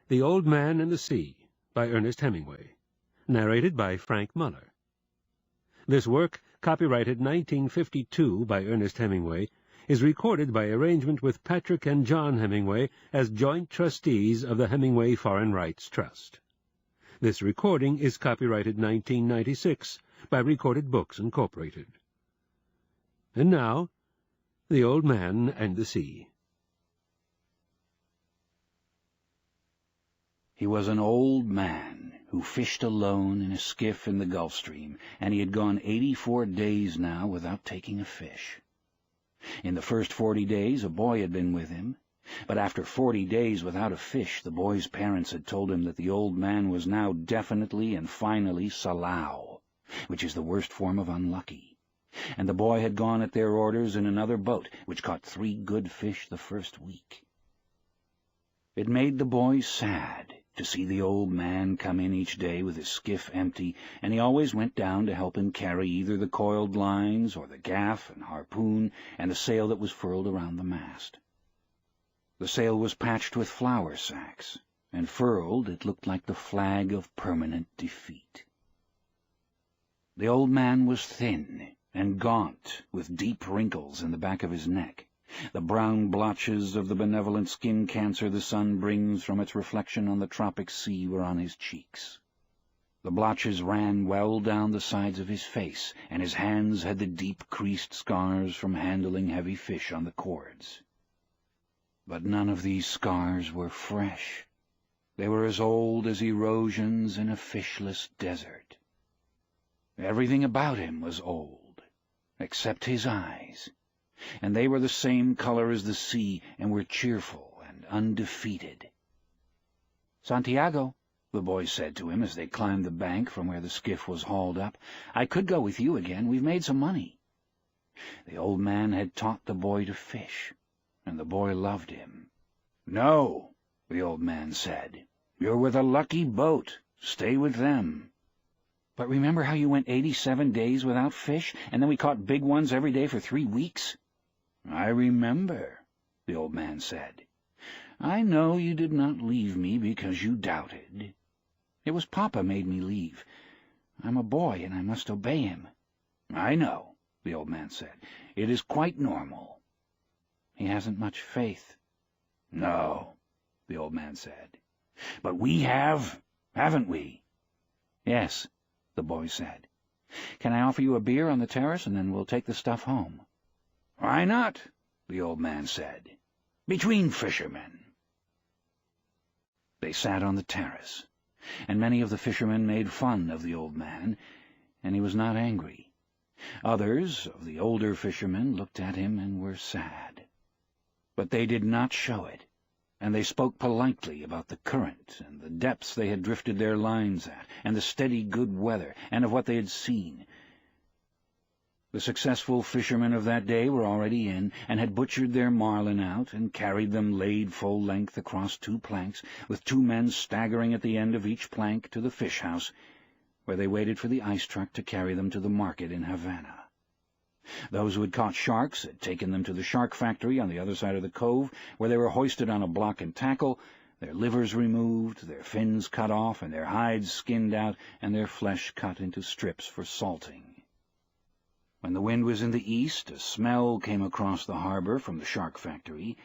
The Old Man and the Sea, by Ernest Hemingway. Narrated by Frank Muller. This work, copyrighted 1952 by Ernest Hemingway, is recorded by arrangement with Patrick and John Hemingway as joint trustees of the Hemingway Foreign Rights Trust. This recording is copyrighted 1996 by Recorded Books, Incorporated. And now, The Old Man and the Sea. He was an old man who fished alone in a skiff in the Gulf Stream, and he had gone 84 days now without taking a fish. In the first 40 days a boy had been with him, but after 40 days without a fish the boy's parents had told him that the old man was now definitely and finally Salau, which is the worst form of unlucky, and the boy had gone at their orders in another boat, which caught 3 good fish the first week. It made the boy sad to see the old man come in each day with his skiff empty, and he always went down to help him carry either the coiled lines or the gaff and harpoon and the sail that was furled around the mast. The sail was patched with flour sacks, and furled it looked like the flag of permanent defeat. The old man was thin and gaunt, with deep wrinkles in the back of his neck. The brown blotches of the benevolent skin cancer the sun brings from its reflection on the tropic sea were on his cheeks. The blotches ran well down the sides of his face, and his hands had the deep creased scars from handling heavy fish on the cords. But none of these scars were fresh. They were as old as erosions in a fishless desert. Everything about him was old, except his eyes, and they were the same color as the sea and were cheerful and undefeated. "Santiago," the boy said to him as they climbed the bank from where the skiff was hauled up, "I could go with you again. We've made some money." The old man had taught the boy to fish, and the boy loved him. "No," the old man said. "You're with a lucky boat. Stay with them." "But remember how you went 87 days without fish, and then we caught big ones every day for 3 weeks? "I remember," the old man said. "I know you did not leave me because you doubted." "It was Papa made me leave. I'm a boy, and I must obey him." "I know," the old man said. "It is quite normal." "He hasn't much faith." "No," the old man said. "But we have, haven't we?" "Yes," the boy said. "Can I offer you a beer on the terrace, and then we'll take the stuff home?" "Why not?" the old man said. "Between fishermen." They sat on the terrace, and many of the fishermen made fun of the old man, and he was not angry. Others of the older fishermen looked at him and were sad. But they did not show it, and they spoke politely about the current and the depths they had drifted their lines at, and the steady good weather, and of what they had seen. The successful fishermen of that day were already in, and had butchered their marlin out, and carried them laid full length across 2 planks, with 2 men staggering at the end of each plank to the fish house, where they waited for the ice truck to carry them to the market in Havana. Those who had caught sharks had taken them to the shark factory on the other side of the cove, where they were hoisted on a block and tackle, their livers removed, their fins cut off, and their hides skinned out, and their flesh cut into strips for salting. When the wind was in the east, a smell came across the harbor from the shark factory,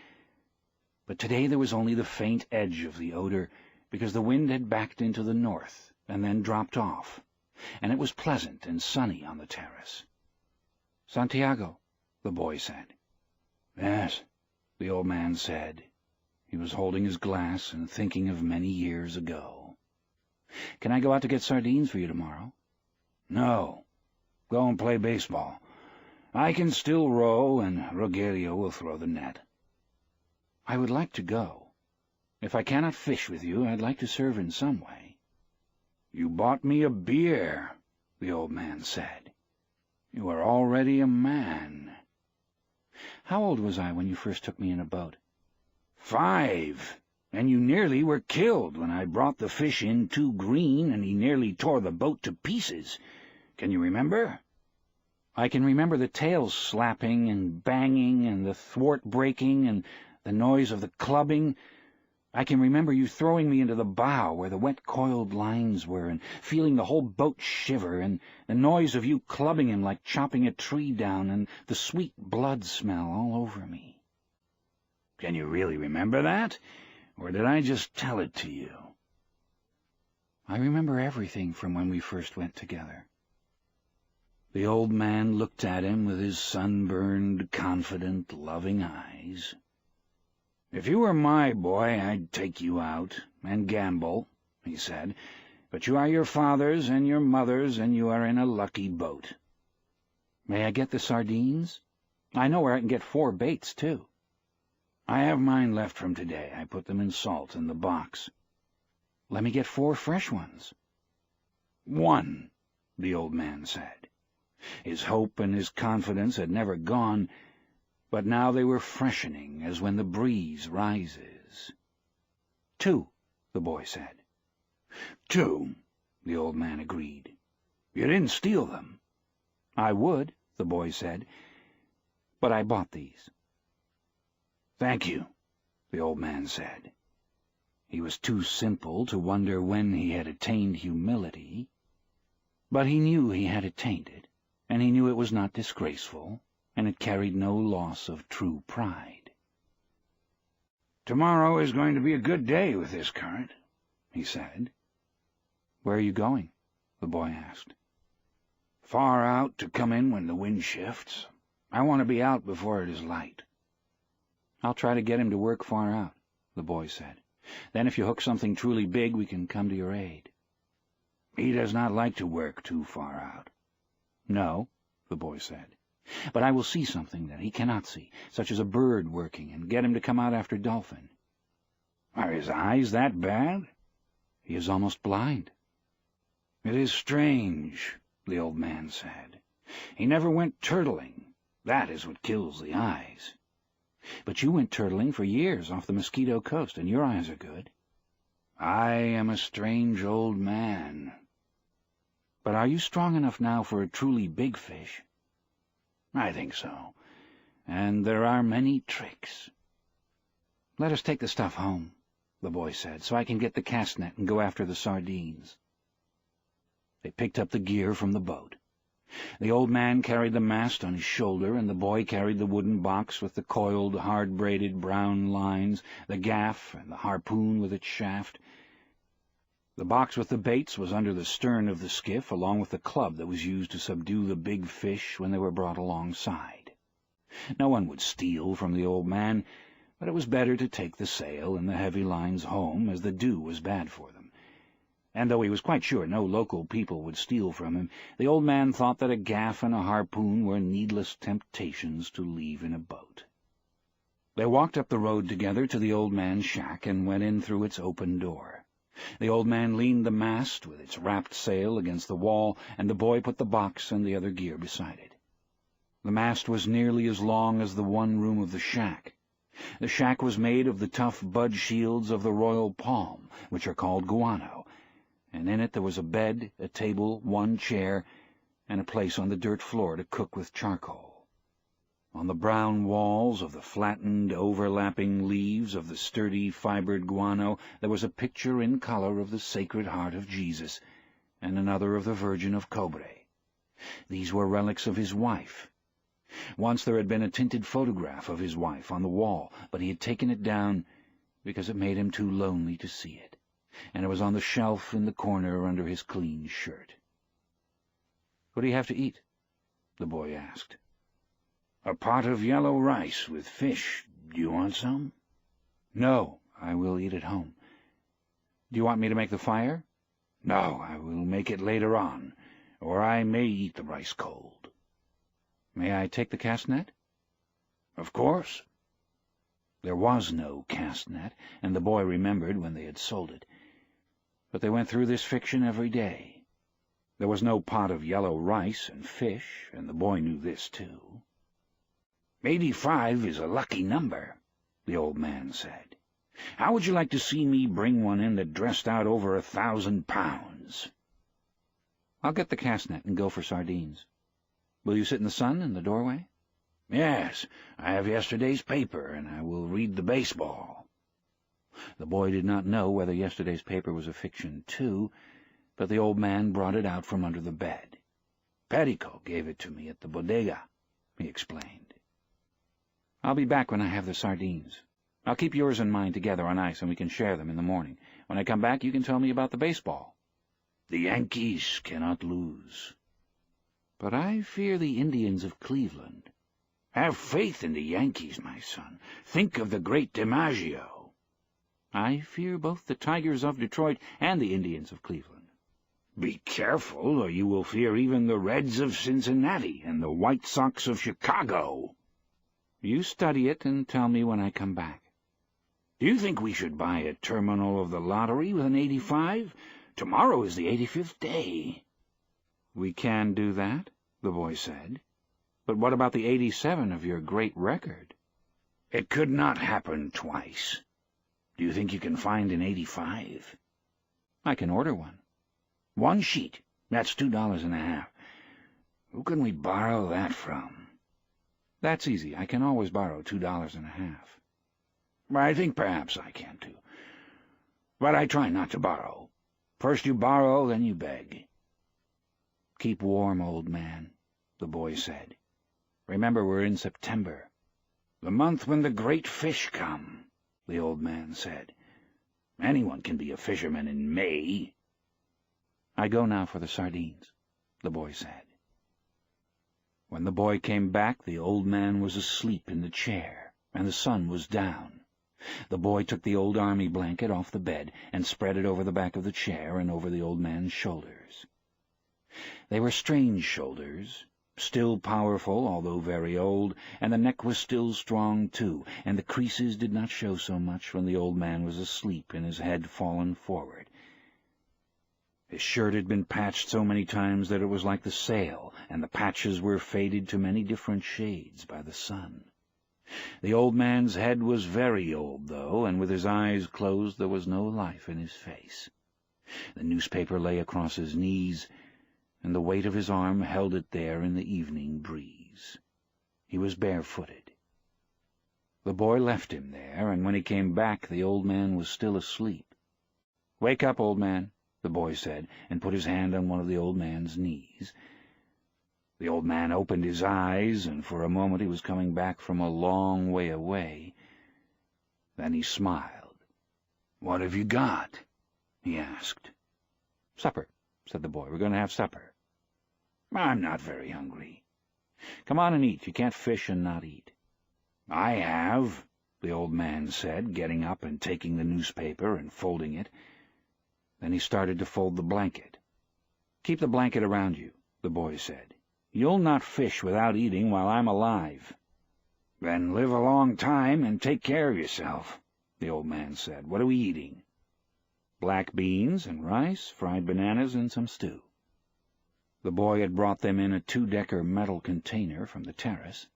but today there was only the faint edge of the odor, because the wind had backed into the north and then dropped off, and it was pleasant and sunny on the terrace. "Santiago," the boy said. "Yes," the old man said. He was holding his glass and thinking of many years ago. "Can I go out to get sardines for you tomorrow?" "No. Go and play baseball. I can still row, and Rogelio will throw the net." "I would like to go. If I cannot fish with you, I'd like to serve in some way." "You bought me a beer," the old man said. "You are already a man." "How old was I when you first took me in a boat?" 5, and you nearly were killed when I brought the fish in too green, and he nearly tore the boat to pieces. Can you remember?" "I can remember the tails slapping and banging, and the thwart breaking, and the noise of the clubbing. I can remember you throwing me into the bow where the wet coiled lines were, and feeling the whole boat shiver, and the noise of you clubbing him like chopping a tree down, and the sweet blood smell all over me. Can you really remember that, or did I just tell it to you? I remember everything from when we first went together. The old man looked at him with his sunburned, confident, loving eyes. If you were my boy, I'd take you out and gamble, he said, but you are your father's and your mother's, and you are in a lucky boat. May I get the sardines? I know where I can get 4 baits, too. I have mine left from today. I put them in salt in the box. Let me get 4 fresh ones. 1, the old man said. His hope and his confidence had never gone, but now they were freshening as when the breeze rises. 2, the boy said. 2, the old man agreed. You didn't steal them. I would, the boy said, but I bought these. Thank you, the old man said. He was too simple to wonder when he had attained humility, but he knew he had attained it, and he knew it was not disgraceful, and it carried no loss of true pride. Tomorrow is going to be a good day with this current, he said. Where are you going? The boy asked. Far out to come in when the wind shifts. I want to be out before it is light. I'll try to get him to work far out, the boy said. Then if you hook something truly big, we can come to your aid. He does not like to work too far out. No, the boy said. But I will see something that he cannot see, such as a bird working, and get him to come out after dolphin. Are his eyes that bad? He is almost blind. It is strange, the old man said. He never went turtling. That is what kills the eyes. But you went turtling for years off the Mosquito Coast, and your eyes are good. I am a strange old man. But are you strong enough now for a truly big fish? I think so, and there are many tricks. Let us take the stuff home, the boy said, so I can get the cast net and go after the sardines. They picked up the gear from the boat. The old man carried the mast on his shoulder, and the boy carried the wooden box with the coiled, hard-braided brown lines, the gaff, and the harpoon with its shaft. The box with the baits was under the stern of the skiff, along with the club that was used to subdue the big fish when they were brought alongside. No one would steal from the old man, but it was better to take the sail and the heavy lines home, as the dew was bad for them. And though he was quite sure no local people would steal from him, the old man thought that a gaff and a harpoon were needless temptations to leave in a boat. They walked up the road together to the old man's shack and went in through its open door. The old man leaned the mast with its wrapped sail against the wall, and the boy put the box and the other gear beside it. The mast was nearly as long as the one room of the shack. The shack was made of the tough bud shields of the royal palm, which are called guano, and in it there was a bed, a table, 1 chair, and a place on the dirt floor to cook with charcoal. On the brown walls of the flattened, overlapping leaves of the sturdy, fibered guano there was a picture in color of the Sacred Heart of Jesus, and another of the Virgin of Cobre. These were relics of his wife. Once there had been a tinted photograph of his wife on the wall, but he had taken it down because it made him too lonely to see it, and it was on the shelf in the corner under his clean shirt. "What do you have to eat?" the boy asked. "A pot of yellow rice with fish. Do you want some?" "No, I will eat at home. Do you want me to make the fire?" "No, I will make it later on, or I may eat the rice cold." "May I take the cast net?" "Of course." There was no cast net, and the boy remembered when they had sold it. But they went through this fiction every day. There was no pot of yellow rice and fish, and the boy knew this too. 85 is a lucky number, the old man said. How would you like to see me bring one in that dressed out over 1,000 pounds? I'll get the cast net and go for sardines. Will you sit in the sun in the doorway? Yes, I have yesterday's paper, and I will read the baseball. The boy did not know whether yesterday's paper was a fiction, too, but the old man brought it out from under the bed. "Perico gave it to me at the bodega," he explained. "I'll be back when I have the sardines. I'll keep yours and mine together on ice, and we can share them in the morning. When I come back, you can tell me about the baseball." "The Yankees cannot lose." "But I fear the Indians of Cleveland." "Have faith in the Yankees, my son. Think of the great DiMaggio." "I fear both the Tigers of Detroit and the Indians of Cleveland." "Be careful, or you will fear even the Reds of Cincinnati and the White Sox of Chicago." "You study it and tell me when I come back." "Do you think we should buy a terminal of the lottery with an 85? Tomorrow is the 85th day." "We can do that," the boy said. "But what about the 87 of your great record?" "It could not happen twice. Do you think you can find an 85? "I can order one." "One sheet. That's $2.50. Who can we borrow that from?" "That's easy. I can always borrow $2.50. "I think perhaps I can, too. But I try not to borrow. First you borrow, then you beg." "Keep warm, old man," the boy said. "Remember, we're in September." "The month when the great fish come," the old man said. "Anyone can be a fisherman in May." "I go now for the sardines," the boy said. When the boy came back, the old man was asleep in the chair, and the sun was down. The boy took the old army blanket off the bed and spread it over the back of the chair and over the old man's shoulders. They were strange shoulders, still powerful, although very old, and the neck was still strong, too, and the creases did not show so much when the old man was asleep and his head fallen forward. His shirt had been patched so many times that it was like the sail, and the patches were faded to many different shades by the sun. The old man's head was very old, though, and with his eyes closed there was no life in his face. The newspaper lay across his knees, and the weight of his arm held it there in the evening breeze. He was barefooted. The boy left him there, and when he came back the old man was still asleep. "Wake up, old man," the boy said, and put his hand on one of the old man's knees. The old man opened his eyes, and for a moment he was coming back from a long way away. Then he smiled. "What have you got?" he asked. "Supper," said the boy. "We're going to have supper." "I'm not very hungry." "Come on and eat. You can't fish and not eat." "I have," the old man said, getting up and taking the newspaper and folding it. Then he started to fold the blanket. "Keep the blanket around you," the boy said. "You'll not fish without eating while I'm alive." "Then live a long time and take care of yourself," the old man said. "What are we eating?" "Black beans and rice, fried bananas, and some stew." The boy had brought them in a 2-decker metal container from the terrace.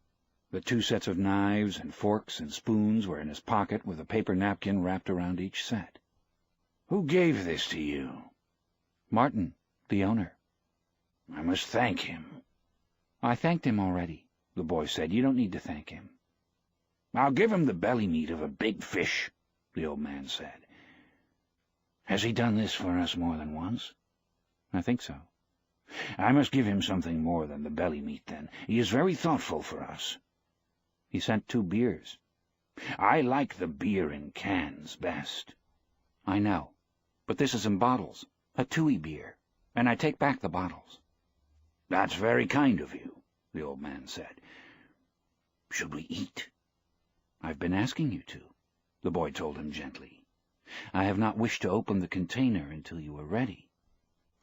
The 2 sets of knives and forks and spoons were in his pocket, with a paper napkin wrapped around each set. "Who gave this to you?" "Martin, the owner." "I must thank him." "I thanked him already," the boy said. "You don't need to thank him." "I'll give him the belly meat of a big fish," the old man said. "Has he done this for us more than once?" "I think so." "I must give him something more than the belly meat, then. He is very thoughtful for us." "He sent 2 beers." "I like the beer in cans best." "I know, but this is in bottles, a Tui beer, and I take back the bottles." "That's very kind of you," the old man said. "Should we eat?" "I've been asking you to," the boy told him gently. "I have not wished to open the container until you were ready."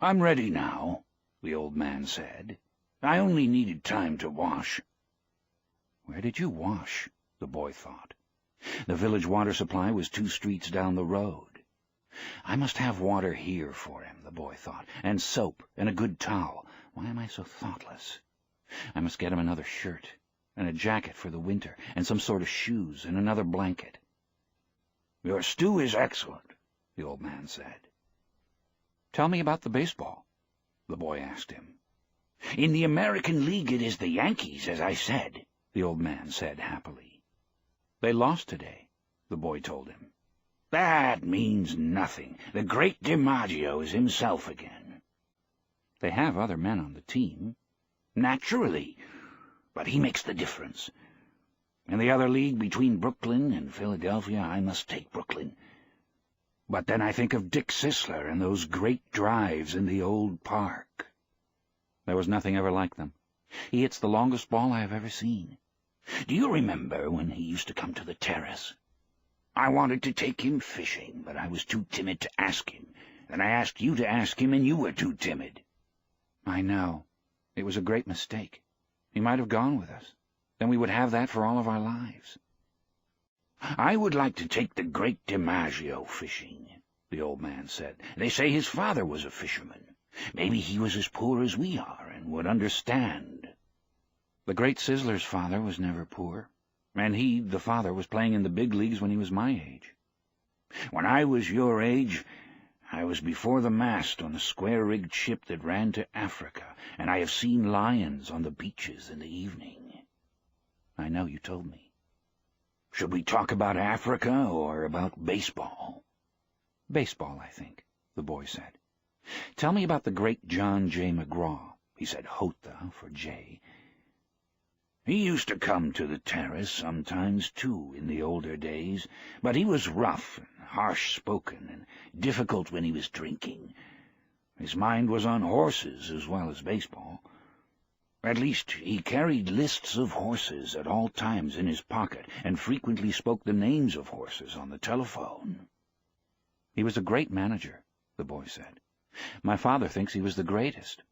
"I'm ready now," the old man said. "I only needed time to wash." Where did you wash? The boy thought. The village water supply was 2 streets down the road. I must have water here for him, the boy thought, and soap and a good towel. Why am I so thoughtless? I must get him another shirt, and a jacket for the winter, and some sort of shoes, and another blanket. "Your stew is excellent," the old man said. "Tell me about the baseball," the boy asked him. "In the American League it is the Yankees, as I said," the old man said happily. "They lost today," the boy told him. "That means nothing. The great DiMaggio is himself again." "They have other men on the team." "Naturally, but he makes the difference. In the other league between Brooklyn and Philadelphia, I must take Brooklyn. But then I think of Dick Sisler and those great drives in the old park." "There was nothing ever like them. He hits the longest ball I have ever seen." "Do you remember when he used to come to the terrace? I wanted to take him fishing, but I was too timid to ask him. Then I asked you to ask him, and you were too timid." "I know. It was a great mistake. He might have gone with us. Then we would have that for all of our lives." "I would like to take the great DiMaggio fishing," the old man said. "They say his father was a fisherman. Maybe he was as poor as we are and would understand." "The great Sizzler's father was never poor, and he, the father, was playing in the big leagues when he was my age." "When I was your age, I was before the mast on a square-rigged ship that ran to Africa, and I have seen lions on the beaches in the evening." "I know, you told me." "Should we talk about Africa or about baseball?" "Baseball, I think," the boy said. "Tell me about the great John J. McGraw." He said Hota for J. "He used to come to the terrace sometimes, too, in the older days, but he was rough and harsh-spoken and difficult when he was drinking. His mind was on horses as well as baseball. At least, he carried lists of horses at all times in his pocket, and frequently spoke the names of horses on the telephone." "He was a great manager," the boy said. "My father thinks he was the greatest."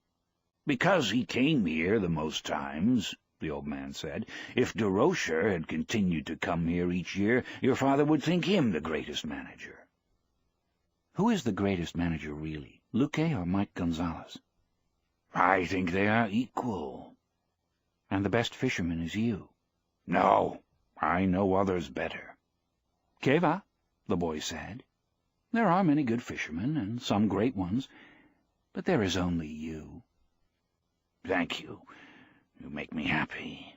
"Because he came here the most times," the old man said. "If de Rocher had continued to come here each year, your father would think him the greatest manager." "Who is the greatest manager, really, Luque or Mike Gonzalez?" "I think they are equal." "And the best fisherman is you?" "No, I know others better." "Que va?" the boy said. "There are many good fishermen, and some great ones, but there is only you." "Thank you. You make me happy.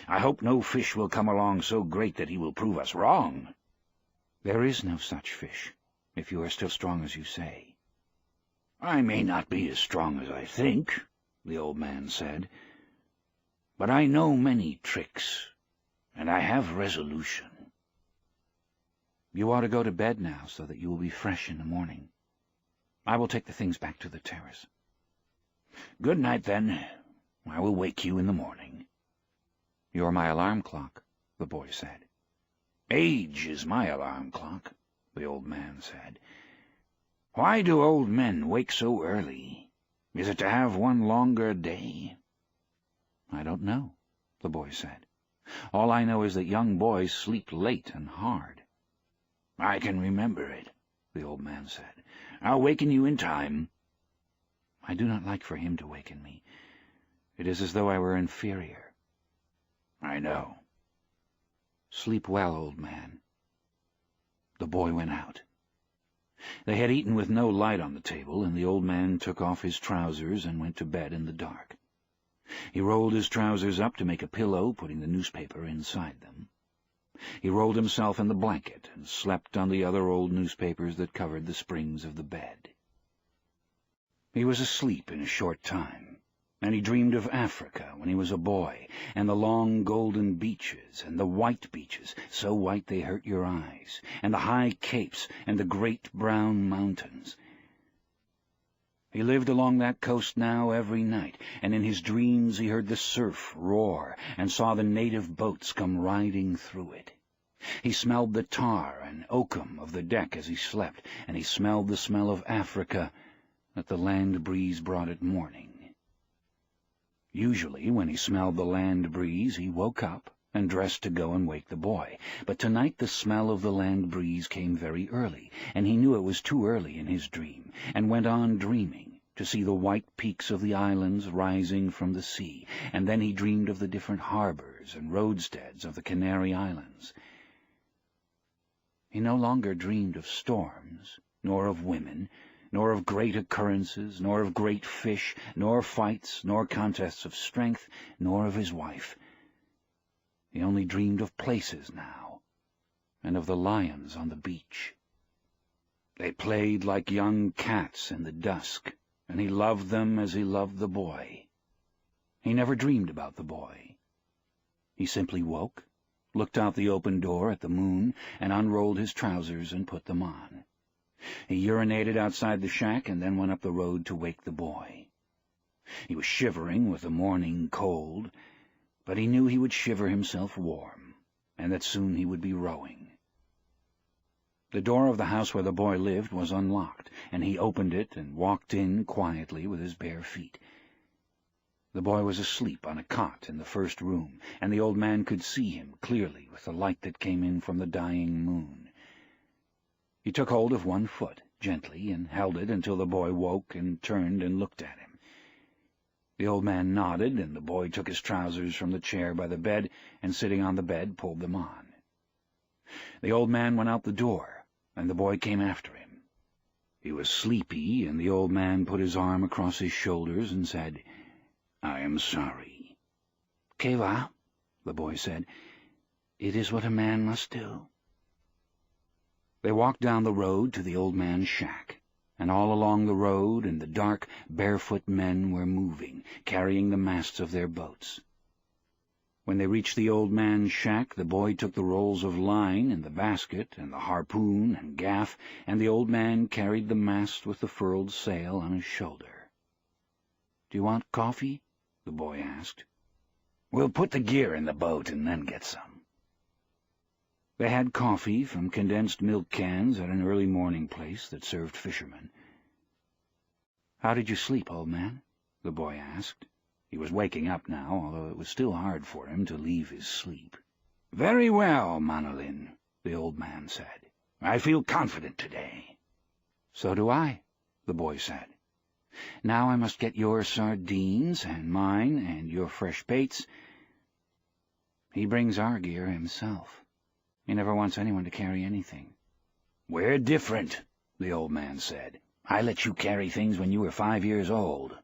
I hope no fish will come along so great that he will prove us wrong." "There is no such fish, if you are still strong as you say." "I may not be as strong as I think," the old man said, "but I know many tricks, and I have resolution." "You ought to go to bed now so that you will be fresh in the morning. I will take the things back to the terrace." "Good night, then. I will wake you in the morning." "You're my alarm clock," the boy said. "Age is my alarm clock," the old man said. "Why do old men wake so early? Is it to have one longer day?" "I don't know," the boy said. "All I know is that young boys sleep late and hard." "I can remember it," the old man said. "I'll waken you in time." "I do not like for him to waken me. It is as though I were inferior." "I know." "Sleep well, old man." The boy went out. They had eaten with no light on the table, and the old man took off his trousers and went to bed in the dark. He rolled his trousers up to make a pillow, putting the newspaper inside them. He rolled himself in the blanket and slept on the other old newspapers that covered the springs of the bed. He was asleep in a short time, and he dreamed of Africa when he was a boy, and the long golden beaches, and the white beaches, so white they hurt your eyes, and the high capes, and the great brown mountains. He lived along that coast now every night, and in his dreams he heard the surf roar, and saw the native boats come riding through it. He smelled the tar and oakum of the deck as he slept, and he smelled the smell of Africa that the land breeze brought at morning. Usually, when he smelled the land breeze, he woke up and dressed to go and wake the boy. But tonight the smell of the land breeze came very early, and he knew it was too early in his dream, and went on dreaming, to see the white peaks of the islands rising from the sea, and then he dreamed of the different harbors and roadsteads of the Canary Islands. He no longer dreamed of storms, nor of women, nor of great occurrences, nor of great fish, nor fights, nor contests of strength, nor of his wife. He only dreamed of places now, and of the lions on the beach. They played like young cats in the dusk, and he loved them as he loved the boy. He never dreamed about the boy. He simply woke, looked out the open door at the moon, and unrolled his trousers and put them on. He urinated outside the shack and then went up the road to wake the boy. He was shivering with the morning cold, but he knew he would shiver himself warm, and that soon he would be rowing. The door of the house where the boy lived was unlocked, and he opened it and walked in quietly with his bare feet. The boy was asleep on a cot in the first room, and the old man could see him clearly with the light that came in from the dying moon. He took hold of one foot, gently, and held it until the boy woke and turned and looked at him. The old man nodded, and the boy took his trousers from the chair by the bed, and sitting on the bed pulled them on. The old man went out the door, and the boy came after him. He was sleepy, and the old man put his arm across his shoulders and said, "I am sorry." "Que va?" the boy said. "It is what a man must do." They walked down the road to the old man's shack, and all along the road in the dark, barefoot men were moving, carrying the masts of their boats. When they reached the old man's shack, the boy took the rolls of line and the basket and the harpoon and gaff, and the old man carried the mast with the furled sail on his shoulder. "Do you want coffee?" the boy asked. "We'll put the gear in the boat and then get some." They had coffee from condensed milk cans at an early morning place that served fishermen. "How did you sleep, old man?" the boy asked. He was waking up now, although it was still hard for him to leave his sleep. "Very well, Manolin," the old man said. "I feel confident today." "So do I," the boy said. "Now I must get your sardines and mine and your fresh baits. He brings our gear himself. He never wants anyone to carry anything." "We're different," the old man said. "I let you carry things when you were 5 years old."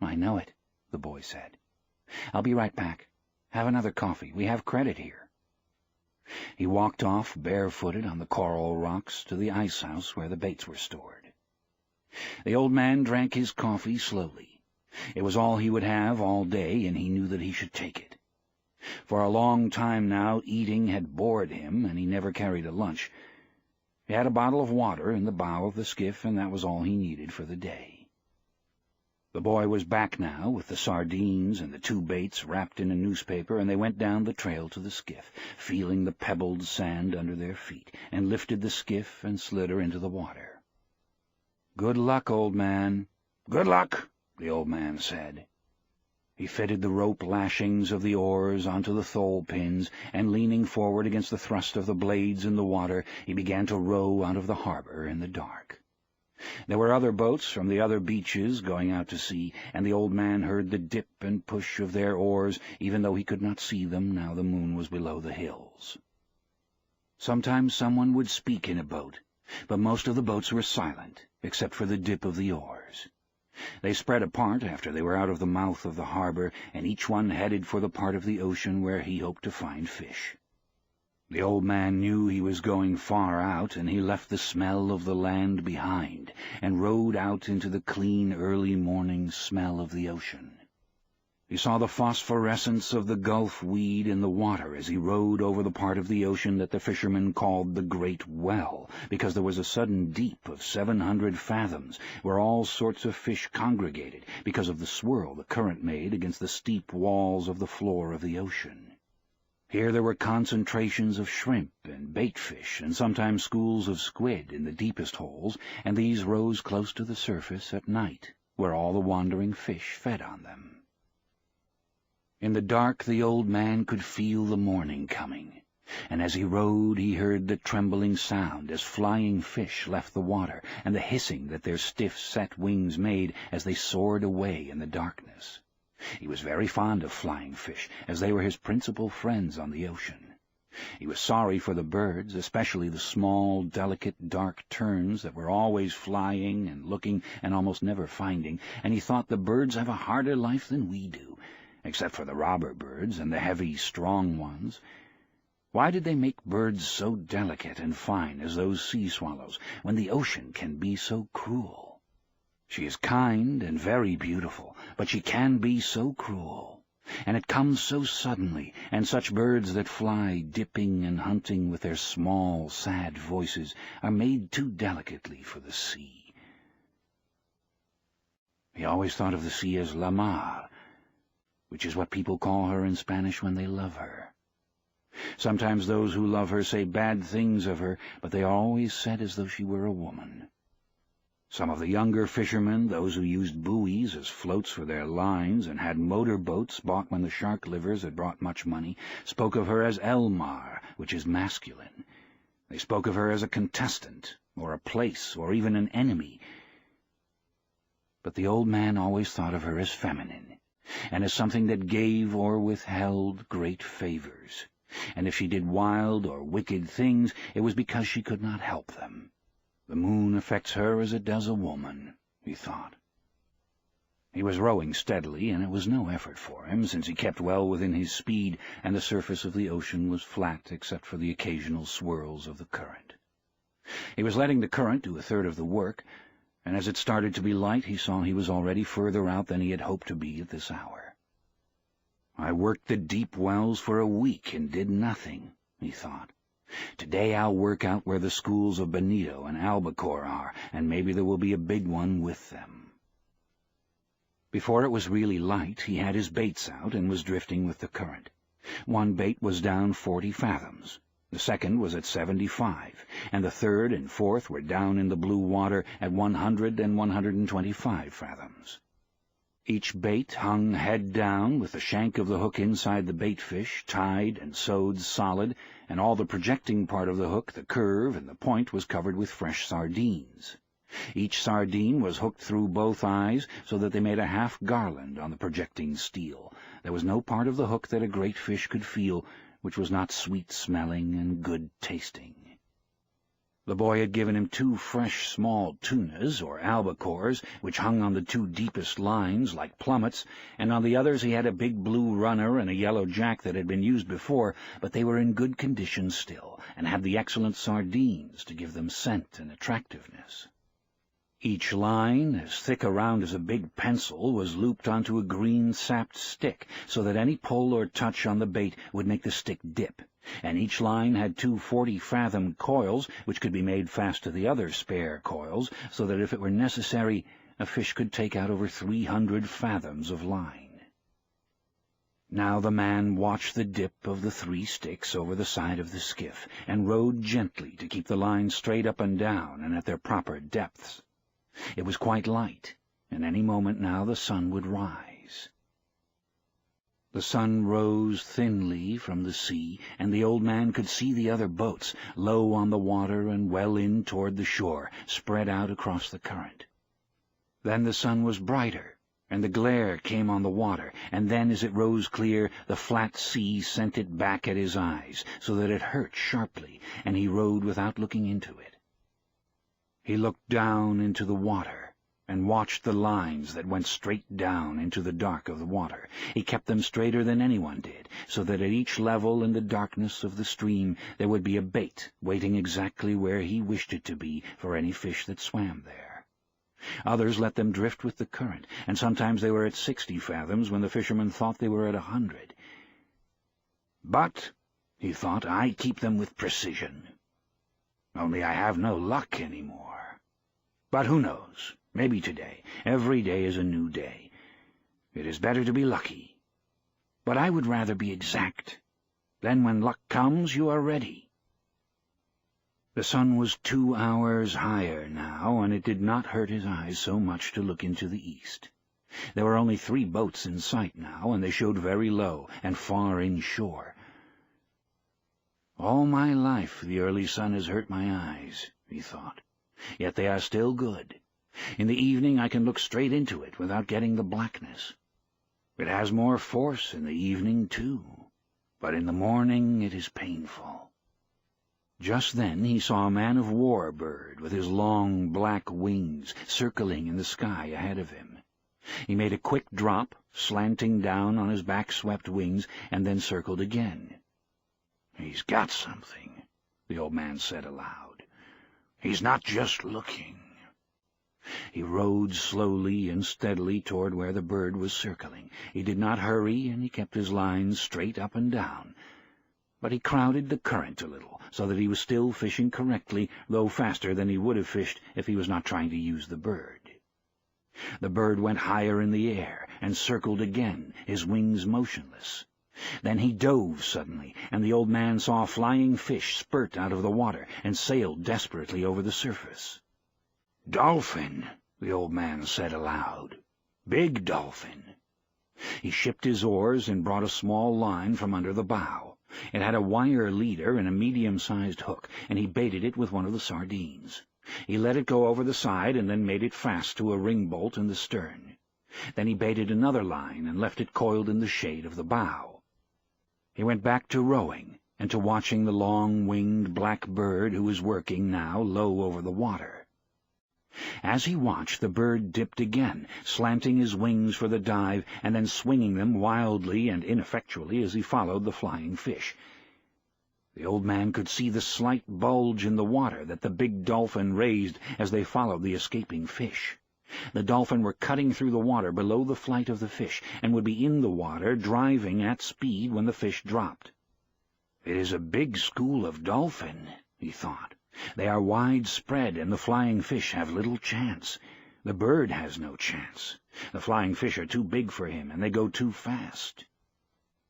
"I know it," the boy said. "I'll be right back. Have another coffee. We have credit here." He walked off barefooted on the coral rocks to the ice house where the baits were stored. The old man drank his coffee slowly. It was all he would have all day, and he knew that he should take it. For a long time now eating had bored him, and he never carried a lunch. He had a bottle of water in the bow of the skiff, and that was all he needed for the day. The boy was back now with the sardines and the 2 baits wrapped in a newspaper, and they went down the trail to the skiff, feeling the pebbled sand under their feet, and lifted the skiff and slid her into the water. "Good luck, old man." "Good luck," the old man said. He fitted the rope lashings of the oars onto the thole pins, and leaning forward against the thrust of the blades in the water, he began to row out of the harbor in the dark. There were other boats from the other beaches going out to sea, and the old man heard the dip and push of their oars, even though he could not see them now the moon was below the hills. Sometimes someone would speak in a boat, but most of the boats were silent, except for the dip of the oars. They spread apart after they were out of the mouth of the harbor, and each one headed for the part of the ocean where he hoped to find fish. The old man knew he was going far out, and he left the smell of the land behind, and rowed out into the clean early morning smell of the ocean. He saw the phosphorescence of the Gulf weed in the water as he rowed over the part of the ocean that the fishermen called the Great Well, because there was a sudden deep of 700 fathoms, where all sorts of fish congregated, because of the swirl the current made against the steep walls of the floor of the ocean. Here there were concentrations of shrimp and baitfish, and sometimes schools of squid in the deepest holes, and these rose close to the surface at night, where all the wandering fish fed on them. In the dark the old man could feel the morning coming, and as he rowed he heard the trembling sound as flying fish left the water, and the hissing that their stiff set wings made as they soared away in the darkness. He was very fond of flying fish, as they were his principal friends on the ocean. He was sorry for the birds, especially the small, delicate, dark terns that were always flying and looking and almost never finding, and he thought the birds have a harder life than we do, except for the robber birds and the heavy, strong ones. Why did they make birds so delicate and fine as those sea swallows, when the ocean can be so cruel? She is kind and very beautiful, but she can be so cruel, and it comes so suddenly, and such birds that fly dipping and hunting with their small, sad voices are made too delicately for the sea. He always thought of the sea as la mar, which is what people call her in Spanish when they love her. Sometimes those who love her say bad things of her, but they are always said as though she were a woman. Some of the younger fishermen, those who used buoys as floats for their lines and had motor boats bought when the shark livers had brought much money, spoke of her as El Mar, which is masculine. They spoke of her as a contestant, or a place, or even an enemy. But the old man always thought of her as feminine, and as something that gave or withheld great favors. And if she did wild or wicked things, it was because she could not help them. The moon affects her as it does a woman, he thought. He was rowing steadily, and it was no effort for him, since he kept well within his speed, and the surface of the ocean was flat except for the occasional swirls of the current. He was letting the current do a third of the work, and as it started to be light, he saw he was already further out than he had hoped to be at this hour. I worked the deep wells for a week and did nothing, he thought. Today I'll work out where the schools of Bonito and Albacore are, and maybe there will be a big one with them. Before it was really light, he had his baits out and was drifting with the current. One bait was down 40 fathoms. The second was at 75, and the third and fourth were down in the blue water at 100 and 125 fathoms. Each bait hung head down, with the shank of the hook inside the baitfish, tied and sewed solid, and all the projecting part of the hook, the curve and the point, was covered with fresh sardines. Each sardine was hooked through both eyes, so that they made a half garland on the projecting steel. There was no part of the hook that a great fish could feel, which was not sweet-smelling and good-tasting. The boy had given him 2 fresh small tunas, or albacores, which hung on the 2 deepest lines like plummets, and on the others he had a big blue runner and a yellow jack that had been used before, but they were in good condition still, and had the excellent sardines to give them scent and attractiveness. Each line, as thick around as a big pencil, was looped onto a green sapped stick, so that any pull or touch on the bait would make the stick dip, and each line had 2 40-fathom coils, which could be made fast to the other spare coils, so that if it were necessary, a fish could take out over 300 fathoms of line. Now the man watched the dip of the 3 sticks over the side of the skiff, and rowed gently to keep the line straight up and down and at their proper depths. It was quite light, and any moment now the sun would rise. The sun rose thinly from the sea, and the old man could see the other boats, low on the water and well in toward the shore, spread out across the current. Then the sun was brighter, and the glare came on the water, and then, as it rose clear, the flat sea sent it back at his eyes, so that it hurt sharply, and he rowed without looking into it. He looked down into the water, and watched the lines that went straight down into the dark of the water. He kept them straighter than anyone did, so that at each level in the darkness of the stream there would be a bait waiting exactly where he wished it to be for any fish that swam there. Others let them drift with the current, and sometimes they were at 60 fathoms when the fishermen thought they were at 100. But, he thought, I keep them with precision. Only I have no luck any more. But who knows? Maybe today. Every day is a new day. It is better to be lucky. But I would rather be exact. Then when luck comes, you are ready. The sun was 2 hours higher now, and it did not hurt his eyes so much to look into the east. There were only 3 boats in sight now, and they showed very low and far inshore. All my life the early sun has hurt my eyes, he thought. Yet they are still good. In the evening I can look straight into it without getting the blackness. It has more force in the evening, too, but in the morning it is painful. Just then he saw a man-of-war bird with his long black wings circling in the sky ahead of him. He made a quick drop, slanting down on his back-swept wings, and then circled again. "He's got something," the old man said aloud. "He's not just looking." He rowed slowly and steadily toward where the bird was circling. He did not hurry, and he kept his lines straight up and down. But he crowded the current a little, so that he was still fishing correctly, though faster than he would have fished if he was not trying to use the bird. The bird went higher in the air, and circled again, his wings motionless. Then he dove suddenly, and the old man saw a flying fish spurt out of the water and sailed desperately over the surface. "Dolphin," the old man said aloud. "Big dolphin." He shipped his oars and brought a small line from under the bow. It had a wire leader and a medium-sized hook, and he baited it with one of the sardines. He let it go over the side and then made it fast to a ring-bolt in the stern. Then he baited another line and left it coiled in the shade of the bow. He went back to rowing and to watching the long-winged black bird who was working now low over the water. As he watched, the bird dipped again, slanting his wings for the dive and then swinging them wildly and ineffectually as he followed the flying fish. The old man could see the slight bulge in the water that the big dolphin raised as they followed the escaping fish. The dolphin were cutting through the water below the flight of the fish, and would be in the water, driving at speed when the fish dropped. "It is a big school of dolphin," he thought. "They are widespread, and the flying fish have little chance. The bird has no chance. The flying fish are too big for him, and they go too fast."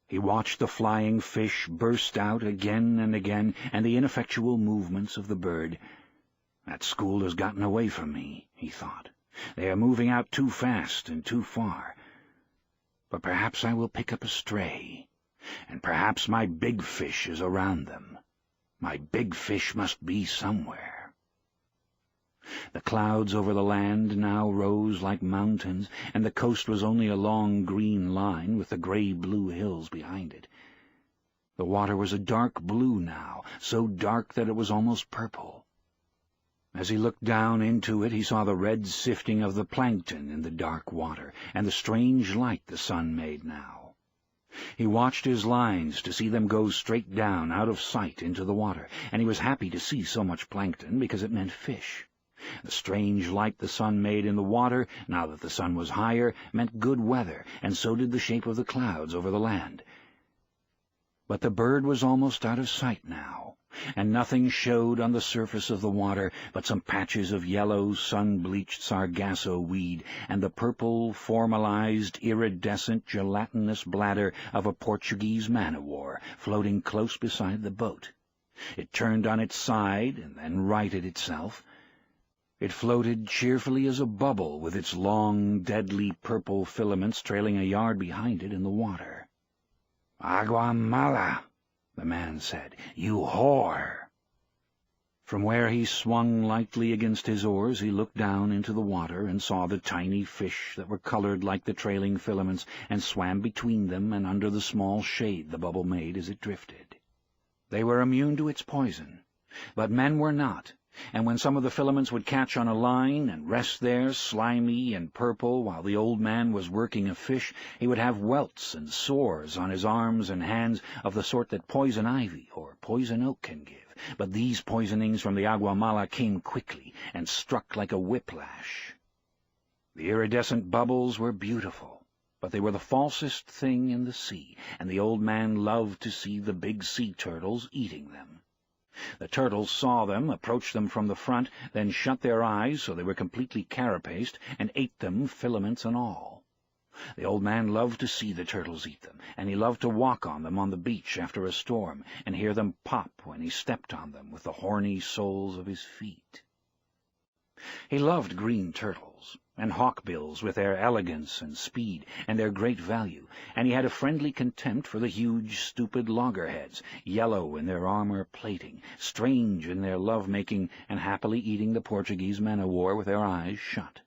He watched the flying fish burst out again and again, and the ineffectual movements of the bird. "That school has gotten away from me," he thought. "They are moving out too fast and too far. But perhaps I will pick up a stray, and perhaps my big fish is around them. My big fish must be somewhere." The clouds over the land now rose like mountains, and the coast was only a long green line with the grey-blue hills behind it. The water was a dark blue now, so dark that it was almost purple. As he looked down into it, he saw the red sifting of the plankton in the dark water, and the strange light the sun made now. He watched his lines to see them go straight down, out of sight, into the water, and he was happy to see so much plankton, because it meant fish. The strange light the sun made in the water, now that the sun was higher, meant good weather, and so did the shape of the clouds over the land. But the bird was almost out of sight now, and nothing showed on the surface of the water but some patches of yellow, sun-bleached sargasso weed and the purple, formalized, iridescent, gelatinous bladder of a Portuguese man-of-war floating close beside the boat. It turned on its side and then righted itself. It floated cheerfully as a bubble, with its long, deadly purple filaments trailing a yard behind it in the water. "Agua mala," the man said. "You whore." From where he swung lightly against his oars, he looked down into the water and saw the tiny fish that were colored like the trailing filaments, and swam between them and under the small shade the bubble made as it drifted. They were immune to its poison, but men were not, and when some of the filaments would catch on a line and rest there, slimy and purple, while the old man was working a fish, he would have welts and sores on his arms and hands of the sort that poison ivy or poison oak can give. But these poisonings from the agua mala came quickly and struck like a whiplash. The iridescent bubbles were beautiful, but they were the falsest thing in the sea, and the old man loved to see the big sea turtles eating them. The turtles saw them, approached them from the front, then shut their eyes so they were completely carapaced, and ate them, filaments and all. The old man loved to see the turtles eat them, and he loved to walk on them on the beach after a storm, and hear them pop when he stepped on them with the horny soles of his feet. He loved green turtles, and hawkbills with their elegance and speed, and their great value, and he had a friendly contempt for the huge, stupid loggerheads, yellow in their armor plating, strange in their love-making, and happily eating the Portuguese men-of-war with their eyes shut.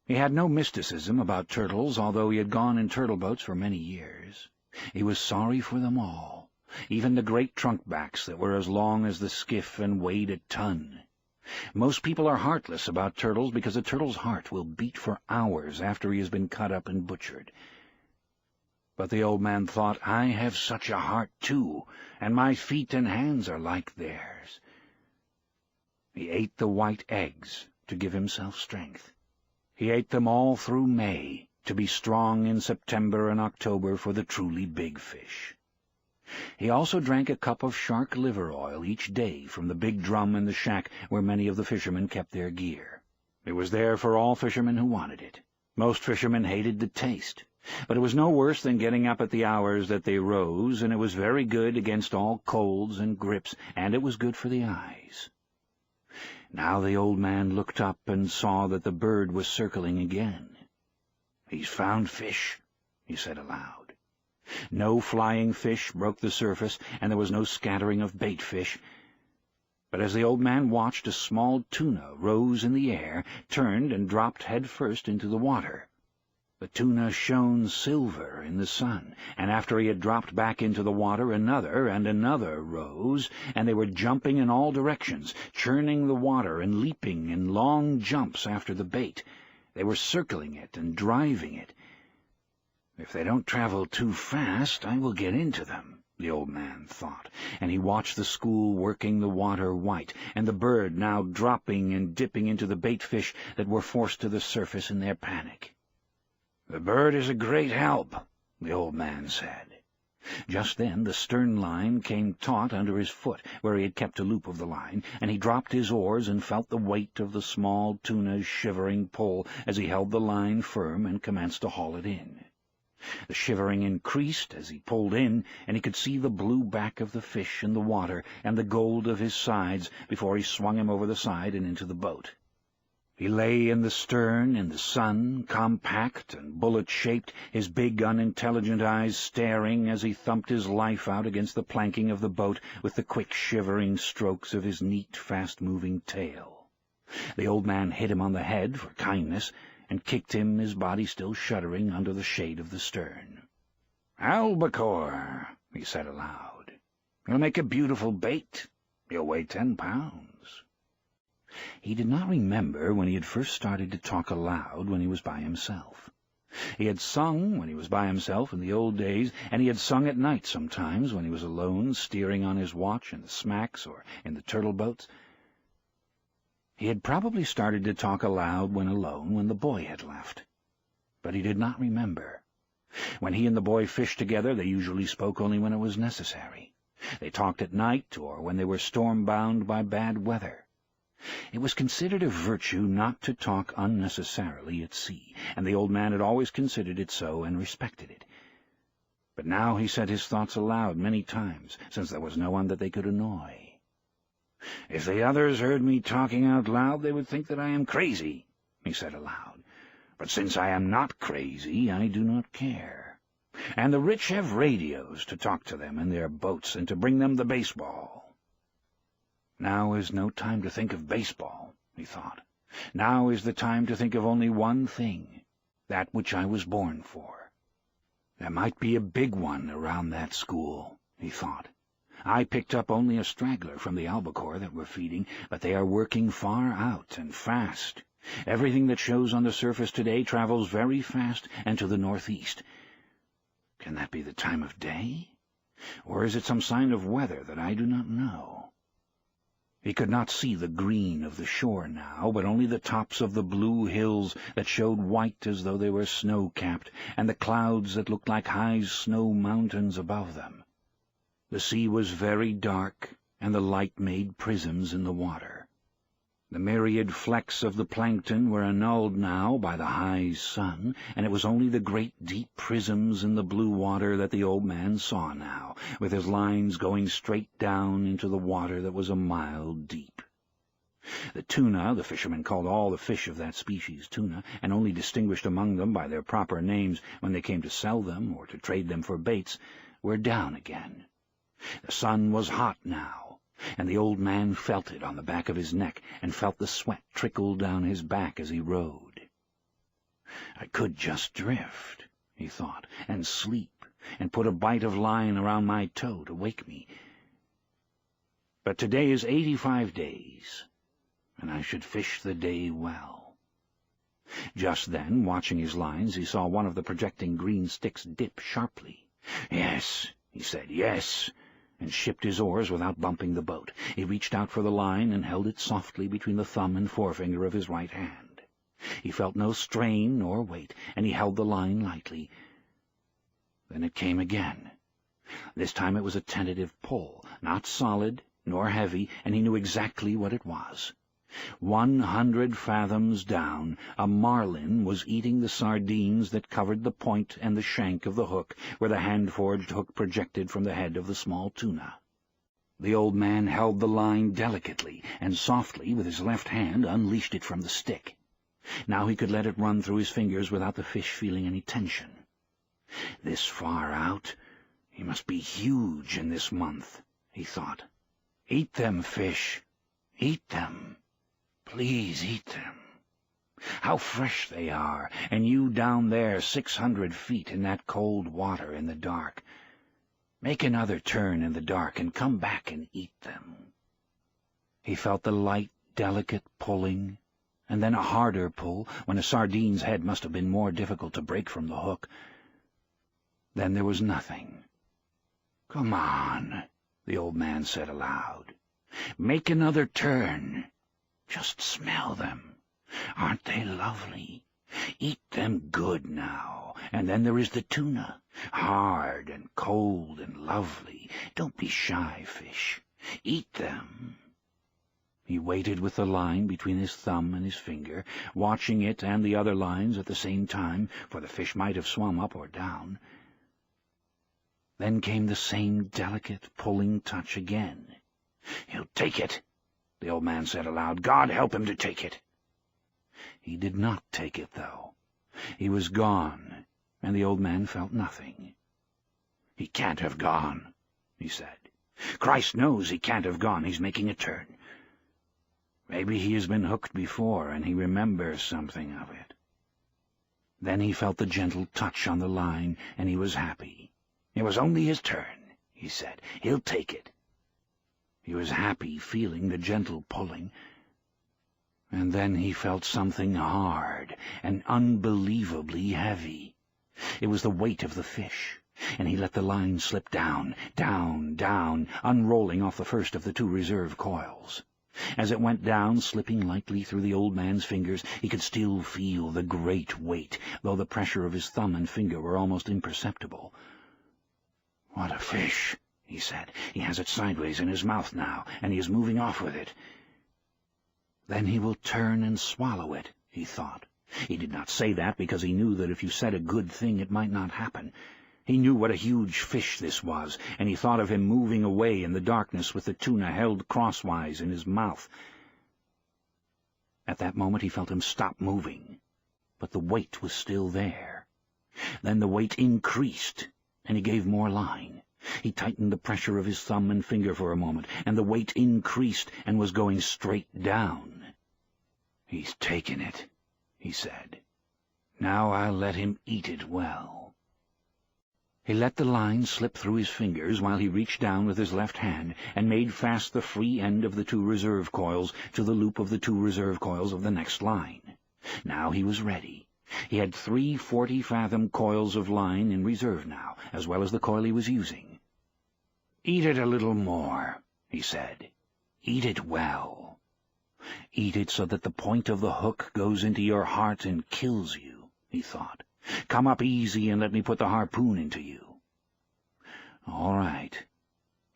He had no mysticism about turtles, although he had gone in turtle boats for many years. He was sorry for them all, even the great trunkbacks that were as long as the skiff and weighed a ton. Most people are heartless about turtles because a turtle's heart will beat for hours after he has been cut up and butchered. But the old man thought, I have such a heart too, and my feet and hands are like theirs. He ate the white eggs to give himself strength. He ate them all through May, to be strong in September and October for the truly big fish. He also drank a cup of shark liver oil each day from the big drum in the shack where many of the fishermen kept their gear. It was there for all fishermen who wanted it. Most fishermen hated the taste, but it was no worse than getting up at the hours that they rose, and it was very good against all colds and grips, and it was good for the eyes. Now the old man looked up and saw that the bird was circling again. "He's found fish," he said aloud. No flying fish broke the surface, and there was no scattering of bait fish. But as the old man watched, a small tuna rose in the air, turned, and dropped head first into the water. The tuna shone silver in the sun, and after he had dropped back into the water, another and another rose, and they were jumping in all directions, churning the water and leaping in long jumps after the bait. They were circling it and driving it. "If they don't travel too fast, I will get into them," the old man thought, and he watched the school working the water white, and the bird now dropping and dipping into the bait fish that were forced to the surface in their panic. "The bird is a great help," the old man said. Just then the stern line came taut under his foot, where he had kept a loop of the line, and he dropped his oars and felt the weight of the small tuna's shivering pull as he held the line firm and commenced to haul it in. The shivering increased as he pulled in, and he could see the blue back of the fish in the water and the gold of his sides before he swung him over the side and into the boat. He lay in the stern in the sun, compact and bullet-shaped, his big, unintelligent eyes staring as he thumped his life out against the planking of the boat with the quick, shivering strokes of his neat, fast-moving tail. The old man hit him on the head for kindness, and kicked him, his body still shuddering, under the shade of the stern. "Albacore," he said aloud. "You'll make a beautiful bait. You'll weigh 10 pounds. He did not remember when he had first started to talk aloud when he was by himself. He had sung when he was by himself in the old days, and he had sung at night sometimes when he was alone, steering on his watch in the smacks or in the turtle boats. He had probably started to talk aloud when alone, when the boy had left. But he did not remember. When he and the boy fished together, they usually spoke only when it was necessary. They talked at night or when they were storm-bound by bad weather. It was considered a virtue not to talk unnecessarily at sea, and the old man had always considered it so and respected it. But now he said his thoughts aloud many times, since there was no one that they could annoy. "If the others heard me talking out loud, they would think that I am crazy," he said aloud. "But since I am not crazy, I do not care. And the rich have radios to talk to them in their boats and to bring them the baseball. Now is no time to think of baseball," he thought. "Now is the time to think of only one thing, that which I was born for. There might be a big one around that school," he thought. "I picked up only a straggler from the albacore that were feeding, but they are working far out and fast. Everything that shows on the surface today travels very fast and to the northeast. Can that be the time of day? Or is it some sign of weather that I do not know?" He could not see the green of the shore now, but only the tops of the blue hills that showed white as though they were snow-capped, and the clouds that looked like high snow mountains above them. The sea was very dark, and the light made prisms in the water. The myriad flecks of the plankton were annulled now by the high sun, and it was only the great deep prisms in the blue water that the old man saw now, with his lines going straight down into the water that was a mile deep. The tuna, the fishermen called all the fish of that species tuna, and only distinguished among them by their proper names when they came to sell them or to trade them for baits, were down again. The sun was hot now, and the old man felt it on the back of his neck, and felt the sweat trickle down his back as he rowed. "I could just drift," he thought, "and sleep, and put a bight of line around my toe to wake me. But today is 85 days, and I should fish the day well." Just then, watching his lines, he saw one of the projecting green sticks dip sharply. "Yes," he said, "yes," and shipped his oars without bumping the boat. He reached out for the line and held it softly between the thumb and forefinger of his right hand. He felt no strain nor weight, and he held the line lightly. Then it came again. This time it was a tentative pull, not solid nor heavy, and he knew exactly what it was. 100 fathoms down, a marlin was eating the sardines that covered the point and the shank of the hook where the hand-forged hook projected from the head of the small tuna. The old man held the line delicately and softly with his left hand unleashed it from the stick. Now he could let it run through his fingers without the fish feeling any tension. This far out, he must be huge in this month, he thought. Eat them, fish. Eat them. Please eat them. How fresh they are, and you down there 600 feet in that cold water in the dark. Make another turn in the dark and come back and eat them. He felt the light, delicate pulling, and then a harder pull, when a sardine's head must have been more difficult to break from the hook. Then there was nothing. "Come on," the old man said aloud. "Make another turn. Just smell them. Aren't they lovely? Eat them good now. And then there is the tuna, hard and cold and lovely. Don't be shy, fish. Eat them." He waited with the line between his thumb and his finger, watching it and the other lines at the same time, for the fish might have swum up or down. Then came the same delicate, pulling touch again. "He'll take it," the old man said aloud. "God help him to take it." He did not take it, though. He was gone, and the old man felt nothing. "He can't have gone," he said. "Christ knows he can't have gone. He's making a turn. Maybe he has been hooked before, and he remembers something of it." Then he felt the gentle touch on the line, and he was happy. It was only his turn, he said. He'll take it. He was happy, feeling the gentle pulling. And then he felt something hard and unbelievably heavy. It was the weight of the fish, and he let the line slip down, down, down, unrolling off the first of the 2 reserve coils. As it went down, slipping lightly through the old man's fingers, he could still feel the great weight, though the pressure of his thumb and finger were almost imperceptible. "What a fish," he said. "He has it sideways in his mouth now, and he is moving off with it." "Then he will turn and swallow it," he thought. He did not say that because he knew that if you said a good thing it might not happen. He knew what a huge fish this was, and he thought of him moving away in the darkness with the tuna held crosswise in his mouth. At that moment he felt him stop moving, but the weight was still there. Then the weight increased, and he gave more line. He tightened the pressure of his thumb and finger for a moment, and the weight increased and was going straight down. "He's taken it," he said. "Now I'll let him eat it well." He let the line slip through his fingers while he reached down with his left hand and made fast the free end of the 2 reserve coils to the loop of the 2 reserve coils of the next line. Now he was ready. He had 3 40-fathom coils of line in reserve now, as well as the coil he was using. "Eat it a little more," he said. "Eat it well. Eat it so that the point of the hook goes into your heart and kills you," he thought. "Come up easy and let me put the harpoon into you." "All right.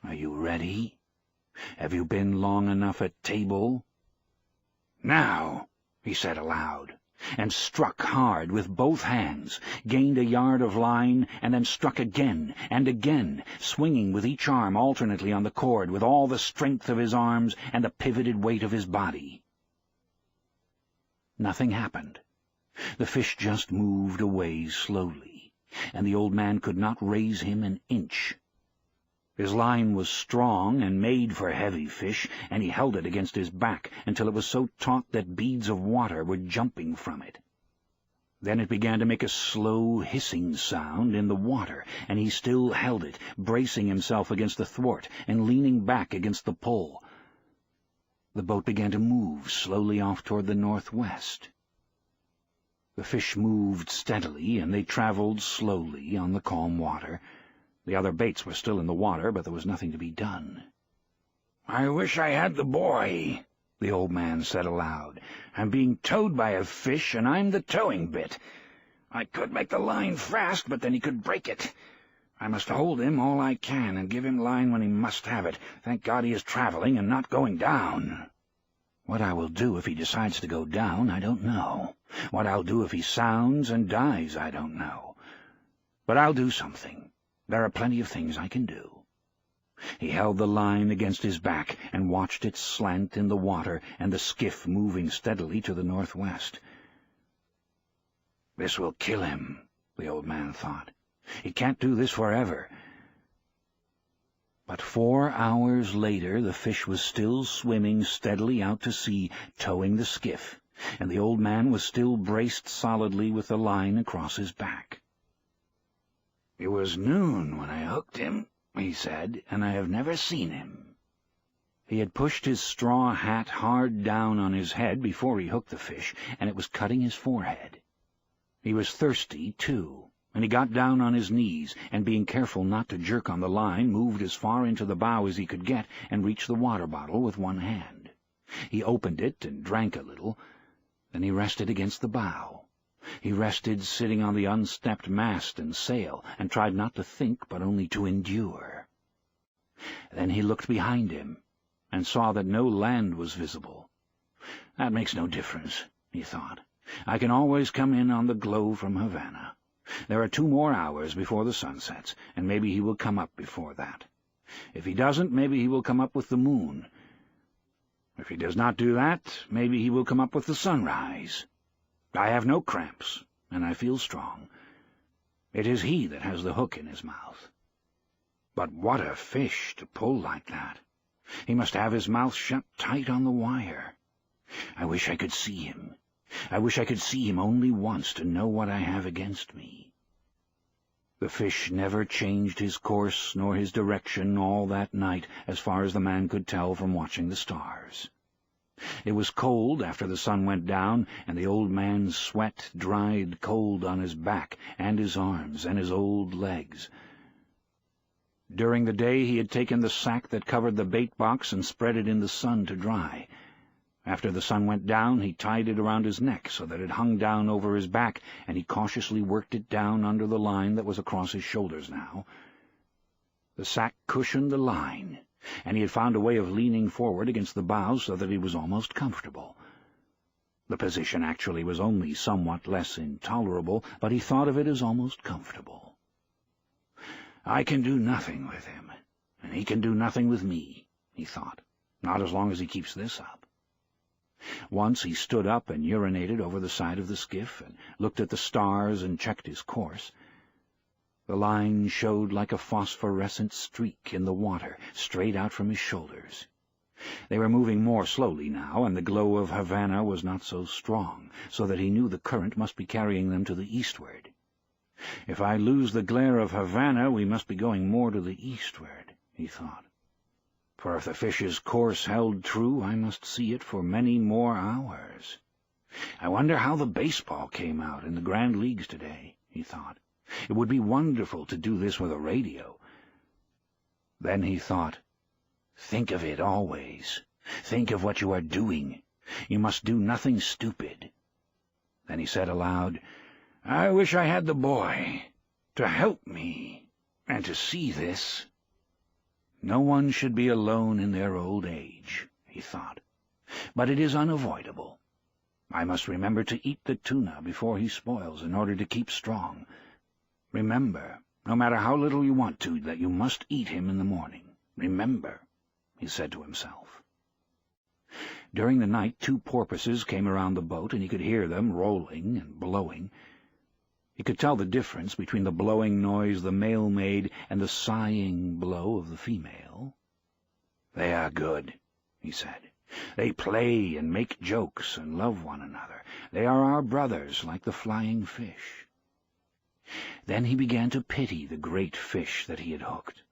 Are you ready? Have you been long enough at table?" "Now," he said aloud, and struck hard with both hands, gained a yard of line, and then struck again and again, swinging with each arm alternately on the cord with all the strength of his arms and the pivoted weight of his body. Nothing happened. The fish just moved away slowly, and the old man could not raise him an inch. His line was strong and made for heavy fish, and he held it against his back until it was so taut that beads of water were jumping from it. Then it began to make a slow hissing sound in the water, and he still held it, bracing himself against the thwart and leaning back against the pull. The boat began to move slowly off toward the northwest. The fish moved steadily, and they traveled slowly on the calm water. The other baits were still in the water, but there was nothing to be done. "I wish I had the boy," the old man said aloud. "I'm being towed by a fish, and I'm the towing bit. I could make the line fast, but then he could break it. I must hold him all I can and give him line when he must have it. Thank God he is traveling and not going down. What I will do if he decides to go down, I don't know. What I'll do if he sounds and dies, I don't know. But I'll do something. There are plenty of things I can do." He held the line against his back and watched it slant in the water and the skiff moving steadily to the northwest. "This will kill him," the old man thought. "He can't do this forever." But 4 hours later the fish was still swimming steadily out to sea, towing the skiff, and the old man was still braced solidly with the line across his back. "It was noon when I hooked him," he said, "and I have never seen him." He had pushed his straw hat hard down on his head before he hooked the fish, and it was cutting his forehead. He was thirsty, too, and he got down on his knees, and being careful not to jerk on the line, moved as far into the bow as he could get, and reached the water bottle with one hand. He opened it and drank a little. Then he rested against the bow. He rested sitting on the unstepped mast and sail, and tried not to think, but only to endure. Then he looked behind him, and saw that no land was visible. "That makes no difference," he thought. "I can always come in on the glow from Havana. There are 2 more hours before the sun sets, and maybe he will come up before that. If he doesn't, maybe he will come up with the moon. If he does not do that, maybe he will come up with the sunrise. I have no cramps, and I feel strong. It is he that has the hook in his mouth. But what a fish to pull like that! He must have his mouth shut tight on the wire. I wish I could see him. I wish I could see him only once to know what I have against me." The fish never changed his course nor his direction all that night, as far as the man could tell from watching the stars. It was cold after the sun went down, and the old man's sweat dried cold on his back and his arms and his old legs. During the day he had taken the sack that covered the bait box and spread it in the sun to dry. After the sun went down, he tied it around his neck so that it hung down over his back, and he cautiously worked it down under the line that was across his shoulders now. The sack cushioned the line, and he had found a way of leaning forward against the bows so that he was almost comfortable. The position actually was only somewhat less intolerable, but he thought of it as almost comfortable. "I can do nothing with him, and he can do nothing with me," he thought, "not as long as he keeps this up." Once he stood up and urinated over the side of the skiff, and looked at the stars and checked his course. The line showed like a phosphorescent streak in the water, straight out from his shoulders. They were moving more slowly now, and the glow of Havana was not so strong, so that he knew the current must be carrying them to the eastward. "If I lose the glare of Havana, we must be going more to the eastward," he thought. "For if the fish's course held true, I must see it for many more hours. I wonder how the baseball came out in the Grand Leagues today," he thought. "It would be wonderful to do this with a radio." Then he thought, "Think of it always. Think of what you are doing. You must do nothing stupid." Then he said aloud, "I wish I had the boy to help me and to see this." No one should be alone in their old age, he thought, but it is unavoidable. I must remember to eat the tuna before he spoils in order to keep strong. Remember, no matter how little you want to, that you must eat him in the morning. Remember, he said to himself. During the night 2 porpoises came around the boat, and he could hear them rolling and blowing. He could tell the difference between the blowing noise the male made and the sighing blow of the female. "They are good," he said. "They play and make jokes and love one another. They are our brothers, like the flying fish." Then he began to pity the great fish that he had hooked.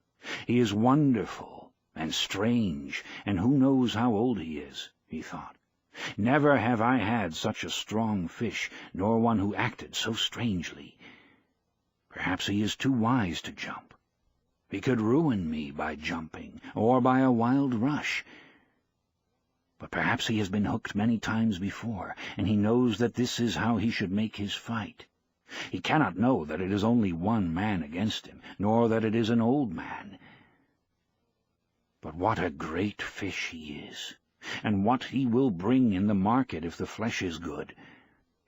"He is wonderful and strange, and who knows how old he is," he thought. Never have I had such a strong fish, nor one who acted so strangely. Perhaps he is too wise to jump. He could ruin me by jumping, or by a wild rush. But perhaps he has been hooked many times before, and he knows that this is how he should make his fight. He cannot know that it is only one man against him, nor that it is an old man. But what a great fish he is, and what he will bring in the market if the flesh is good.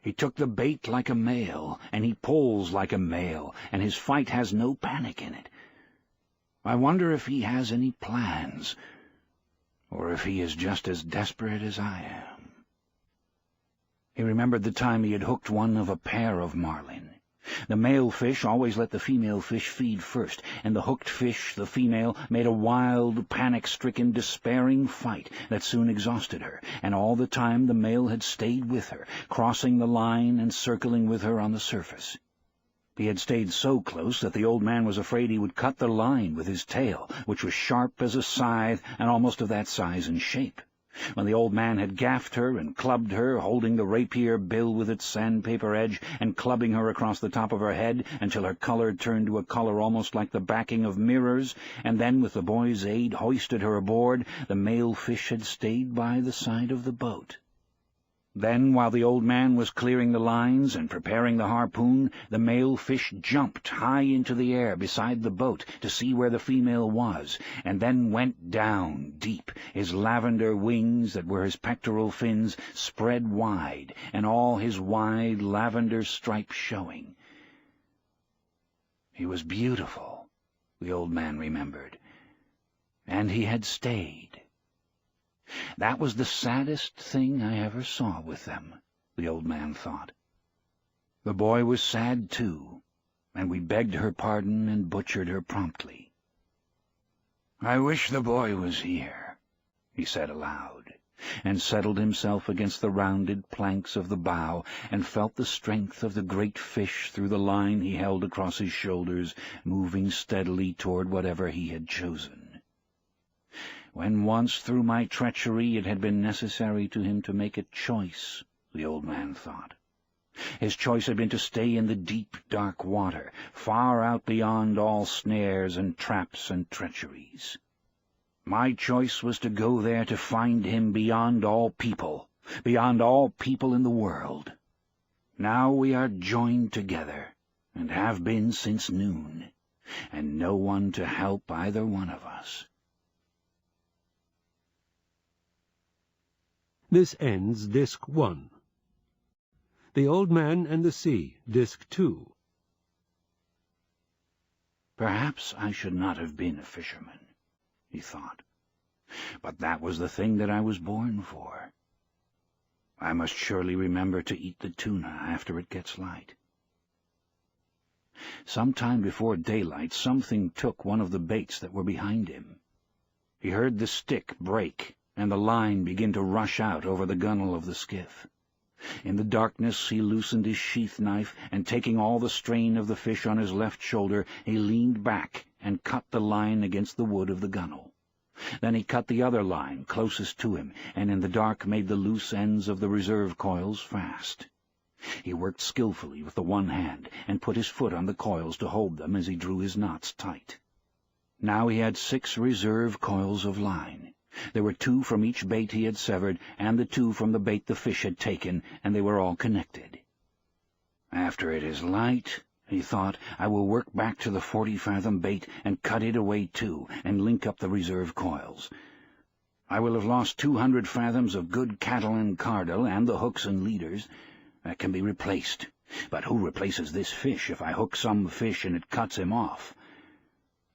He took the bait like a male, and he pulls like a male, and his fight has no panic in it. I wonder if he has any plans, or if he is just as desperate as I am. He remembered the time he had hooked one of a pair of marlin. The male fish always let the female fish feed first, and the hooked fish, the female, made a wild, panic-stricken, despairing fight that soon exhausted her, and all the time the male had stayed with her, crossing the line and circling with her on the surface. He had stayed so close that the old man was afraid he would cut the line with his tail, which was sharp as a scythe and almost of that size and shape. When the old man had gaffed her and clubbed her, holding the rapier bill with its sandpaper edge and clubbing her across the top of her head until her color turned to a color almost like the backing of mirrors, and then, with the boy's aid, hoisted her aboard, the male fish had stayed by the side of the boat. Then, while the old man was clearing the lines and preparing the harpoon, the male fish jumped high into the air beside the boat to see where the female was, and then went down deep, his lavender wings, that were his pectoral fins, spread wide, and all his wide lavender stripes showing. He was beautiful, the old man remembered, and he had stayed. That was the saddest thing I ever saw with them, the old man thought. The boy was sad, too, and we begged her pardon and butchered her promptly. "I wish the boy was here," he said aloud, and settled himself against the rounded planks of the bow and felt the strength of the great fish through the line he held across his shoulders, moving steadily toward whatever he had chosen. When once through my treachery it had been necessary to him to make a choice, the old man thought. His choice had been to stay in the deep, dark water, far out beyond all snares and traps and treacheries. My choice was to go there to find him beyond all people in the world. Now we are joined together, and have been since noon, and no one to help either one of us. This ends Disc 1. The Old Man and the Sea, Disc 2. Perhaps I should not have been a fisherman, he thought, but that was the thing that I was born for. I must surely remember to eat the tuna after it gets light. Some time before daylight, something took one of the baits that were behind him. He heard the stick break, and the line began to rush out over the gunwale of the skiff. In the darkness he loosened his sheath knife, and taking all the strain of the fish on his left shoulder, he leaned back and cut the line against the wood of the gunwale. Then he cut the other line closest to him, and in the dark made the loose ends of the reserve coils fast. He worked skillfully with the one hand, and put his foot on the coils to hold them as he drew his knots tight. Now he had 6 reserve coils of line. There were 2 from each bait he had severed, and the 2 from the bait the fish had taken, and they were all connected. After it is light, he thought, I will work back to the 40-fathom bait and cut it away too, and link up the reserve coils. I will have lost 200 fathoms of good cattle and cardle, and the hooks and leaders. That can be replaced. But who replaces this fish if I hook some fish and it cuts him off?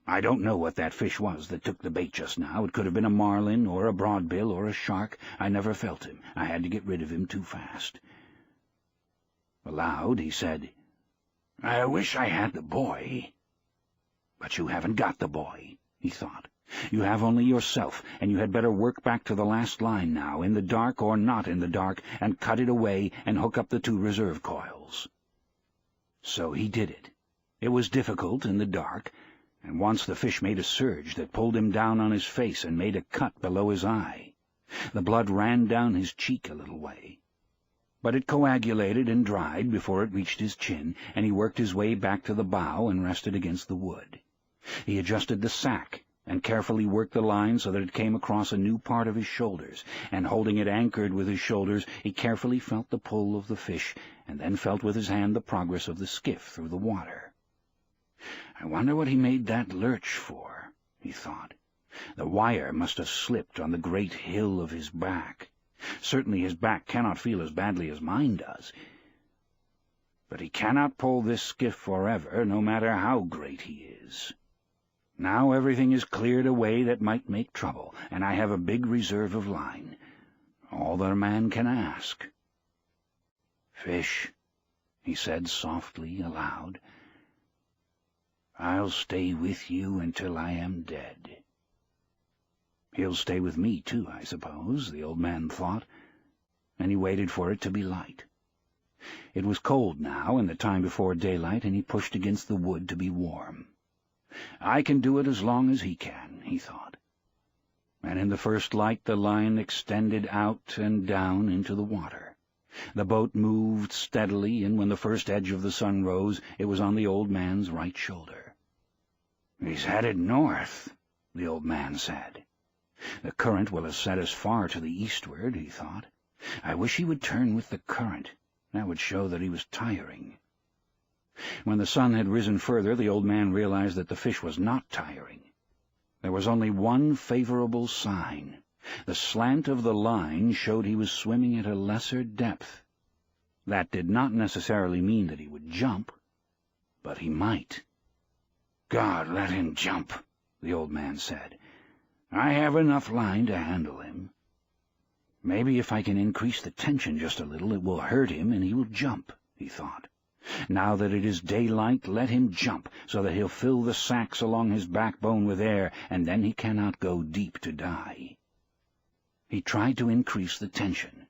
I don't know what that fish was that took the bait just now. It could have been a marlin, or a broadbill, or a shark. I never felt him. I had to get rid of him too fast. Aloud he said, I wish I had the boy. But you haven't got the boy, he thought. You have only yourself, and you had better work back to the last line now, in the dark or not in the dark, and cut it away and hook up the 2 reserve coils. So he did it. It was difficult in the dark, and once the fish made a surge that pulled him down on his face and made a cut below his eye. The blood ran down his cheek a little way, but it coagulated and dried before it reached his chin, and he worked his way back to the bow and rested against the wood. He adjusted the sack and carefully worked the line so that it came across a new part of his shoulders, and holding it anchored with his shoulders, he carefully felt the pull of the fish, and then felt with his hand the progress of the skiff through the water. "I wonder what he made that lurch for," he thought. "The wire must have slipped on the great hill of his back. Certainly his back cannot feel as badly as mine does. But he cannot pull this skiff forever, no matter how great he is. Now everything is cleared away that might make trouble, and I have a big reserve of line. All that a man can ask." "Fish," he said softly aloud, "I'll stay with you until I am dead." He'll stay with me, too, I suppose, the old man thought, and he waited for it to be light. It was cold now, and the time before daylight, and he pushed against the wood to be warm. I can do it as long as he can, he thought. And in the first light the line extended out and down into the water. The boat moved steadily, and when the first edge of the sun rose, it was on the old man's right shoulder. "He's headed north," the old man said. "The current will have set us far to the eastward," he thought. "I wish he would turn with the current. That would show that he was tiring." When the sun had risen further, the old man realized that the fish was not tiring. There was only one favorable sign. The slant of the line showed he was swimming at a lesser depth. That did not necessarily mean that he would jump, but he might. "God, let him jump," the old man said. "I have enough line to handle him. Maybe if I can increase the tension just a little, it will hurt him and he will jump," he thought. "Now that it is daylight, let him jump, so that he'll fill the sacs along his backbone with air, and then he cannot go deep to die." He tried to increase the tension,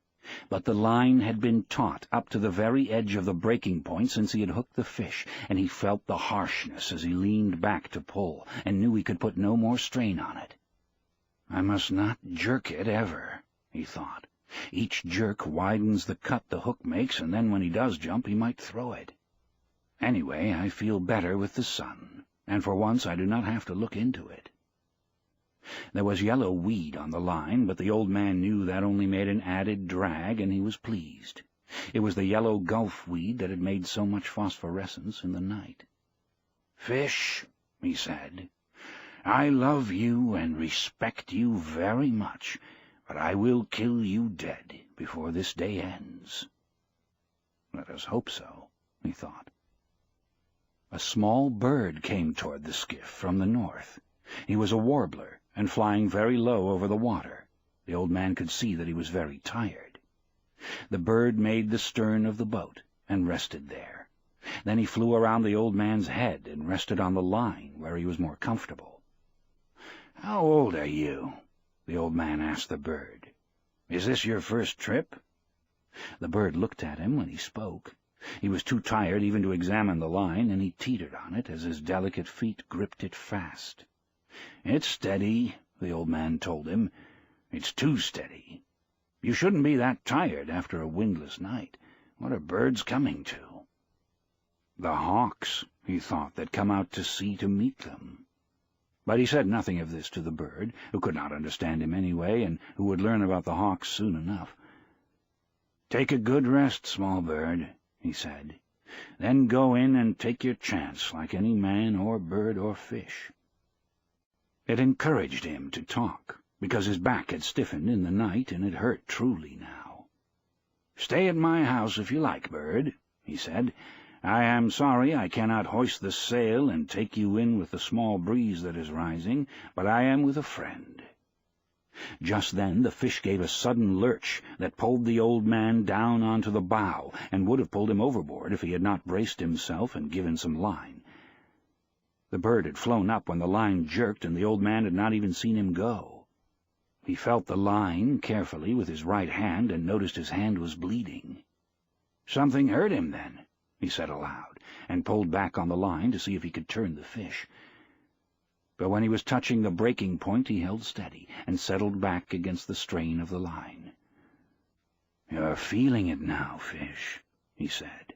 but the line had been taut up to the very edge of the breaking point since he had hooked the fish, and he felt the harshness as he leaned back to pull, and knew he could put no more strain on it. "I must not jerk it ever," he thought. "Each jerk widens the cut the hook makes, and then when he does jump, he might throw it. Anyway, I feel better with the sun, and for once I do not have to look into it." There was yellow weed on the line, but the old man knew that only made an added drag, and he was pleased. It was the yellow gulf weed that had made so much phosphorescence in the night. "Fish," he said, "I love you and respect you very much, but I will kill you dead before this day ends." Let us hope so, he thought. A small bird came toward the skiff from the north. He was a warbler, and flying very low over the water. The old man could see that he was very tired. The bird made the stern of the boat, and rested there. Then he flew around the old man's head, and rested on the line, where he was more comfortable. "How old are you?" the old man asked the bird. "Is this your first trip?" The bird looked at him when he spoke. He was too tired even to examine the line, and he teetered on it as his delicate feet gripped it fast. "It's steady," the old man told him. "It's too steady. You shouldn't be that tired after a windless night. What are birds coming to?" The hawks, he thought, that come out to sea to meet them. But he said nothing of this to the bird, who could not understand him anyway, and who would learn about the hawks soon enough. "Take a good rest, small bird," he said. "Then go in and take your chance like any man or bird or fish." It encouraged him to talk, because his back had stiffened in the night, and it hurt truly now. "Stay at my house if you like, bird," he said. "I am sorry I cannot hoist the sail and take you in with the small breeze that is rising, but I am with a friend." Just then the fish gave a sudden lurch that pulled the old man down onto the bow, and would have pulled him overboard if he had not braced himself and given some line. The bird had flown up when the line jerked, and the old man had not even seen him go. He felt the line carefully with his right hand, and noticed his hand was bleeding. "Something hurt him, then," he said aloud, and pulled back on the line to see if he could turn the fish. but when he was touching the breaking point he held steady and settled back against the strain of the line. "You're feeling it now, fish," he said,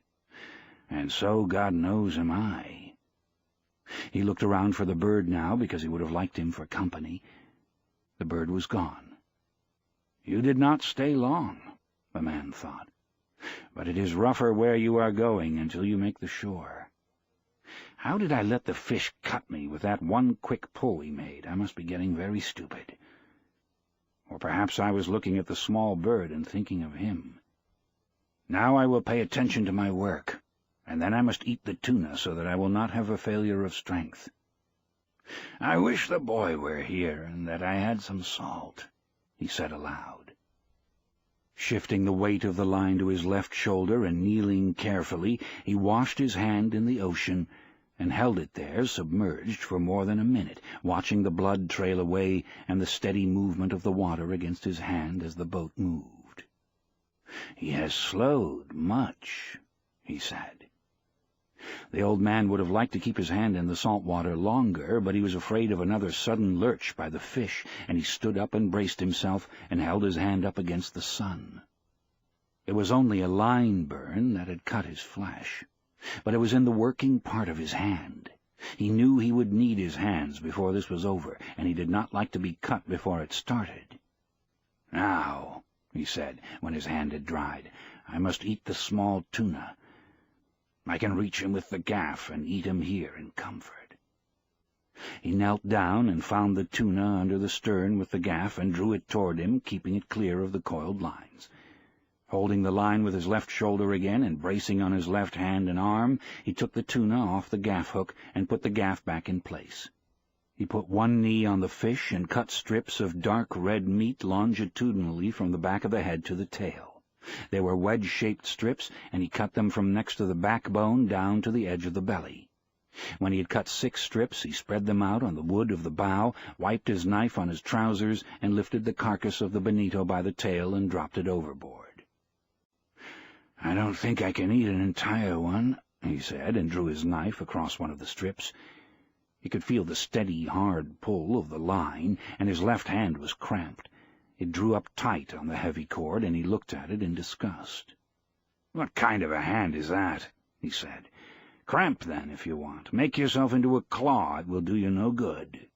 "and so, God knows, am I." He looked around for the bird now, because he would have liked him for company. The bird was gone. "You did not stay long," the man thought, "but it is rougher where you are going until you make the shore. How did I let the fish cut me with that one quick pull he made? I must be getting very stupid. Or perhaps I was looking at the small bird and thinking of him. Now I will pay attention to my work, and then I must eat the tuna so that I will not have a failure of strength. I wish the boy were here and that I had some salt," he said aloud. Shifting the weight of the line to his left shoulder and kneeling carefully, he washed his hand in the ocean and held it there, submerged, for more than a minute, watching the blood trail away and the steady movement of the water against his hand as the boat moved. "He has slowed much," he said. The old man would have liked to keep his hand in the salt water longer, but he was afraid of another sudden lurch by the fish, and he stood up and braced himself and held his hand up against the sun. It was only a line burn that had cut his flesh, but it was in the working part of his hand. He knew he would need his hands before this was over, and he did not like to be cut before it started. "Now," he said, when his hand had dried, "I must eat the small tuna. I can reach him with the gaff and eat him here in comfort." He knelt down and found the tuna under the stern with the gaff and drew it toward him, keeping it clear of the coiled lines. Holding the line with his left shoulder again and bracing on his left hand and arm, he took the tuna off the gaff hook and put the gaff back in place. He put one knee on the fish and cut strips of dark red meat longitudinally from the back of the head to the tail. They were wedge-shaped strips, and he cut them from next to the backbone down to the edge of the belly. When he had cut 6 strips, he spread them out on the wood of the bow, wiped his knife on his trousers, and lifted the carcass of the bonito by the tail and dropped it overboard. "I don't think I can eat an entire one," he said, and drew his knife across one of the strips. He could feel the steady, hard pull of the line, and his left hand was cramped. It drew up tight on the heavy cord, and he looked at it in disgust. "What kind of a hand is that?" he said. "Cramp, then, if you want. Make yourself into a claw. It will do you no good."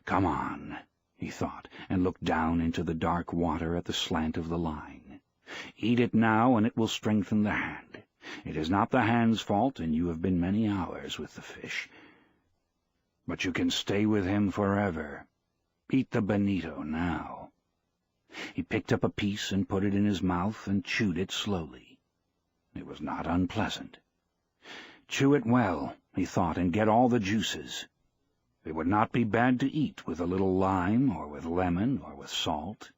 "Come on," he thought, and looked down into the dark water at the slant of the line. "Eat it now, and it will strengthen the hand. It is not the hand's fault, and you have been many hours with the fish. But you can stay with him forever. Eat the bonito now." He picked up a piece and put it in his mouth and chewed it slowly. It was not unpleasant. Chew it well, he thought, and get all the juices. It would not be bad to eat with a little lime, or with lemon, or with salt.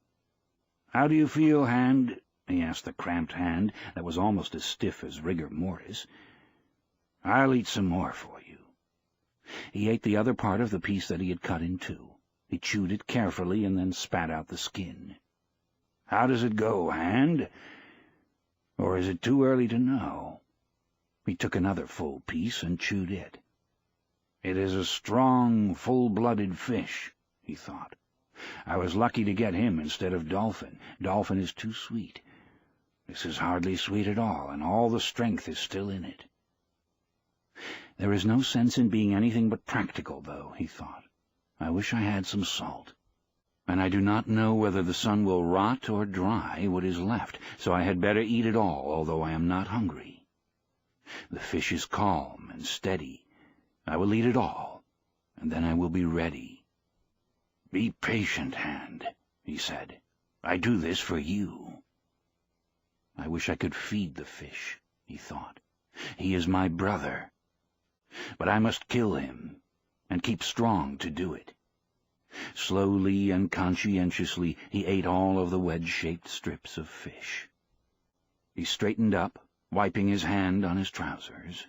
"How do you feel, hand?" he asked the cramped hand that was almost as stiff as rigor mortis. "I'll eat some more for you." He ate the other part of the piece that he had cut in two. He chewed it carefully and then spat out the skin. "How does it go, hand? Or is it too early to know?" He took another full piece and chewed it. "It is a strong, full-blooded fish," he thought. "I was lucky to get him instead of Dolphin. Dolphin is too sweet. This is hardly sweet at all, and all the strength is still in it. There is no sense in being anything but practical, though," he thought. "I wish I had some salt. And I do not know whether the sun will rot or dry what is left, so I had better eat it all, although I am not hungry. The fish is calm and steady. I will eat it all, and then I will be ready." "Be patient, hand," he said. "I do this for you." "I wish I could feed the fish," he thought. "He is my brother. But I must kill him, and keep strong to do it." Slowly and conscientiously he ate all of the wedge-shaped strips of fish. He straightened up, wiping his hand on his trousers.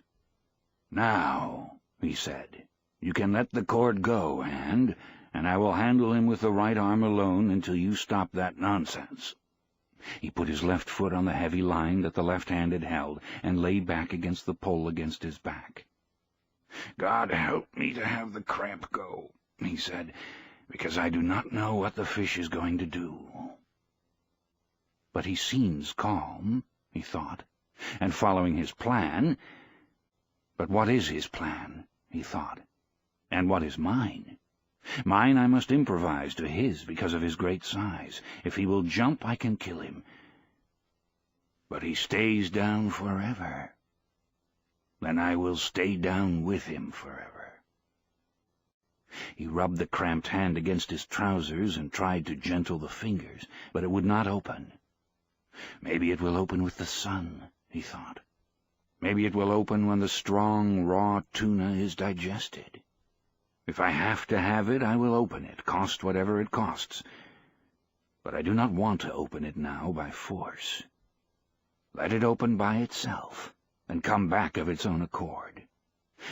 "Now," he said, "you can let the cord go, hand, and I will handle him with the right arm alone until you stop that nonsense." He put his left foot on the heavy line that the left hand had held, and lay back against the pole against his back. "God help me to have the cramp go," he said, "because I do not know what the fish is going to do." But he seems calm, he thought, and following his plan. But what is his plan, he thought, and what is mine? Mine I must improvise to his because of his great size. If he will jump, I can kill him. But he stays down forever. Then I will stay down with him forever. He rubbed the cramped hand against his trousers and tried to gentle the fingers, but it would not open. Maybe it will open with the sun, he thought. Maybe it will open when the strong, raw tuna is digested. If I have to have it, I will open it, cost whatever it costs. But I do not want to open it now by force. Let it open by itself, and come back of its own accord.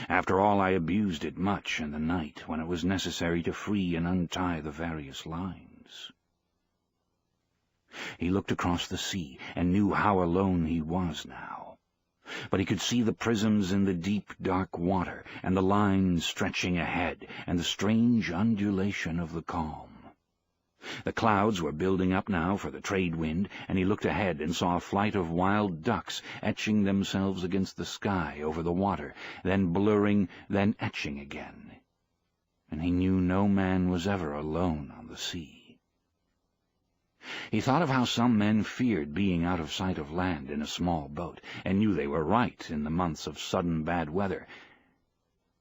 After all, I abused it much in the night when it was necessary to free and untie the various lines. He looked across the sea and knew how alone he was now. But he could see the prisms in the deep, dark water, and the lines stretching ahead, and the strange undulation of the calm. The clouds were building up now for the trade wind, and he looked ahead and saw a flight of wild ducks etching themselves against the sky over the water, then blurring, then etching again. And he knew no man was ever alone on the sea. He thought of how some men feared being out of sight of land in a small boat, and knew they were right in the months of sudden bad weather.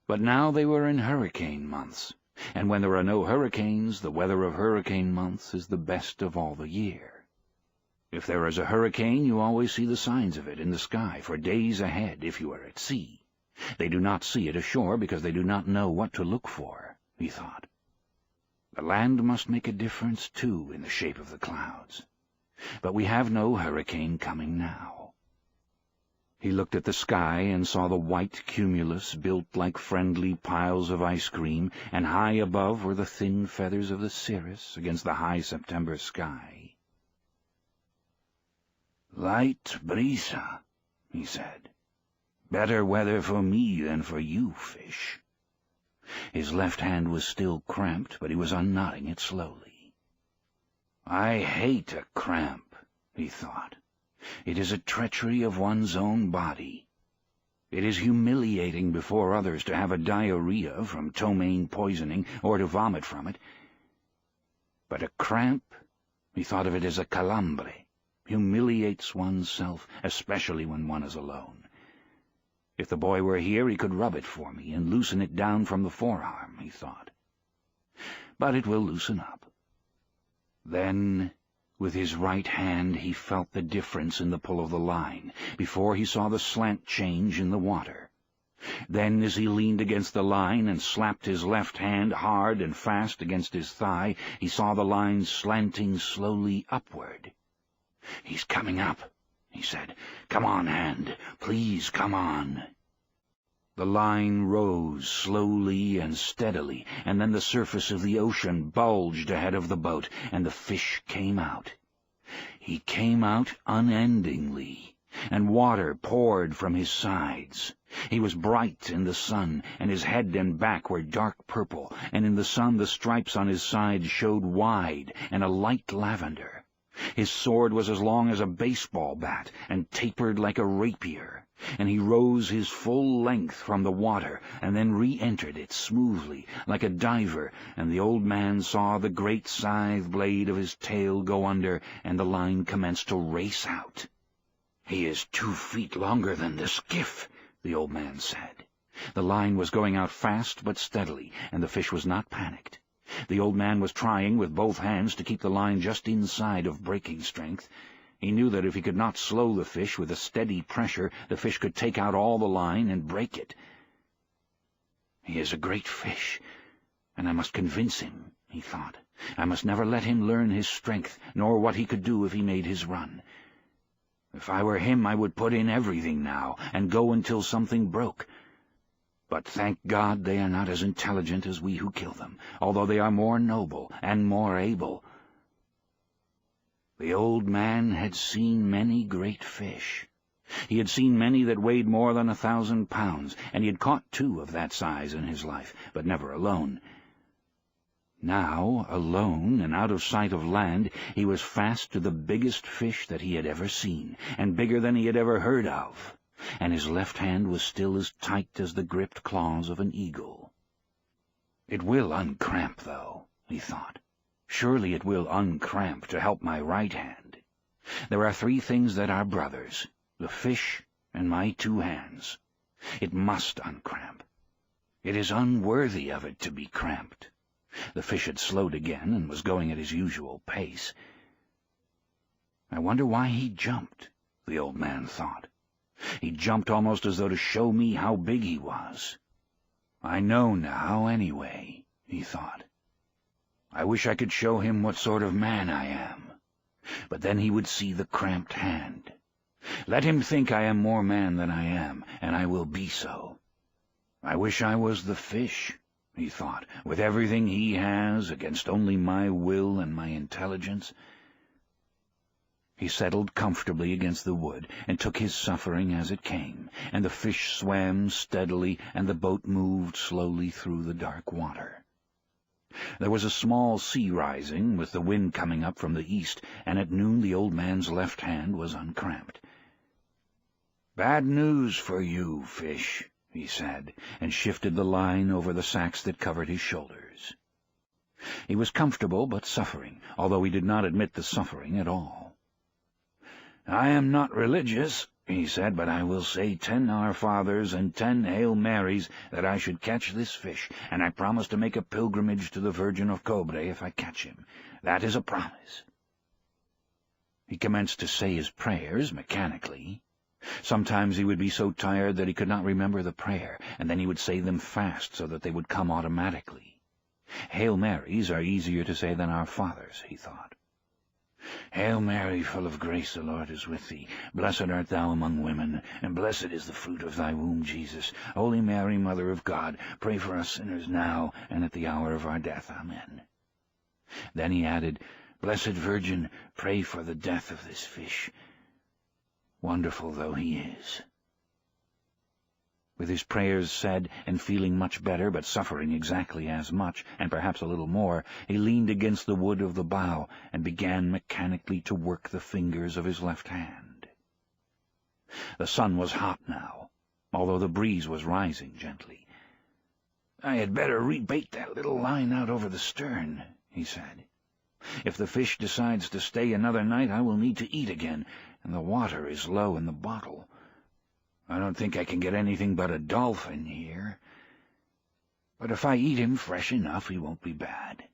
But now they were in hurricane months, and when there are no hurricanes, the weather of hurricane months is the best of all the year. If there is a hurricane, you always see the signs of it in the sky for days ahead if you are at sea. They do not see it ashore because they do not know what to look for, he thought. The land must make a difference, too, in the shape of the clouds. But we have no hurricane coming now. He looked at the sky and saw the white cumulus built like friendly piles of ice cream, and high above were the thin feathers of the cirrus against the high September sky. "Light brisa," he said. "Better weather for me than for you, fish." His left hand was still cramped, but he was unknotting it slowly. "I hate a cramp," he thought. "It is a treachery of one's own body. It is humiliating before others to have a diarrhea from ptomaine poisoning or to vomit from it. But a cramp," he thought of it as a calambre, humiliates oneself, especially when one is alone. If the boy were here, he could rub it for me and loosen it down from the forearm, he thought. But it will loosen up. Then, with his right hand, he felt the difference in the pull of the line, before he saw the slant change in the water. Then, as he leaned against the line and slapped his left hand hard and fast against his thigh, he saw the line slanting slowly upward. "He's coming up," he said. "Come on, hand. Please come on." The line rose slowly and steadily, and then the surface of the ocean bulged ahead of the boat, and the fish came out. He came out unendingly, and water poured from his sides. He was bright in the sun, and his head and back were dark purple, and in the sun the stripes on his sides showed wide and a light lavender. His sword was as long as a baseball bat and tapered like a rapier, and he rose his full length from the water and then re-entered it smoothly like a diver, and the old man saw the great scythe blade of his tail go under, and the line commenced to race out. "He is 2 feet longer than the skiff," the old man said. The line was going out fast but steadily, and the fish was not panicked. The old man was trying with both hands to keep the line just inside of breaking strength. He knew that if he could not slow the fish with a steady pressure, the fish could take out all the line and break it. "He is a great fish, and I must convince him," he thought. "I must never let him learn his strength, nor what he could do if he made his run. If I were him, I would put in everything now, and go until something broke. But thank God they are not as intelligent as we who kill them, although they are more noble and more able." The old man had seen many great fish, He had seen many that weighed more than 1,000 pounds, and he had caught 2 of that size in his life, but never alone. Now, alone and out of sight of land, he was fast to the biggest fish that he had ever seen, and bigger than he had ever heard of, and his left hand was still as tight as the gripped claws of an eagle. "It will uncramp, though," he thought. "Surely it will uncramp to help my right hand. There are 3 things that are brothers, the fish and my 2 hands. It must uncramp. It is unworthy of it to be cramped." The fish had slowed again and was going at his usual pace. "I wonder why he jumped," the old man thought. "He jumped almost as though to show me how big he was. I know now, anyway," he thought. "I wish I could show him what sort of man I am. But then he would see the cramped hand. Let him think I am more man than I am, and I will be so. I wish I was the fish," he thought, "with everything he has, against only my will and my intelligence." He settled comfortably against the wood, and took his suffering as it came, and the fish swam steadily, and the boat moved slowly through the dark water. There was a small sea rising, with the wind coming up from the east, and at noon the old man's left hand was uncramped. "Bad news for you, fish," he said, and shifted the line over the sacks that covered his shoulders. He was comfortable but suffering, although he did not admit the suffering at all. "I am not religious," he said, "but I will say 10 Our Fathers and 10 Hail Marys that I should catch this fish, and I promise to make a pilgrimage to the Virgin of Cobre if I catch him. That is a promise." He commenced to say his prayers mechanically. Sometimes he would be so tired that he could not remember the prayer, and then he would say them fast so that they would come automatically. Hail Marys are easier to say than Our Fathers, he thought. "Hail Mary, full of grace, the Lord is with thee. Blessed art thou among women, and blessed is the fruit of thy womb, Jesus. Holy Mary, Mother of God, pray for us sinners now and at the hour of our death. Amen." Then he added, "Blessed Virgin, pray for the death of this fish, wonderful though he is." With his prayers said, and feeling much better, but suffering exactly as much, and perhaps a little more, he leaned against the wood of the bow, and began mechanically to work the fingers of his left hand. The sun was hot now, although the breeze was rising gently. "I had better rebait that little line out over the stern," he said. "If the fish decides to stay another night, I will need to eat again, and the water is low in the bottle. I don't think I can get anything but a dolphin here. But if I eat him fresh enough, he won't be bad.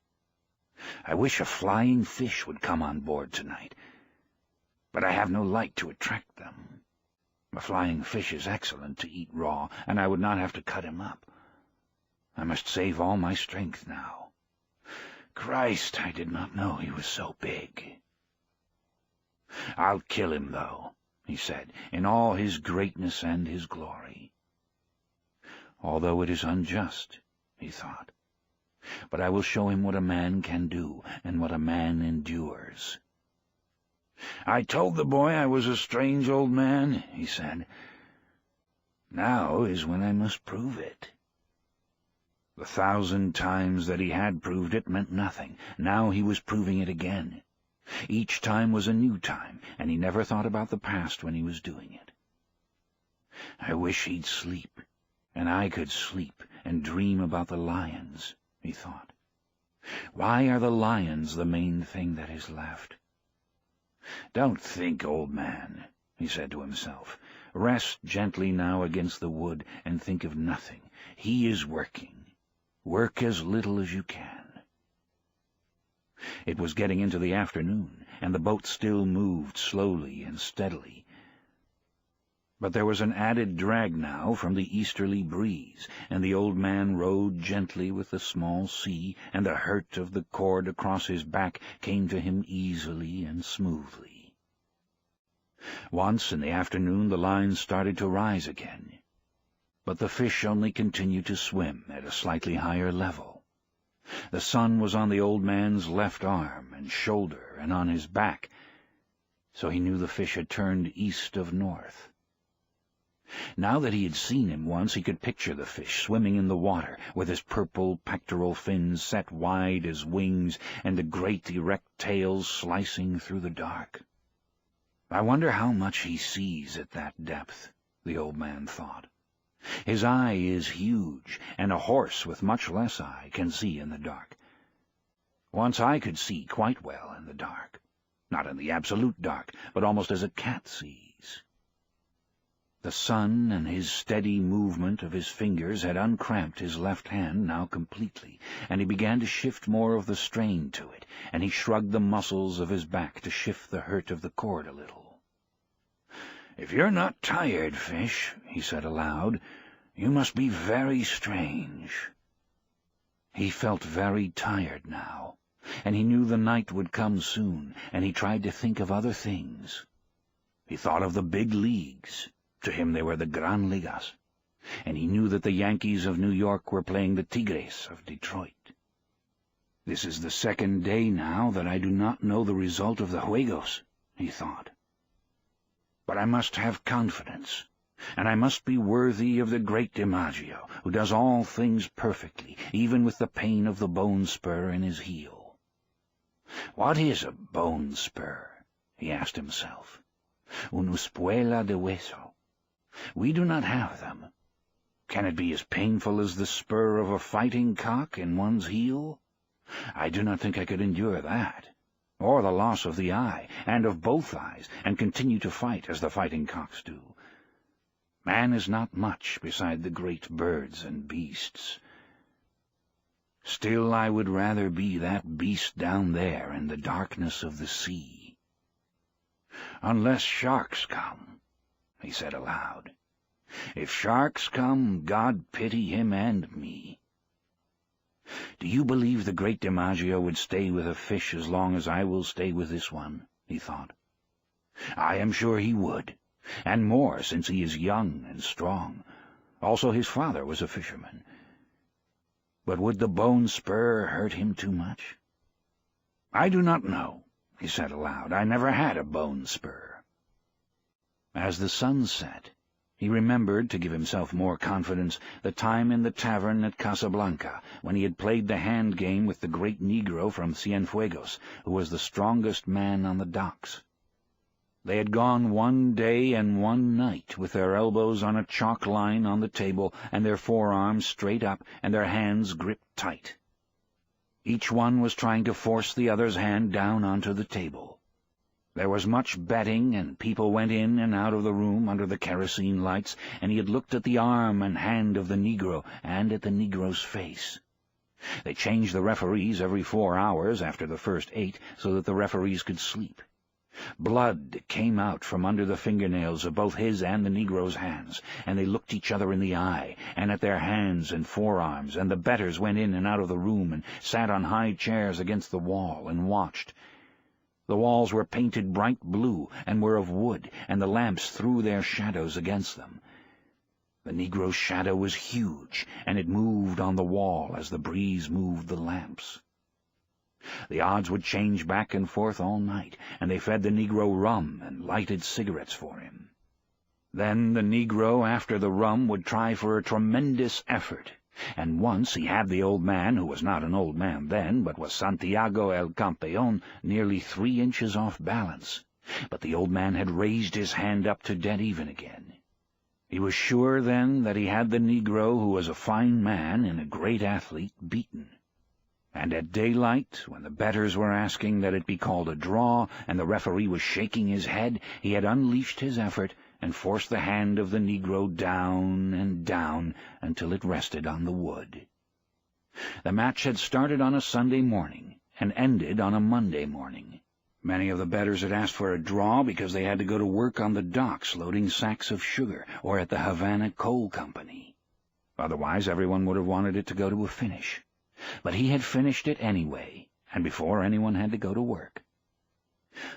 I wish a flying fish would come on board tonight, but I have no light to attract them. A flying fish is excellent to eat raw, and I would not have to cut him up. I must save all my strength now. Christ, I did not know he was so big. I'll kill him, though," he said, "in all his greatness and his glory. Although it is unjust," he thought, "but I will show him what a man can do and what a man endures." "I told the boy I was a strange old man," he said. "Now is when I must prove it." The 1,000 times that he had proved it meant nothing. Now he was proving it again. Each time was a new time, and he never thought about the past when he was doing it. "I wish he'd sleep, and I could sleep and dream about the lions," he thought. "Why are the lions the main thing that is left?" "Don't think, old man," he said to himself. "Rest gently now against the wood and think of nothing. He is working. Work as little as you can." It was getting into the afternoon, and the boat still moved slowly and steadily. But there was an added drag now from the easterly breeze, and the old man rowed gently with the small sea, and the hurt of the cord across his back came to him easily and smoothly. Once in the afternoon the line started to rise again, but the fish only continued to swim at a slightly higher level. The sun was on the old man's left arm and shoulder and on his back, so he knew the fish had turned east of north, Now that he had seen him once, he could picture the fish swimming in the water, with his purple pectoral fins set wide as wings, and the great erect tail slicing through the dark. "I wonder how much he sees at that depth," the old man thought. "His eye is huge, and a horse with much less eye can see in the dark. Once I could see quite well in the dark. Not in the absolute dark, but almost as a cat sees." The sun and his steady movement of his fingers had uncramped his left hand now completely, and he began to shift more of the strain to it, and he shrugged the muscles of his back to shift the hurt of the cord a little. "If you're not tired, fish," he said aloud, "you must be very strange." He felt very tired now, and he knew the night would come soon, and he tried to think of other things. He thought of the big leagues. To him they were the Gran Ligas, and he knew that the Yankees of New York were playing the Tigres of Detroit. "This is the second day now that I do not know the result of the Juegos," he thought. "But I must have confidence, and I must be worthy of the great DiMaggio, who does all things perfectly, even with the pain of the bone spur in his heel." "What is a bone spur?" he asked himself. "Una espuela de hueso. We do not have them. Can it be as painful as the spur of a fighting cock in one's heel? I do not think I could endure that, or the loss of the eye, and of both eyes, and continue to fight as the fighting cocks do. Man is not much beside the great birds and beasts. Still, I would rather be that beast down there in the darkness of the sea. Unless sharks come," he said aloud. "If sharks come, God pity him and me." "Do you believe the great DiMaggio would stay with a fish as long as I will stay with this one?" he thought. "I am sure he would, and more since he is young and strong. Also his father was a fisherman. But would the bone spur hurt him too much? I do not know," he said aloud. "I never had a bone spur." As the sun set, he remembered, to give himself more confidence, the time in the tavern at Casablanca, when he had played the hand game with the great Negro from Cienfuegos, who was the strongest man on the docks. They had gone 1 day and 1 night, with their elbows on a chalk line on the table, and their forearms straight up, and their hands gripped tight. Each one was trying to force the other's hand down onto the table. There was much betting, and people went in and out of the room under the kerosene lights, and he had looked at the arm and hand of the Negro, and at the Negro's face. They changed the referees every 4 hours after the first 8, so that the referees could sleep. Blood came out from under the fingernails of both his and the Negro's hands, and they looked each other in the eye, and at their hands and forearms, and the bettors went in and out of the room, and sat on high chairs against the wall, and watched. The walls were painted bright blue, and were of wood, and the lamps threw their shadows against them. The Negro's shadow was huge, and it moved on the wall as the breeze moved the lamps. The odds would change back and forth all night, and they fed the Negro rum and lighted cigarettes for him. Then the Negro, after the rum, would try for a tremendous effort, and once he had the old man, who was not an old man then, but was Santiago el Campeón, nearly 3 inches off balance, but the old man had raised his hand up to dead even again. He was sure then that he had the Negro, who was a fine man and a great athlete, beaten. And at daylight, when the bettors were asking that it be called a draw, and the referee was shaking his head, he had unleashed his effort and forced the hand of the Negro down and down until it rested on the wood. The match had started on a Sunday morning and ended on a Monday morning. Many of the bettors had asked for a draw because they had to go to work on the docks loading sacks of sugar, or at the Havana Coal Company. Otherwise, everyone would have wanted it to go to a finish. But he had finished it anyway, and before anyone had to go to work.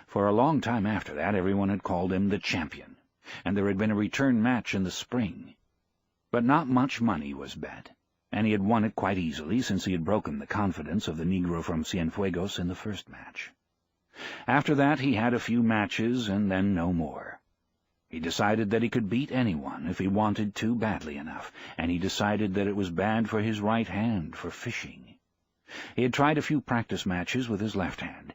For a long time after that, everyone had called him the champion, and there had been a return match in the spring. But not much money was bet, and he had won it quite easily, since he had broken the confidence of the Negro from Cienfuegos in the first match. After that he had a few matches, and then no more. He decided that he could beat anyone if he wanted to badly enough, and he decided that it was bad for his right hand for fishing. He had tried a few practice matches with his left hand,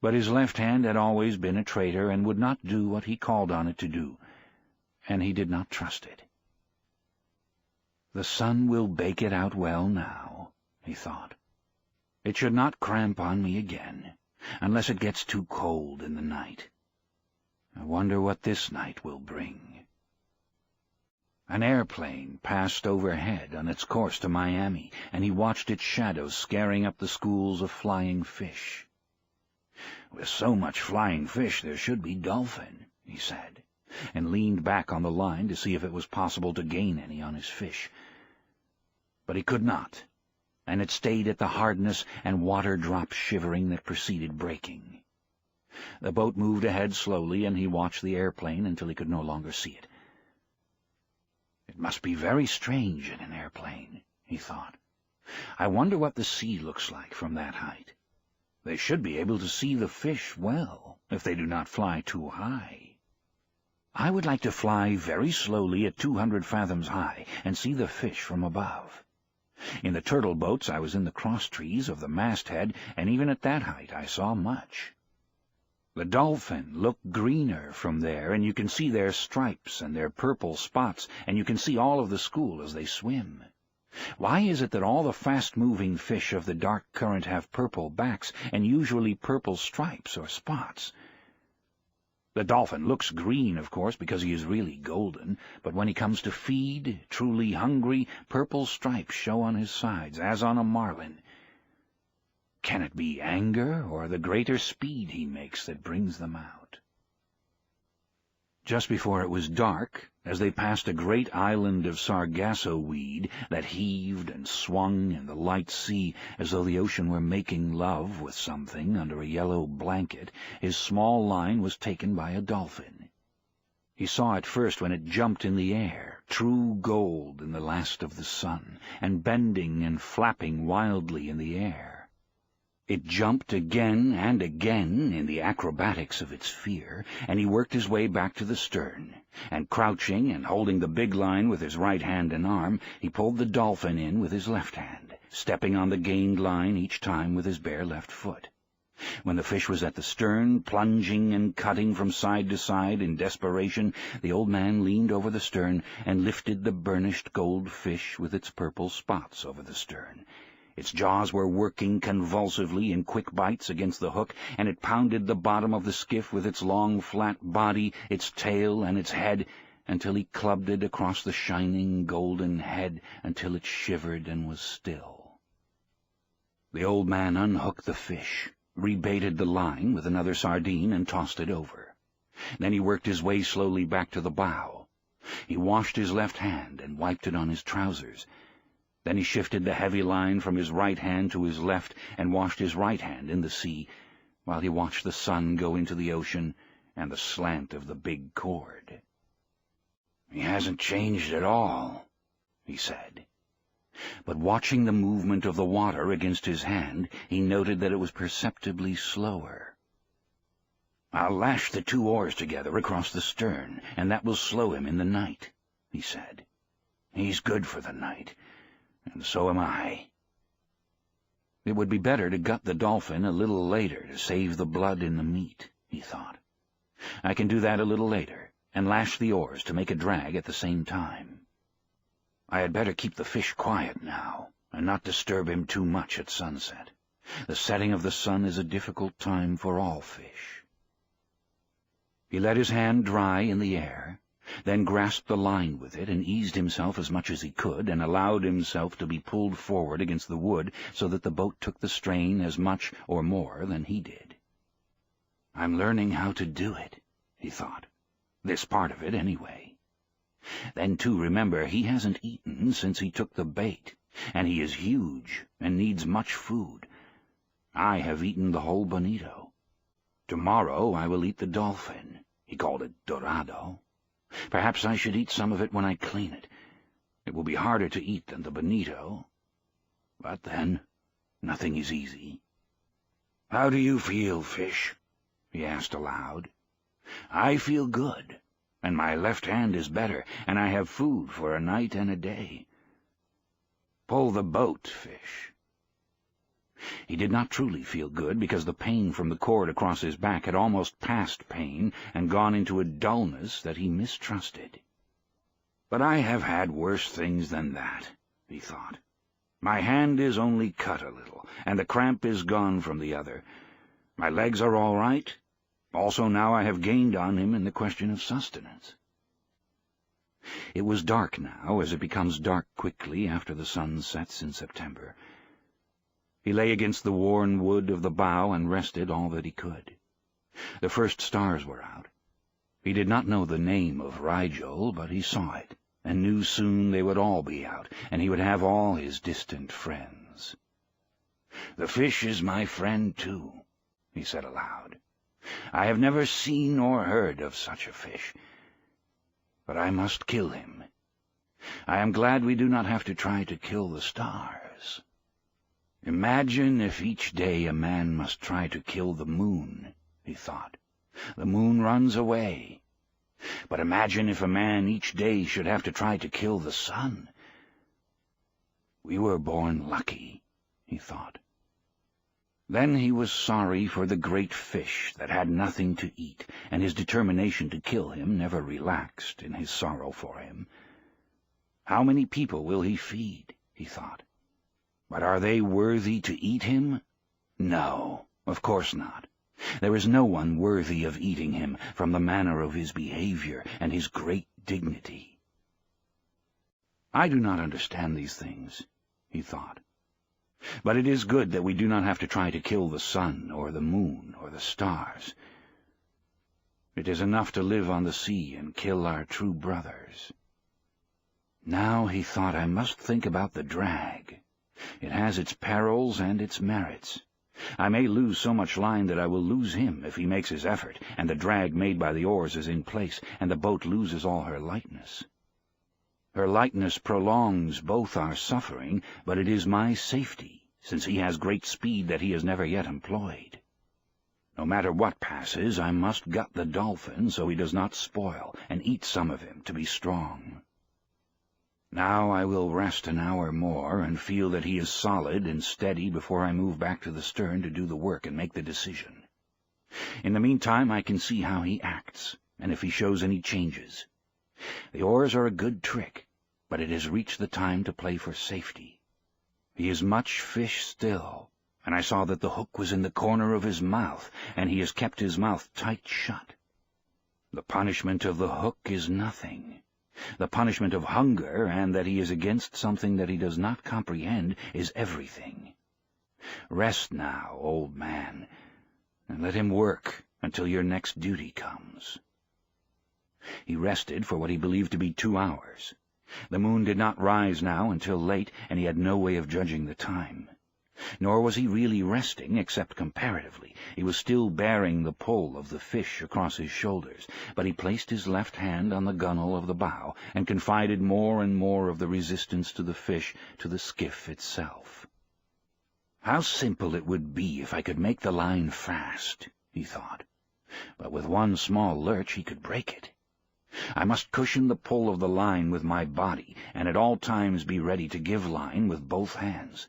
but his left hand had always been a traitor and would not do what he called on it to do, and he did not trust it. The sun will bake it out well now, he thought. It should not cramp on me again, unless it gets too cold in the night. I wonder what this night will bring. An airplane passed overhead on its course to Miami, and he watched its shadow scaring up the schools of flying fish. With so much flying fish there should be dolphin, he said, and leaned back on the line to see if it was possible to gain any on his fish. But he could not, and it stayed at the hardness and water-drop shivering that preceded breaking. The boat moved ahead slowly, and he watched the airplane until he could no longer see it. It must be very strange in an airplane, he thought. I wonder what the sea looks like from that height. They should be able to see the fish well, if they do not fly too high. I would like to fly very slowly at 200 fathoms high and see the fish from above. In the turtle boats I was in the cross-trees of the masthead, and even at that height I saw much. The dolphin look greener from there, and you can see their stripes and their purple spots, and you can see all of the school as they swim. Why is it that all the fast-moving fish of the dark current have purple backs, and usually purple stripes or spots? The dolphin looks green, of course, because he is really golden, but when he comes to feed, truly hungry, purple stripes show on his sides, as on a marlin. Can it be anger, or the greater speed he makes that brings them out? Just before it was dark, as they passed a great island of sargasso weed that heaved and swung in the light sea as though the ocean were making love with something under a yellow blanket, his small line was taken by a dolphin. He saw it first when it jumped in the air, true gold in the last of the sun, and bending and flapping wildly in the air. It jumped again and again in the acrobatics of its fear, and he worked his way back to the stern, and crouching and holding the big line with his right hand and arm, he pulled the dolphin in with his left hand, stepping on the gained line each time with his bare left foot. When the fish was at the stern, plunging and cutting from side to side in desperation, the old man leaned over the stern and lifted the burnished gold fish with its purple spots over the stern. Its jaws were working convulsively in quick bites against the hook, and it pounded the bottom of the skiff with its long, flat body, its tail, and its head, until he clubbed it across the shining golden head until it shivered and was still. The old man unhooked the fish, rebaited the line with another sardine, and tossed it over. Then he worked his way slowly back to the bow. He washed his left hand and wiped it on his trousers. Then he shifted the heavy line from his right hand to his left and washed his right hand in the sea, while he watched the sun go into the ocean and the slant of the big cord. "He hasn't changed at all," he said. But watching the movement of the water against his hand, he noted that it was perceptibly slower. "I'll lash the 2 oars together across the stern, and that will slow him in the night," he said. "He's good for the night. And so am I." It would be better to gut the dolphin a little later to save the blood in the meat, he thought. I can do that a little later, and lash the oars to make a drag at the same time. I had better keep the fish quiet now, and not disturb him too much at sunset. The setting of the sun is a difficult time for all fish. He let his hand dry in the air, then grasped the line with it and eased himself as much as he could, and allowed himself to be pulled forward against the wood so that the boat took the strain as much or more than he did. "I'm learning how to do it," he thought. "This part of it, anyway. Then, too, remember, he hasn't eaten since he took the bait, and he is huge and needs much food. I have eaten the whole bonito. Tomorrow I will eat the dolphin. He called it dorado. Perhaps I should eat some of it when I clean it. It will be harder to eat than the bonito. But then, nothing is easy." "How do you feel, fish?" he asked aloud. "I feel good. and my left hand is better, and I have food for a night and a day. Pull the boat, fish." He did not truly feel good, because the pain from the cord across his back had almost passed pain and gone into a dullness that he mistrusted. "But I have had worse things than that," he thought. "My hand is only cut a little, and the cramp is gone from the other. My legs are all right. Also now I have gained on him in the question of sustenance." It was dark now, as it becomes dark quickly after the sun sets in September. He lay against the worn wood of the bow and rested all that he could. The first stars were out. He did not know the name of Rigel, but he saw it, and knew soon they would all be out, and he would have all his distant friends. "The fish is my friend, too," he said aloud. "I have never seen or heard of such a fish, but I must kill him. I am glad we do not have to try to kill the stars. Imagine if each day a man must try to kill the moon," he thought. "The moon runs away. But imagine if a man each day should have to try to kill the sun. We were born lucky," he thought. Then he was sorry for the great fish that had nothing to eat, and his determination to kill him never relaxed in his sorrow for him. How many people will he feed, he thought. But are they worthy to eat him? No, of course not. There is no one worthy of eating him, from the manner of his behavior and his great dignity. I do not understand these things, he thought. But it is good that we do not have to try to kill the sun or the moon or the stars. It is enough to live on the sea and kill our true brothers. Now, he thought, I must think about the drag. It has its perils and its merits. I may lose so much line that I will lose him if he makes his effort, and the drag made by the oars is in place, and the boat loses all her lightness. Her lightness prolongs both our suffering, but it is my safety, since he has great speed that he has never yet employed. No matter what passes, I must gut the dolphin so he does not spoil, and eat some of him to be strong. Now I will rest an hour more and feel that he is solid and steady before I move back to the stern to do the work and make the decision. In the meantime I can see how he acts, and if he shows any changes. The oars are a good trick, but it has reached the time to play for safety. He is much fish still, and I saw that the hook was in the corner of his mouth, and he has kept his mouth tight shut. The punishment of the hook is nothing. The punishment of hunger, and that he is against something that he does not comprehend, is everything. Rest now, old man, and let him work until your next duty comes. He rested for what he believed to be 2 hours. The moon did not rise now until late, and he had no way of judging the time. Nor was he really resting, except comparatively. He was still bearing the pull of the fish across his shoulders, but he placed his left hand on the gunwale of the bow, and confided more and more of the resistance to the fish to the skiff itself. How simple it would be if I could make the line fast, he thought. But with one small lurch he could break it. I must cushion the pull of the line with my body, and at all times be ready to give line with both hands.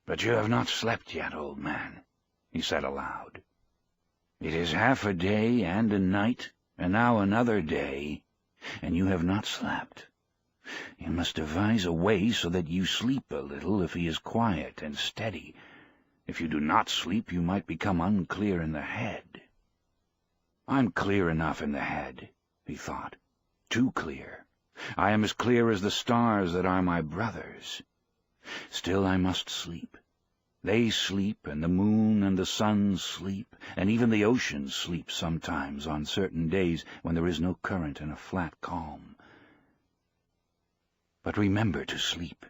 "But you have not slept yet, old man," he said aloud. "It is half a day and a night, and now another day, and you have not slept. You must devise a way so that you sleep a little if he is quiet and steady. If you do not sleep, you might become unclear in the head." "I'm clear enough in the head," he thought. "Too clear. I am as clear as the stars that are my brothers. Still I must sleep. They sleep, and the moon and the sun sleep, and even the ocean sleeps sometimes on certain days when there is no current and a flat calm. But remember to sleep,"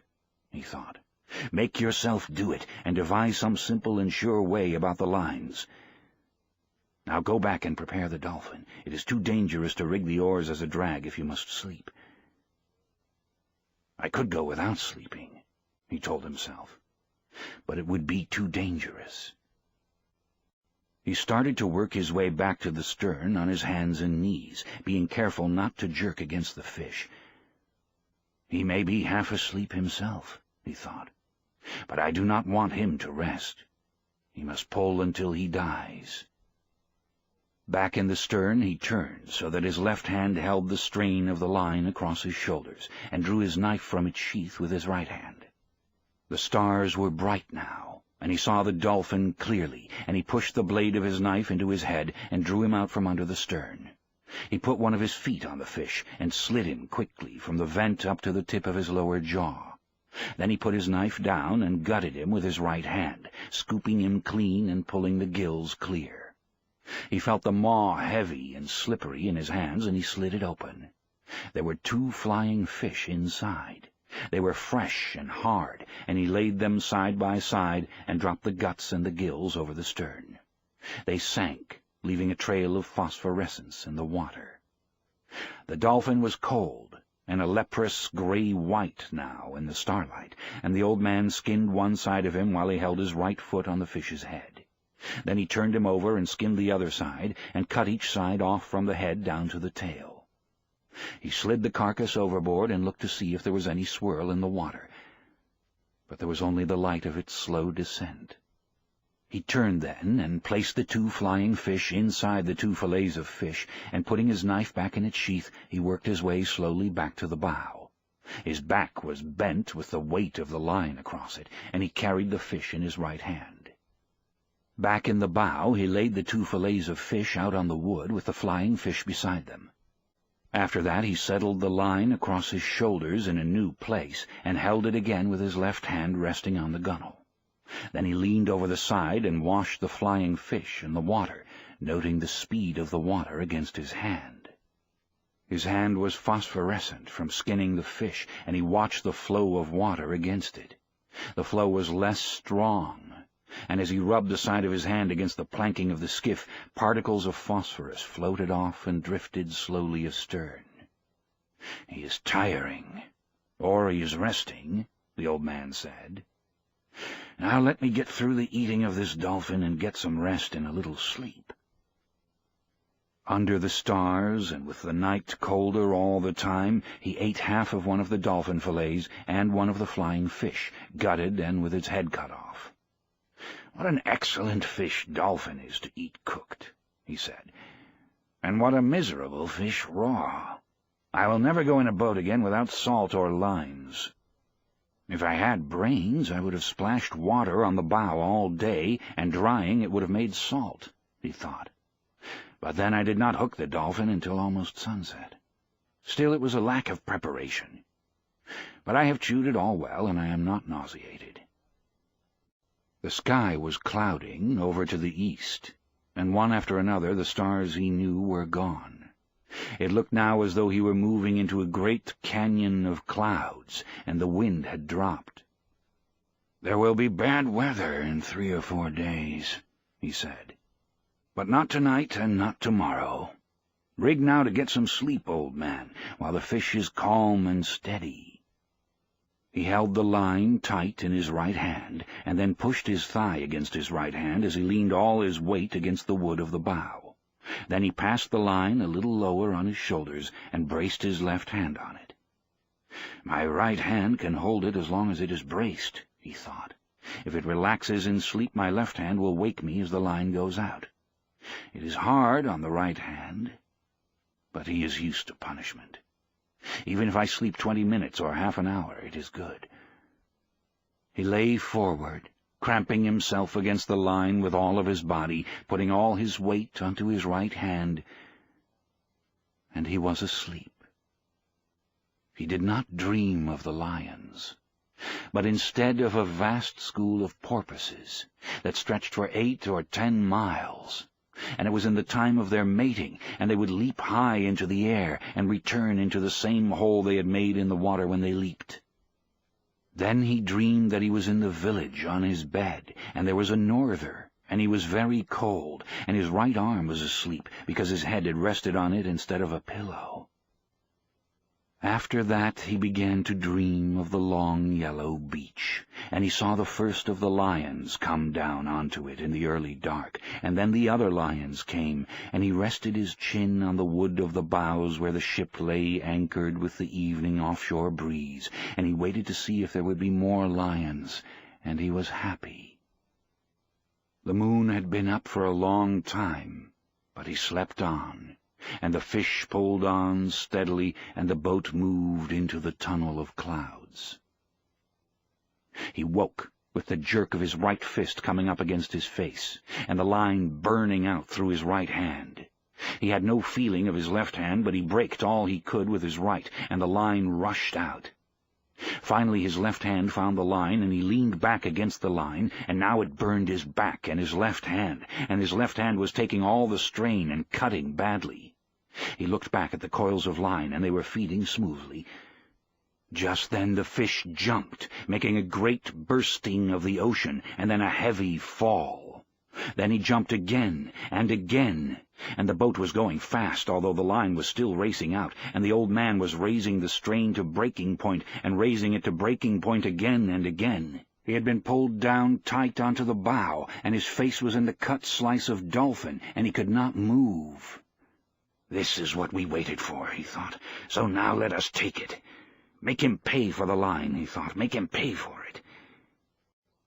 he thought. "Make yourself do it, and devise some simple and sure way about the lines. Now go back and prepare the dolphin. It is too dangerous to rig the oars as a drag if you must sleep." I could go without sleeping, he told himself, but it would be too dangerous. He started to work his way back to the stern on his hands and knees, being careful not to jerk against the fish. He may be half asleep himself, he thought, but I do not want him to rest. He must pull until he dies. Back in the stern he turned so that his left hand held the strain of the line across his shoulders, and drew his knife from its sheath with his right hand. The stars were bright now, and he saw the dolphin clearly, and he pushed the blade of his knife into his head and drew him out from under the stern. He put one of his feet on the fish and slid him quickly from the vent up to the tip of his lower jaw. Then he put his knife down and gutted him with his right hand, scooping him clean and pulling the gills clear. He felt the maw heavy and slippery in his hands, and he slid it open. There were 2 flying fish inside. They were fresh and hard, and he laid them side by side and dropped the guts and the gills over the stern. They sank, leaving a trail of phosphorescence in the water. The dolphin was cold, and a leprous gray-white now in the starlight, and the old man skinned one side of him while he held his right foot on the fish's head. Then he turned him over and skinned the other side, and cut each side off from the head down to the tail. He slid the carcass overboard and looked to see if there was any swirl in the water, but there was only the light of its slow descent. He turned then and placed the 2 flying fish inside the 2 fillets of fish, and putting his knife back in its sheath, he worked his way slowly back to the bow. His back was bent with the weight of the line across it, and he carried the fish in his right hand. Back in the bow he laid the 2 fillets of fish out on the wood with the flying fish beside them. After that he settled the line across his shoulders in a new place, and held it again with his left hand resting on the gunwale. Then he leaned over the side and washed the flying fish in the water, noting the speed of the water against his hand. His hand was phosphorescent from skinning the fish, and he watched the flow of water against it. The flow was less strong, and as he rubbed the side of his hand against the planking of the skiff, particles of phosphorus floated off and drifted slowly astern. "He is tiring, or he is resting," the old man said. "Now let me get through the eating of this dolphin and get some rest and a little sleep." Under the stars, and with the night colder all the time, he ate half of one of the dolphin fillets and one of the flying fish, gutted and with its head cut off. "What an excellent fish dolphin is to eat cooked," he said, "and what a miserable fish raw. I will never go in a boat again without salt or lines. If I had brains, I would have splashed water on the bow all day, and drying it would have made salt," he thought. But then I did not hook the dolphin until almost sunset. Still, it was a lack of preparation. But I have chewed it all well, and I am not nauseated. The sky was clouding over to the east, and one after another the stars he knew were gone. It looked now as though he were moving into a great canyon of clouds, and the wind had dropped. "There will be bad weather in 3 or 4 days, he said. "But not tonight and not tomorrow. Rig now to get some sleep, old man, while the fish is calm and steady." He held the line tight in his right hand, and then pushed his thigh against his right hand as he leaned all his weight against the wood of the bow. Then he passed the line a little lower on his shoulders and braced his left hand on it. "My right hand can hold it as long as it is braced," he thought. "If it relaxes in sleep, my left hand will wake me as the line goes out. It is hard on the right hand, but he is used to punishment. Even if I sleep 20 minutes or half an hour, it is good." He lay forward, cramping himself against the line with all of his body, putting all his weight onto his right hand, and he was asleep. He did not dream of the lions, but instead of a vast school of porpoises that stretched for 8 or 10 miles, and it was in the time of their mating, and they would leap high into the air and return into the same hole they had made in the water when they leaped. Then he dreamed that he was in the village on his bed, and there was a norther, and he was very cold, and his right arm was asleep because his head had rested on it instead of a pillow. After that he began to dream of the long yellow beach, and he saw the first of the lions come down onto it in the early dark, and then the other lions came, and he rested his chin on the wood of the bows where the ship lay anchored with the evening offshore breeze, and he waited to see if there would be more lions, and he was happy. The moon had been up for a long time, but he slept on, and the fish pulled on steadily, and the boat moved into the tunnel of clouds. He woke with the jerk of his right fist coming up against his face, and the line burning out through his right hand. He had no feeling of his left hand, but he braked all he could with his right, and the line rushed out. Finally his left hand found the line, and he leaned back against the line, and now it burned his back and his left hand was taking all the strain and cutting badly. He looked back at the coils of line, and they were feeding smoothly. Just then the fish jumped, making a great bursting of the ocean, and then a heavy fall. Then he jumped again, and the boat was going fast, although the line was still racing out, and the old man was raising the strain to breaking point, and raising it to breaking point again and again. He had been pulled down tight onto the bow, and his face was in the cut slice of dolphin, and he could not move. "This is what we waited for," he thought, "so now let us take it. Make him pay for the line," he thought, "make him pay for it."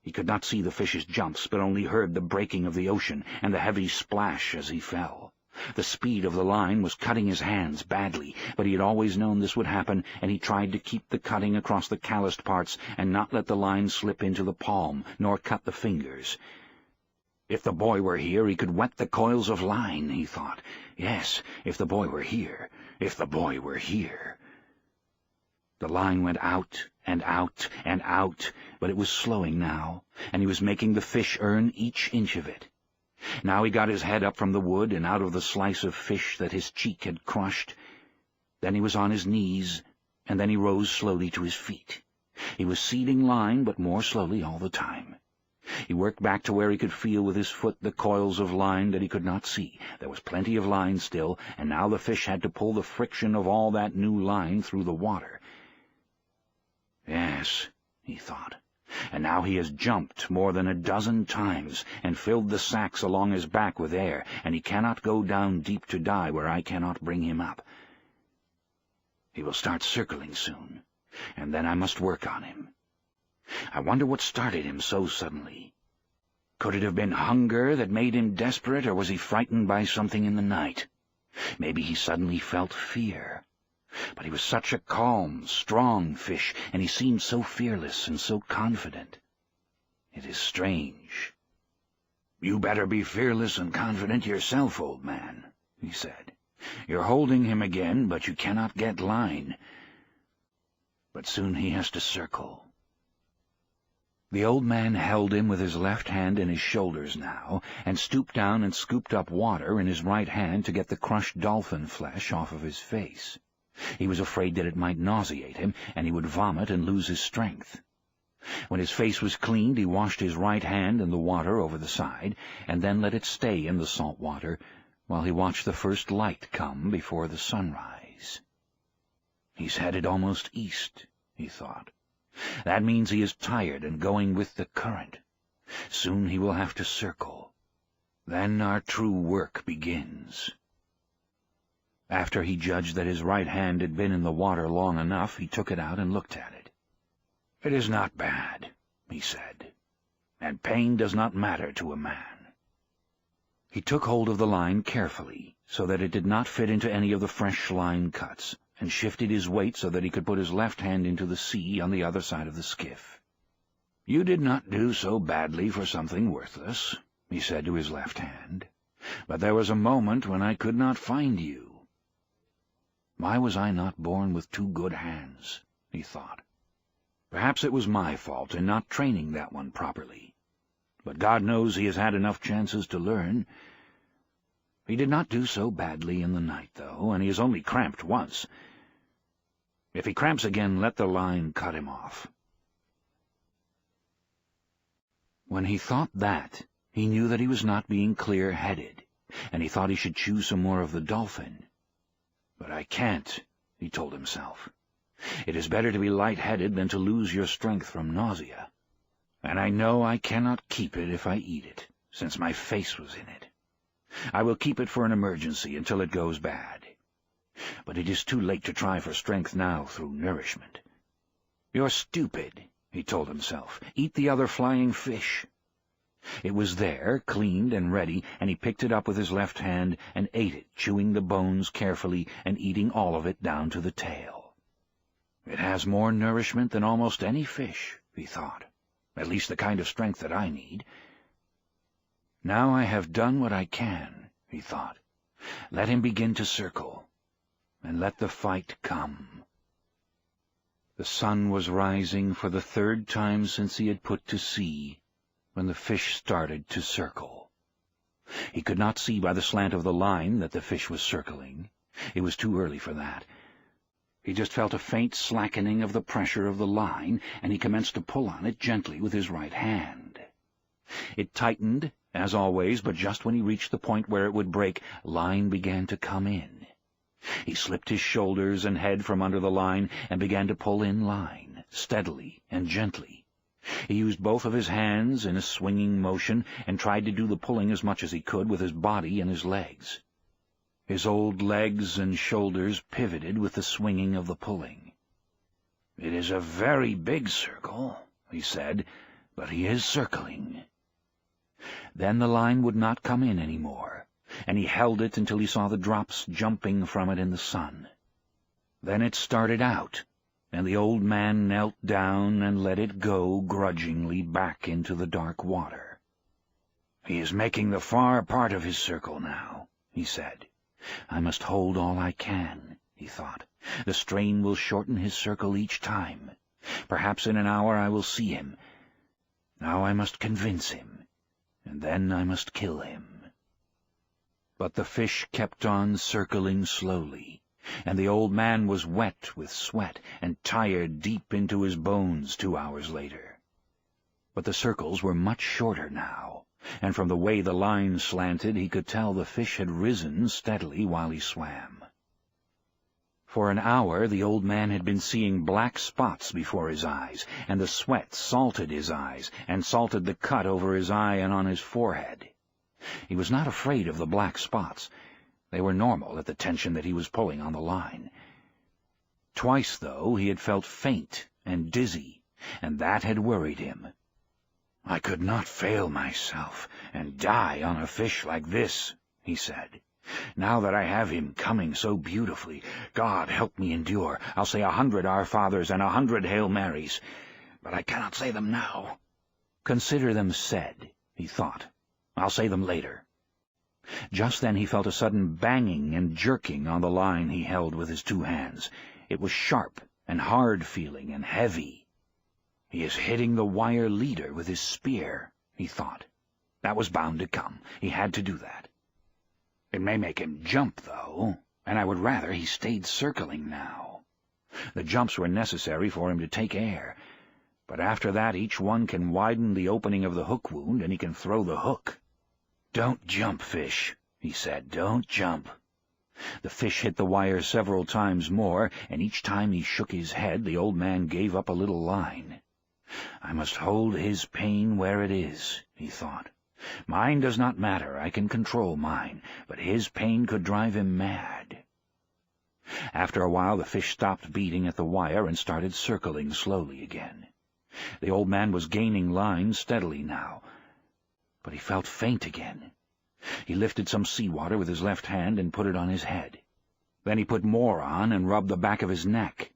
He could not see the fish's jumps, but only heard the breaking of the ocean and the heavy splash as he fell. The speed of the line was cutting his hands badly, but he had always known this would happen, and he tried to keep the cutting across the calloused parts and not let the line slip into the palm, nor cut the fingers. If the boy were here, he could wet the coils of line, he thought. Yes, if the boy were here, if the boy were here. The line went out and out and out, but it was slowing now, and he was making the fish earn each inch of it. Now he got his head up from the wood and out of the slice of fish that his cheek had crushed. Then he was on his knees, and then he rose slowly to his feet. He was seeding line, but more slowly all the time. He worked back to where he could feel with his foot the coils of line that he could not see. There was plenty of line still, and now the fish had to pull the friction of all that new line through the water. Yes, he thought, and now he has jumped more than a dozen times and filled the sacks along his back with air, and he cannot go down deep to die where I cannot bring him up. He will start circling soon, and then I must work on him. I wonder what started him so suddenly. Could it have been hunger that made him desperate, or was he frightened by something in the night? Maybe he suddenly felt fear. But he was such a calm, strong fish, and he seemed so fearless and so confident. It is strange. "You better be fearless and confident yourself, old man," he said. "You're holding him again, but you cannot get line. But soon he has to circle." The old man held him with his left hand in his shoulders now, and stooped down and scooped up water in his right hand to get the crushed dolphin flesh off of his face. He was afraid that it might nauseate him, and he would vomit and lose his strength. When his face was cleaned, he washed his right hand in the water over the side, and then let it stay in the salt water while he watched the first light come before the sunrise. "He's headed almost east," he thought. "That means he is tired and going with the current. Soon he will have to circle. Then our true work begins." After he judged that his right hand had been in the water long enough, he took it out and looked at it. "It is not bad," he said, "and pain does not matter to a man." He took hold of the line carefully, so that it did not fit into any of the fresh line cuts, and shifted his weight so that he could put his left hand into the sea on the other side of the skiff. "You did not do so badly for something worthless," he said to his left hand, "but there was a moment when I could not find you. Why was I not born with two good hands?" he thought. "Perhaps it was my fault in not training that one properly. But God knows he has had enough chances to learn. He did not do so badly in the night, though, and he has only cramped once. If he cramps again, let the line cut him off." When he thought that, he knew that he was not being clear-headed, and he thought he should choose some more of the dolphin. "But I can't," he told himself. It is better to be light-headed than to lose your strength from nausea. And I know I cannot keep it if I eat it, since my face was in it. I will keep it for an emergency until it goes bad. But it is too late to try for strength now through nourishment. You're stupid, he told himself. Eat the other flying fish. It was there, cleaned and ready, and he picked it up with his left hand and ate it, chewing the bones carefully and eating all of it down to the tail. It has more nourishment than almost any fish, he thought. At least the kind of strength that I need. Now I have done what I can, he thought. Let him begin to circle, and let the fight come. The sun was rising for the third time since he had put to sea, when the fish started to circle. He could not see by the slant of the line that the fish was circling. It was too early for that. He just felt a faint slackening of the pressure of the line, and he commenced to pull on it gently with his right hand. It tightened, as always, but just when he reached the point where it would break, line began to come in. He slipped his shoulders and head from under the line and began to pull in line, steadily and gently. He used both of his hands in a swinging motion and tried to do the pulling as much as he could with his body and his legs. His old legs and shoulders pivoted with the swinging of the pulling. "It is a very big circle," he said, "but he is circling." Then the line would not come in any more, and he held it until he saw the drops jumping from it in the sun. Then it started out, and the old man knelt down and let it go grudgingly back into the dark water. "He is making the far part of his circle now," he said. "I must hold all I can," he thought. "The strain will shorten his circle each time. Perhaps in an hour I will see him. Now I must convince him, and then I must kill him." But the fish kept on circling slowly, and the old man was wet with sweat and tired deep into his bones 2 hours later. But the circles were much shorter now, and from the way the line slanted he could tell the fish had risen steadily while he swam. For an hour the old man had been seeing black spots before his eyes, and the sweat salted his eyes, and salted the cut over his eye and on his forehead. He was not afraid of the black spots. They were normal at the tension that he was pulling on the line. Twice, though, he had felt faint and dizzy, and that had worried him. "I could not fail myself and die on a fish like this," he said. "Now that I have him coming so beautifully, God help me endure. I'll say 100 Our Fathers and 100 Hail Marys, but I cannot say them now." "Consider them said," he thought. "I'll say them later." Just then he felt a sudden banging and jerking on the line he held with his 2 hands. It was sharp and hard-feeling and heavy. "He is hitting the wire leader with his spear," he thought. That was bound to come. He had to do that. It may make him jump, though, and I would rather he stayed circling now. The jumps were necessary for him to take air, but after that each one can widen the opening of the hook wound, and he can throw the hook. "Don't jump, fish," he said. "Don't jump." The fish hit the wire several times more, and each time he shook his head the old man gave up a little line. "I must hold his pain where it is," he thought. "Mine does not matter. I can control mine, but his pain could drive him mad." After a while the fish stopped beating at the wire and started circling slowly again. The old man was gaining line steadily now, but he felt faint again. He lifted some seawater with his left hand and put it on his head. Then he put more on and rubbed the back of his neck.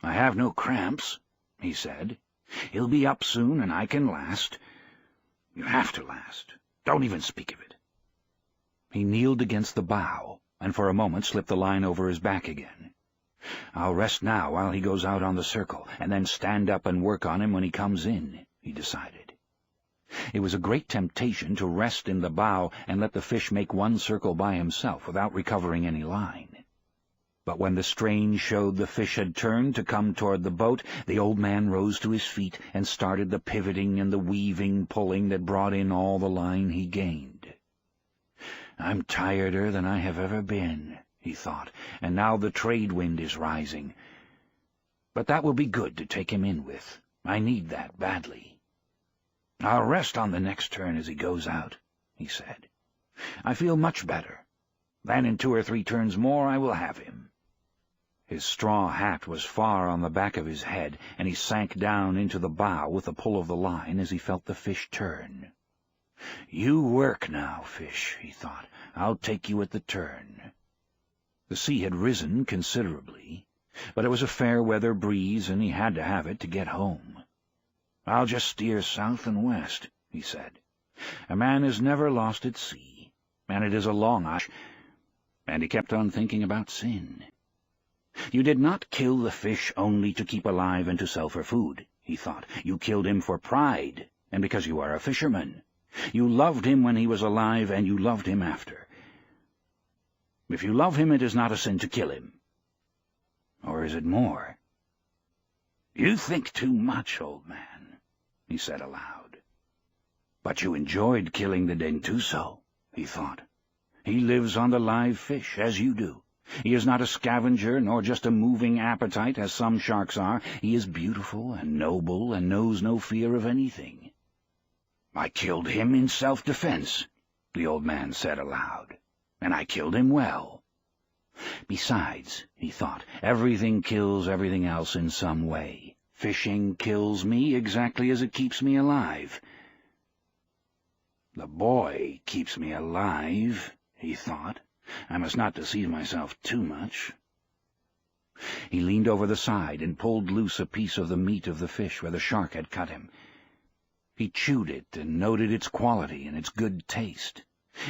"I have no cramps," he said. "He'll be up soon, and I can last. You have to last. Don't even speak of it." He kneeled against the bow, and for a moment slipped the line over his back again. "I'll rest now while he goes out on the circle, and then stand up and work on him when he comes in," he decided. It was a great temptation to rest in the bow and let the fish make one circle by himself without recovering any line. But when the strain showed the fish had turned to come toward the boat, the old man rose to his feet and started the pivoting and the weaving pulling that brought in all the line he gained. "I'm tireder than I have ever been," he thought, "and now the trade wind is rising. But that will be good to take him in with. I need that badly. I'll rest on the next turn as he goes out, he said. I feel much better. Then in 2 or 3 turns more I will have him. His straw hat was far on the back of his head, and he sank down into the bow with a pull of the line as he felt the fish turn. You work now, fish, he thought. I'll take you at the turn. The sea had risen considerably, but it was a fair-weather breeze, and he had to have it to get home. I'll just steer south and west, he said. A man is never lost at sea, and it is a long ash. And he kept on thinking about sin. You did not kill the fish only to keep alive and to sell for food, he thought. You killed him for pride, and because you are a fisherman. You loved him when he was alive, and you loved him after. If you love him, it is not a sin to kill him. Or is it more? You think too much, old man, he said aloud. But you enjoyed killing the dentuso, he thought. He lives on the live fish, as you do. He is not a scavenger, nor just a moving appetite, as some sharks are. He is beautiful and noble, and knows no fear of anything. I killed him in self-defense, the old man said aloud, and I killed him well. Besides, he thought, everything kills everything else in some way. Fishing kills me exactly as it keeps me alive. The boy keeps me alive, he thought. I must not deceive myself too much. He leaned over the side and pulled loose a piece of the meat of the fish where the shark had cut him. He chewed it and noted its quality and its good taste.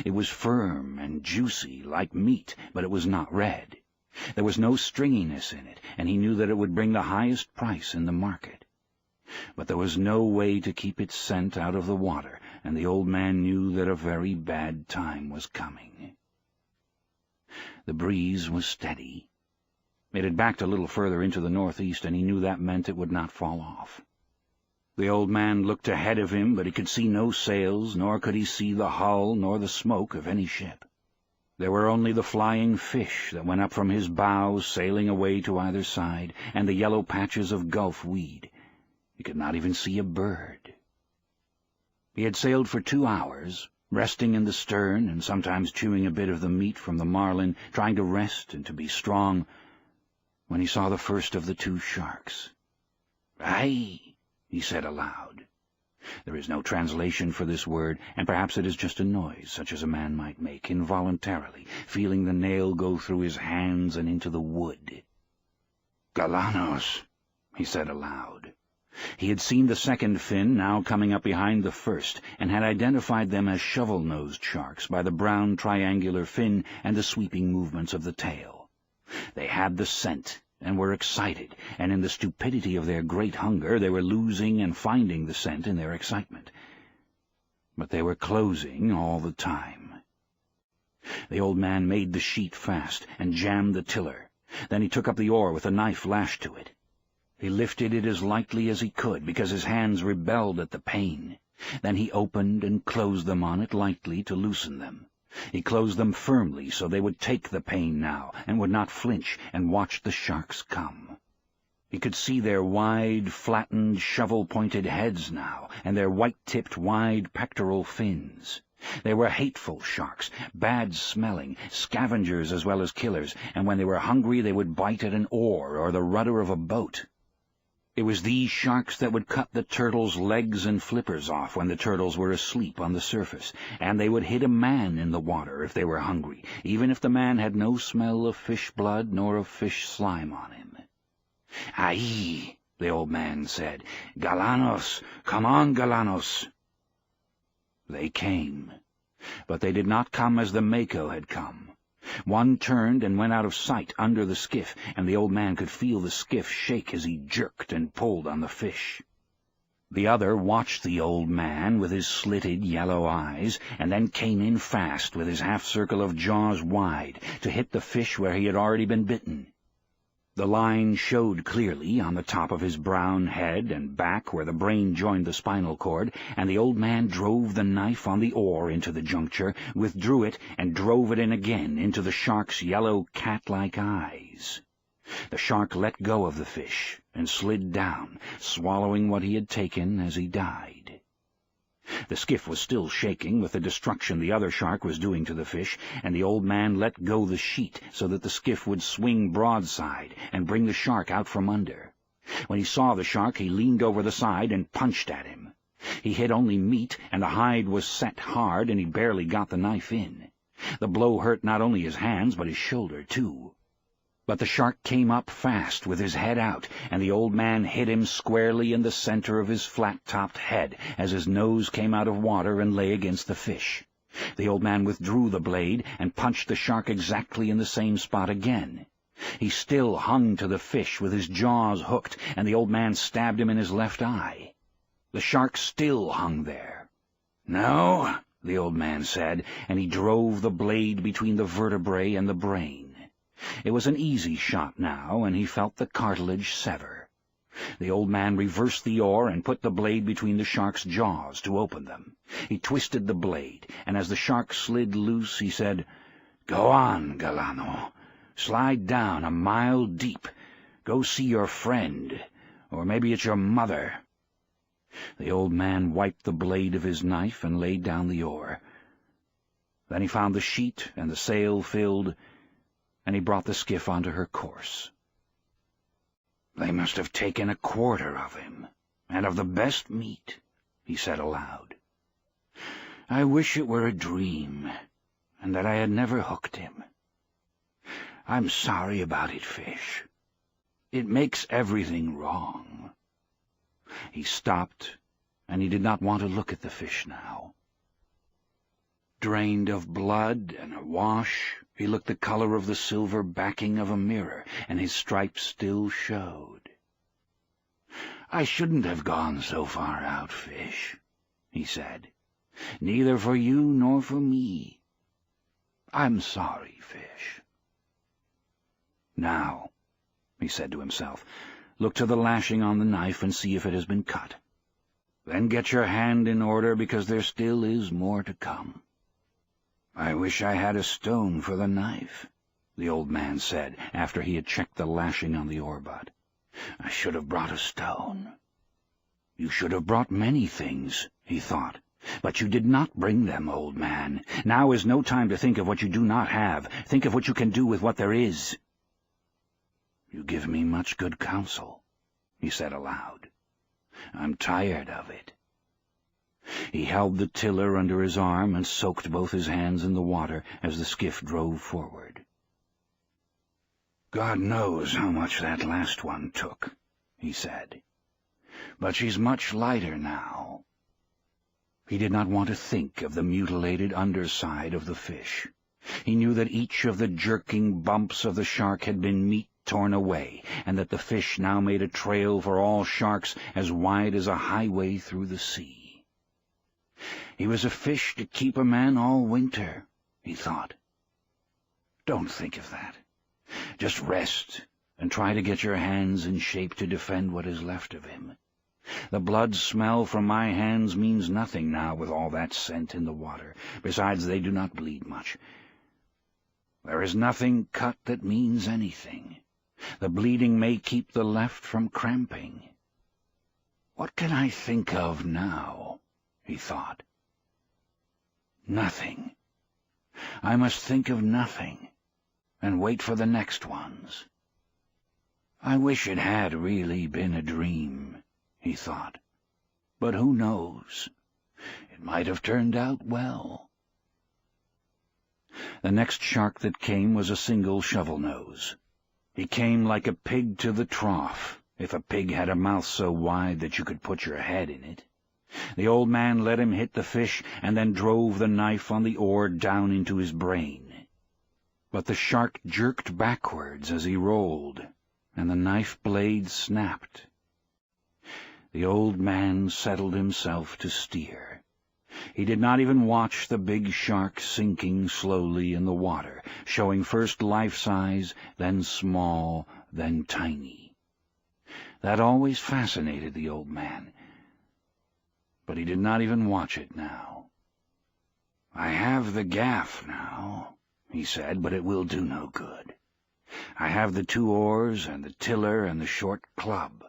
It was firm and juicy like meat, but it was not red. There was no stringiness in it, and he knew that it would bring the highest price in the market. But there was no way to keep its scent out of the water, and the old man knew that a very bad time was coming. The breeze was steady. It had backed a little further into the northeast, and he knew that meant it would not fall off. The old man looked ahead of him, but he could see no sails, nor could he see the hull nor the smoke of any ship. There were only the flying fish that went up from his bow, sailing away to either side, and the yellow patches of gulf weed. He could not even see a bird. He had sailed for 2 hours, resting in the stern and sometimes chewing a bit of the meat from the marlin, trying to rest and to be strong, when he saw the first of the 2 sharks. "Aye," he said aloud. There is no translation for this word, and perhaps it is just a noise such as a man might make involuntarily, feeling the nail go through his hands and into the wood. "Galanos," he said aloud. He had seen the second fin now coming up behind the first, and had identified them as shovel-nosed sharks by the brown triangular fin and the sweeping movements of the tail. They had the scent, and were excited, and in the stupidity of their great hunger they were losing and finding the scent in their excitement. But they were closing all the time. The old man made the sheet fast and jammed the tiller. Then he took up the oar with a knife lashed to it. He lifted it as lightly as he could, because his hands rebelled at the pain. Then he opened and closed them on it lightly to loosen them. He closed them firmly so they would take the pain now, and would not flinch, and watched the sharks come. He could see their wide, flattened, shovel-pointed heads now, and their white-tipped, wide pectoral fins. They were hateful sharks, bad-smelling, scavengers as well as killers, and when they were hungry they would bite at an oar or the rudder of a boat. It was these sharks that would cut the turtles' legs and flippers off when the turtles were asleep on the surface, and they would hit a man in the water if they were hungry, even if the man had no smell of fish blood nor of fish slime on him. "Aye," the old man said. "Galanos, come on, Galanos." They came, but they did not come as the Mako had come. One turned and went out of sight under the skiff, and the old man could feel the skiff shake as he jerked and pulled on the fish. The other watched the old man with his slitted yellow eyes, and then came in fast with his half-circle of jaws wide to hit the fish where he had already been bitten. The line showed clearly on the top of his brown head and back where the brain joined the spinal cord, and the old man drove the knife on the oar into the juncture, withdrew it, and drove it in again into the shark's yellow cat-like eyes. The shark let go of the fish and slid down, swallowing what he had taken as he died. The skiff was still shaking with the destruction the other shark was doing to the fish, and the old man let go the sheet so that the skiff would swing broadside and bring the shark out from under. When he saw the shark, he leaned over the side and punched at him. He hit only meat, and the hide was set hard, and he barely got the knife in. The blow hurt not only his hands, but his shoulder, too. But the shark came up fast with his head out, and the old man hit him squarely in the center of his flat-topped head as his nose came out of water and lay against the fish. The old man withdrew the blade and punched the shark exactly in the same spot again. He still hung to the fish with his jaws hooked, and the old man stabbed him in his left eye. The shark still hung there. "No," the old man said, and he drove the blade between the vertebrae and the brain. It was an easy shot now, and he felt the cartilage sever. The old man reversed the oar and put the blade between the shark's jaws to open them. He twisted the blade, and as the shark slid loose, he said, "Go on, Galano. Slide down a mile deep. Go see your friend, or maybe it's your mother." The old man wiped the blade of his knife and laid down the oar. Then he found the sheet and the sail filled, and he brought the skiff onto her course. "They must have taken a quarter of him, and of the best meat," he said aloud. "I wish it were a dream, and that I had never hooked him. I'm sorry about it, fish. It makes everything wrong." He stopped, and he did not want to look at the fish now. Drained of blood and awash, he looked the color of the silver backing of a mirror, and his stripes still showed. "I shouldn't have gone so far out, fish," he said. "Neither for you nor for me. I'm sorry, fish." "Now," he said to himself, "look to the lashing on the knife and see if it has been cut. Then get your hand in order, because there still is more to come." "I wish I had a stone for the knife," the old man said, after he had checked the lashing on the oar butt. "I should have brought a stone." "You should have brought many things," he thought, "but you did not bring them, old man. Now is no time to think of what you do not have. Think of what you can do with what there is." "You give me much good counsel," he said aloud. "I'm tired of it." He held the tiller under his arm and soaked both his hands in the water as the skiff drove forward. "God knows how much that last one took," he said. "But she's much lighter now." He did not want to think of the mutilated underside of the fish. He knew that each of the jerking bumps of the shark had been meat torn away, and that the fish now made a trail for all sharks as wide as a highway through the sea. He was a fish to keep a man all winter, he thought. Don't think of that. Just rest and try to get your hands in shape to defend what is left of him. The blood smell from my hands means nothing now with all that scent in the water. Besides, they do not bleed much. There is nothing cut that means anything. The bleeding may keep the left from cramping. What can I think of now? He thought. Nothing. I must think of nothing, and wait for the next ones. I wish it had really been a dream, he thought. But who knows? It might have turned out well. The next shark that came was a single shovel-nose. He came like a pig to the trough, if a pig had a mouth so wide that you could put your head in it. The old man let him hit the fish, and then drove the knife on the oar down into his brain. But the shark jerked backwards as he rolled, and the knife blade snapped. The old man settled himself to steer. He did not even watch the big shark sinking slowly in the water, showing first life-size, then small, then tiny. That always fascinated the old man, but he did not even watch it now. I have the gaff now, he said, but it will do no good. I have the 2 oars and the tiller and the short club.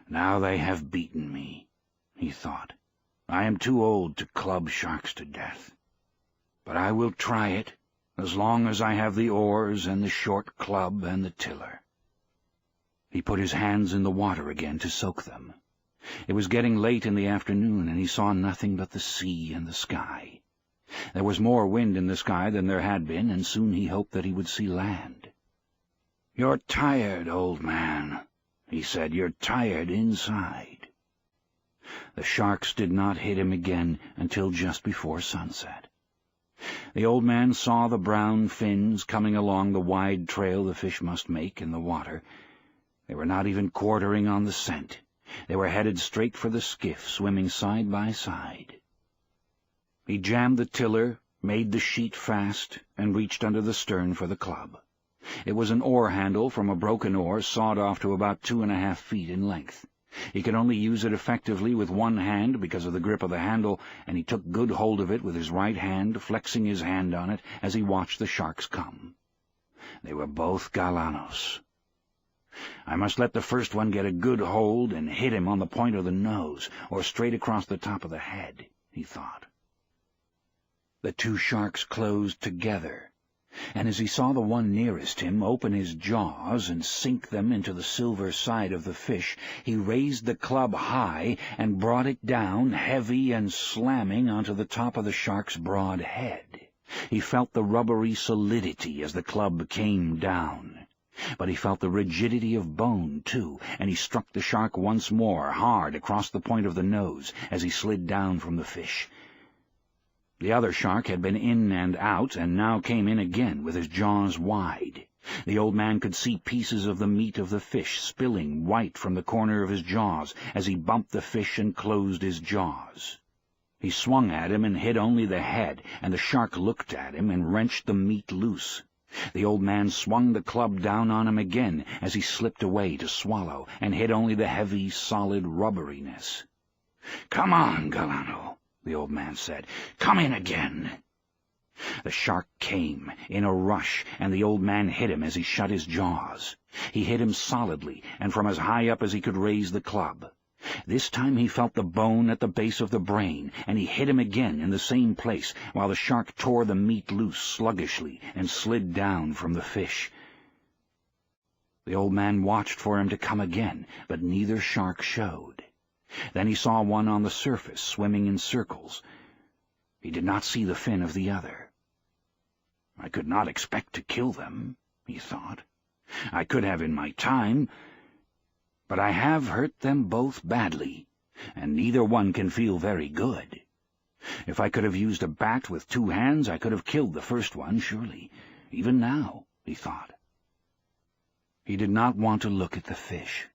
Now they have beaten me, he thought. I am too old to club sharks to death. But I will try it, as long as I have the oars and the short club and the tiller. He put his hands in the water again to soak them. It was getting late in the afternoon, and he saw nothing but the sea and the sky. There was more wind in the sky than there had been, and soon he hoped that he would see land. "You're tired, old man," he said. "You're tired inside." The sharks did not hit him again until just before sunset. The old man saw the brown fins coming along the wide trail the fish must make in the water. They were not even quartering on the scent. They were headed straight for the skiff, swimming side by side. He jammed the tiller, made the sheet fast, and reached under the stern for the club. It was an oar handle from a broken oar, sawed off to about 2.5 feet in length. He could only use it effectively with one hand because of the grip of the handle, and he took good hold of it with his right hand, flexing his hand on it as he watched the sharks come. They were both galanos. I must let the first one get a good hold and hit him on the point of the nose, or straight across the top of the head, he thought. The 2 sharks closed together, and as he saw the one nearest him open his jaws and sink them into the silver side of the fish, he raised the club high and brought it down, heavy and slamming, onto the top of the shark's broad head. He felt the rubbery solidity as the club came down. But he felt the rigidity of bone, too, and he struck the shark once more, hard across the point of the nose, as he slid down from the fish. The other shark had been in and out, and now came in again with his jaws wide. The old man could see pieces of the meat of the fish spilling white from the corner of his jaws as he bumped the fish and closed his jaws. He swung at him and hit only the head, and the shark looked at him and wrenched the meat loose. The old man swung the club down on him again as he slipped away to swallow, and hit only the heavy, solid rubberiness. "Come on, Galano," the old man said. "Come in again." The shark came, in a rush, and the old man hit him as he shut his jaws. He hit him solidly, and from as high up as he could raise the club. This time he felt the bone at the base of the brain, and he hit him again in the same place, while the shark tore the meat loose sluggishly and slid down from the fish. The old man watched for him to come again, but neither shark showed. Then he saw one on the surface, swimming in circles. He did not see the fin of the other. "I could not expect to kill them," he thought. "I could have in my time, but I have hurt them both badly, and neither one can feel very good. If I could have used a bat with 2 hands, I could have killed the first one, surely, even now," he thought. He did not want to look at the fish.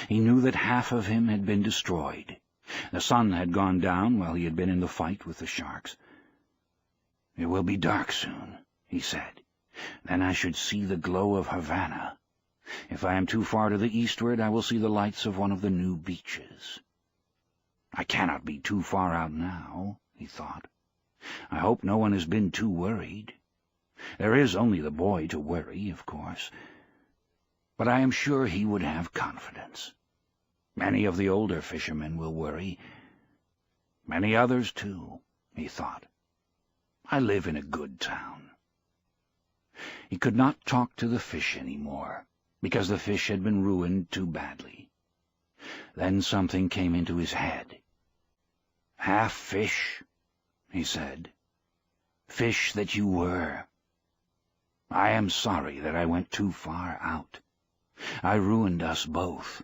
He knew that half of him had been destroyed. The sun had gone down while he had been in the fight with the sharks. "It will be dark soon," he said. "Then I should see the glow of Havana. If I am too far to the eastward, I will see the lights of one of the new beaches. I cannot be too far out now," he thought. "I hope no one has been too worried. There is only the boy to worry, of course. But I am sure he would have confidence. Many of the older fishermen will worry. Many others, too," he thought. "I live in a good town." He could not talk to the fish any more, because the fish had been ruined too badly. Then something came into his head. "Half fish," he said. "Fish that you were. I am sorry that I went too far out. I ruined us both.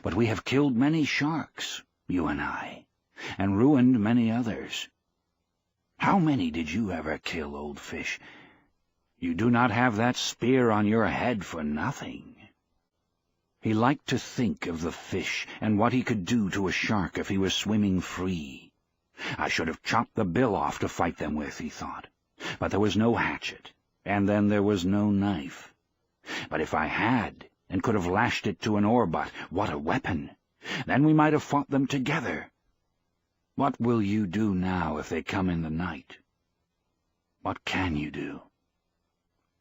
But we have killed many sharks, you and I, and ruined many others. How many did you ever kill, old fish? You do not have that spear on your head for nothing." He liked to think of the fish and what he could do to a shark if he were swimming free. "I should have chopped the bill off to fight them with," he thought. "But there was no hatchet, and then there was no knife. But if I had, and could have lashed it to an oar butt, what a weapon! Then we might have fought them together. What will you do now if they come in the night? What can you do?"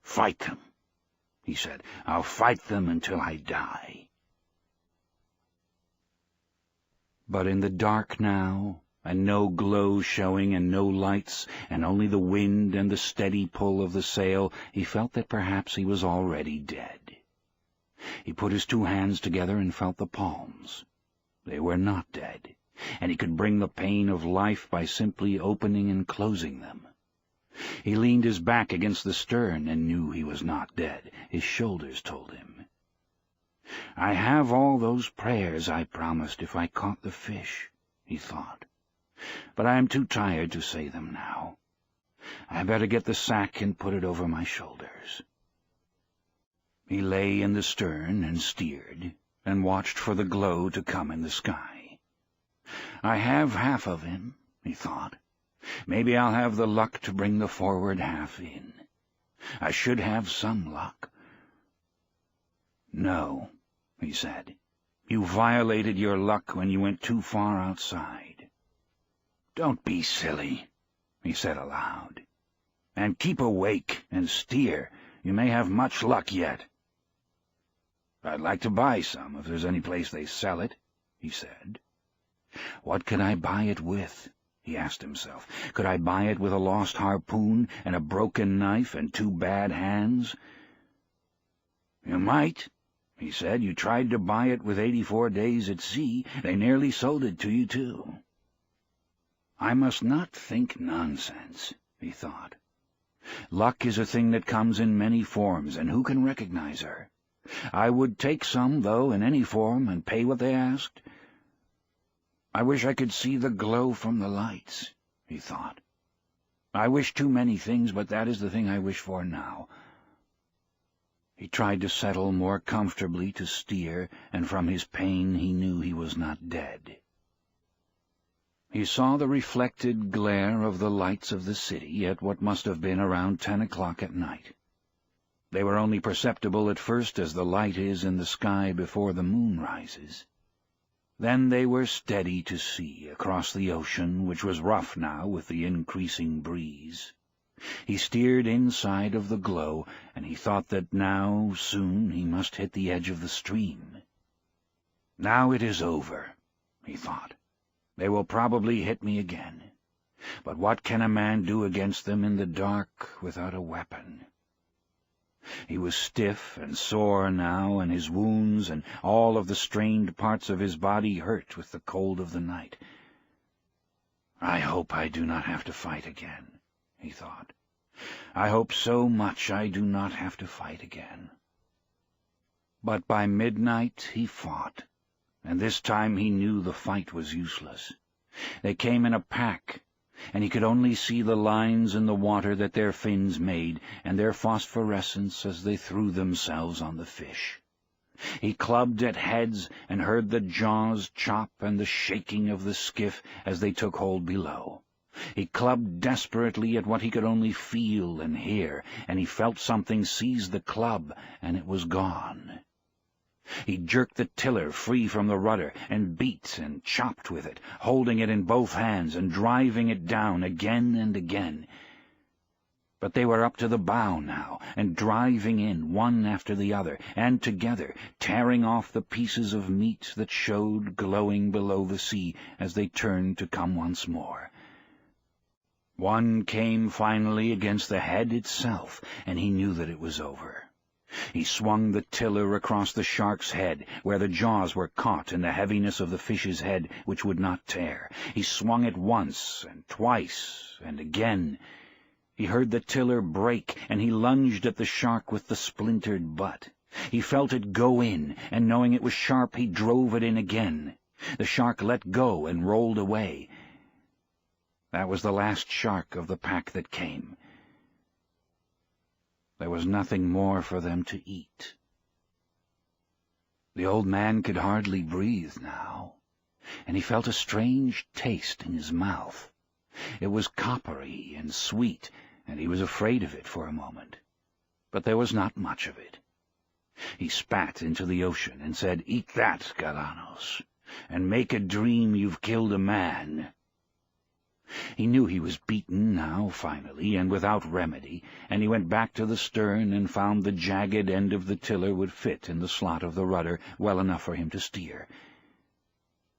"Fight them," he said. "I'll fight them until I die." But in the dark now, and no glow showing and no lights, and only the wind and the steady pull of the sail, he felt that perhaps he was already dead. He put his 2 hands together and felt the palms. They were not dead, and he could bring the pain of life by simply opening and closing them. He leaned his back against the stern and knew he was not dead. His shoulders told him. "I have all those prayers I promised if I caught the fish," he thought. "But I am too tired to say them now. I had better get the sack and put it over my shoulders." He lay in the stern and steered, and watched for the glow to come in the sky. "I have half of him," he thought. "Maybe I'll have the luck to bring the forward half in. I should have some luck." "No," he said. "You violated your luck when you went too far outside." "Don't be silly," he said aloud. "And keep awake and steer. You may have much luck yet." "I'd like to buy some, if there's any place they sell it," he said. What could I buy it with? He asked himself. Could I buy it with a lost harpoon and a broken knife and 2 bad hands? "You might," he said. "You tried to buy it with 84 days at sea. They nearly sold it to you, too." "I must not think nonsense," he thought. "Luck is a thing that comes in many forms, and who can recognize her? I would take some, though, in any form, and pay what they asked. I wish I could see the glow from the lights," he thought. "I wish too many things, but that is the thing I wish for now." He tried to settle more comfortably to steer, and from his pain he knew he was not dead. He saw the reflected glare of the lights of the city at what must have been around 10 o'clock at night. They were only perceptible at first as the light is in the sky before the moon rises. Then they were steady to see across the ocean, which was rough now with the increasing breeze. He steered inside of the glow, and he thought that now, soon, he must hit the edge of the stream. "Now it is over," he thought. "They will probably hit me again. But what can a man do against them in the dark without a weapon?" He was stiff and sore now, and his wounds and all of the strained parts of his body hurt with the cold of the night. "I hope I do not have to fight again," he thought. "I hope so much I do not have to fight again." But by midnight he fought, and this time he knew the fight was useless. They came in a pack, and he could only see the lines in the water that their fins made, and their phosphorescence as they threw themselves on the fish. He clubbed at heads and heard the jaws chop and the shaking of the skiff as they took hold below. He clubbed desperately at what he could only feel and hear, and he felt something seize the club, and it was gone. He jerked the tiller free from the rudder, and beat and chopped with it, holding it in both hands and driving it down again and again. But they were up to the bow now, and driving in one after the other, and together, tearing off the pieces of meat that showed glowing below the sea as they turned to come once more. One came finally against the head itself, and he knew that it was over. He swung the tiller across the shark's head, where the jaws were caught in the heaviness of the fish's head, which would not tear. He swung it once, and twice, and again. He heard the tiller break, and he lunged at the shark with the splintered butt. He felt it go in, and knowing it was sharp, he drove it in again. The shark let go and rolled away. That was the last shark of the pack that came. There was nothing more for them to eat. The old man could hardly breathe now, and he felt a strange taste in his mouth. It was coppery and sweet, and he was afraid of it for a moment. But there was not much of it. He spat into the ocean and said, "Eat that, Galanos, and make a dream you've killed a man." He knew he was beaten now, finally, and without remedy, and he went back to the stern and found the jagged end of the tiller would fit in the slot of the rudder well enough for him to steer.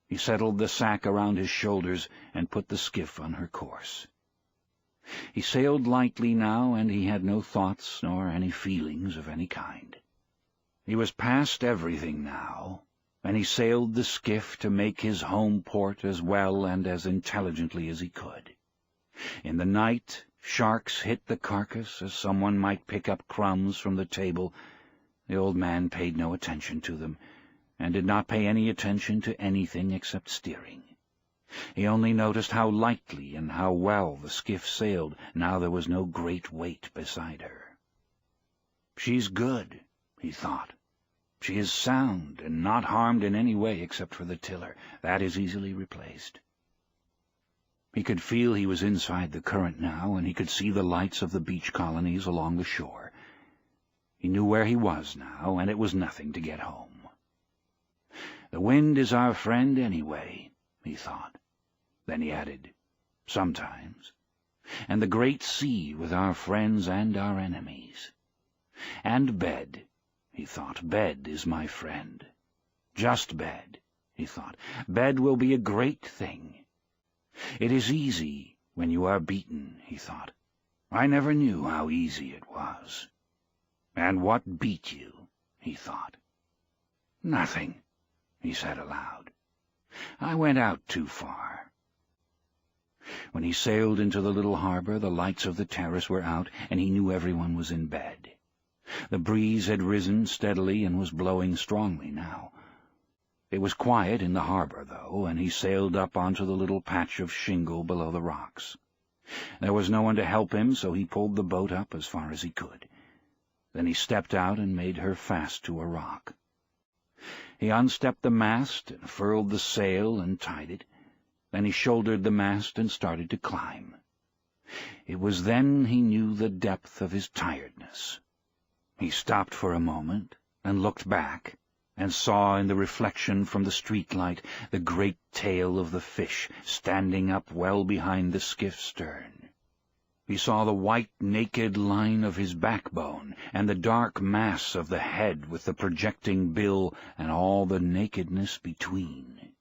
He settled the sack around his shoulders and put the skiff on her course. He sailed lightly now, and he had no thoughts nor any feelings of any kind. He was past everything now, and he sailed the skiff to make his home port as well and as intelligently as he could. In the night, sharks hit the carcass as someone might pick up crumbs from the table. The old man paid no attention to them, and did not pay any attention to anything except steering. He only noticed how lightly and how well the skiff sailed now there was no great weight beside her. "She's good," he thought. "She is sound and not harmed in any way except for the tiller. That is easily replaced." He could feel he was inside the current now, and he could see the lights of the beach colonies along the shore. He knew where he was now, and it was nothing to get home. "The wind is our friend anyway," he thought. Then he added, "Sometimes. And the great sea with our friends and our enemies. And bed," he thought. "Bed is my friend. Just bed," he thought. "Bed will be a great thing. It is easy when you are beaten," he thought. "I never knew how easy it was." "And what beat you?" he thought. "Nothing," he said aloud. "I went out too far." When he sailed into the little harbor, the lights of the terrace were out, and he knew everyone was in bed. The breeze had risen steadily and was blowing strongly now. It was quiet in the harbor, though, and he sailed up onto the little patch of shingle below the rocks. There was no one to help him, so he pulled the boat up as far as he could. Then he stepped out and made her fast to a rock. He unstepped the mast and furled the sail and tied it. Then he shouldered the mast and started to climb. It was then he knew the depth of his tiredness. He stopped for a moment and looked back, and saw in the reflection from the streetlight the great tail of the fish standing up well behind the skiff's stern. He saw the white, naked line of his backbone, and the dark mass of the head with the projecting bill, and all the nakedness between.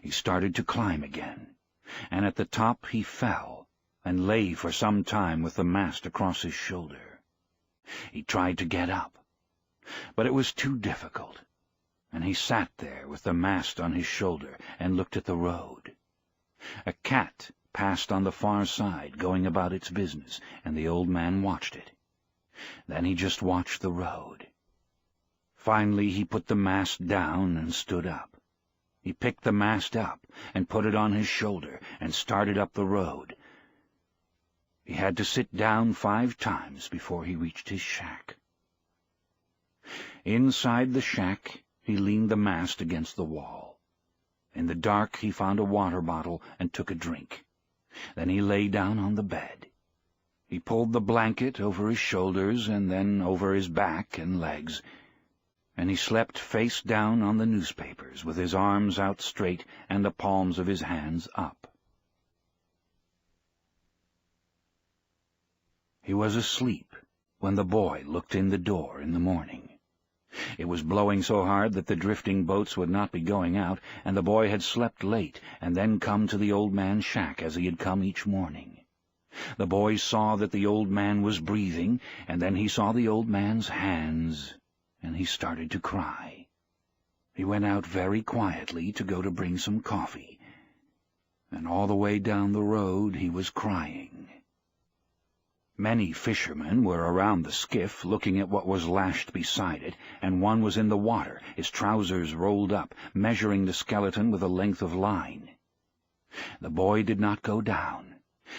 He started to climb again, and at the top he fell, and lay for some time with the mast across his shoulder. He tried to get up, but it was too difficult, and he sat there with the mast on his shoulder and looked at the road. A cat passed on the far side, going about its business, and the old man watched it. Then he just watched the road. Finally he put the mast down and stood up. He picked the mast up and put it on his shoulder and started up the road. He had to sit down 5 times before he reached his shack. Inside the shack he leaned the mast against the wall. In the dark he found a water bottle and took a drink. Then he lay down on the bed. He pulled the blanket over his shoulders and then over his back and legs, and he slept face down on the newspapers, with his arms out straight and the palms of his hands up. He was asleep when the boy looked in the door in the morning. It was blowing so hard that the drifting boats would not be going out, and the boy had slept late and then come to the old man's shack as he had come each morning. The boy saw that the old man was breathing, and then he saw the old man's hands, and he started to cry. He went out very quietly to go to bring some coffee, and all the way down the road he was crying. Many fishermen were around the skiff, looking at what was lashed beside it, and one was in the water, his trousers rolled up, measuring the skeleton with a length of line. The boy did not go down.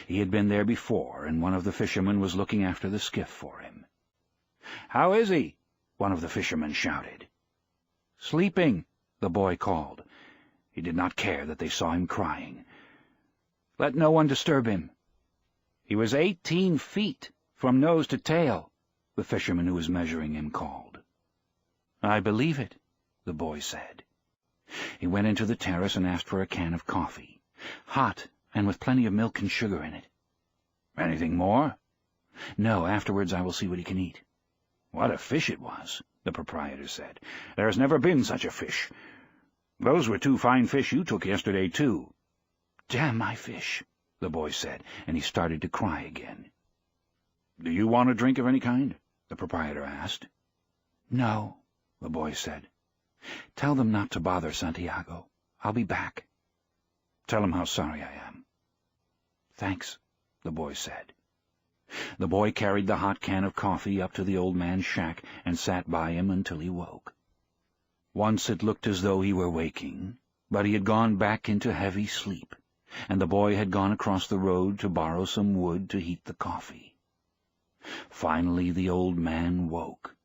He had been there before, and one of the fishermen was looking after the skiff for him. "How is he?" one of the fishermen shouted. "Sleeping," the boy called. He did not care that they saw him crying. "Let no one disturb him." "He was 18 feet, from nose to tail," the fisherman who was measuring him called. "I believe it," the boy said. He went into the terrace and asked for a can of coffee. Hot and with plenty of milk and sugar in it." "Anything more?" "No, afterwards I will see what he can eat." "What a fish it was," the proprietor said. "There has never been such a fish. Those were 2 fine fish you took yesterday, too." "Damn my fish," the boy said, and he started to cry again. "Do you want a drink of any kind?" the proprietor asked. "No," the boy said. "Tell them not to bother, Santiago. I'll be back." "Tell him how sorry I am." "Thanks," the boy said. The boy carried the hot can of coffee up to the old man's shack and sat by him until he woke. Once it looked as though he were waking, but he had gone back into heavy sleep, and the boy had gone across the road to borrow some wood to heat the coffee. Finally the old man woke.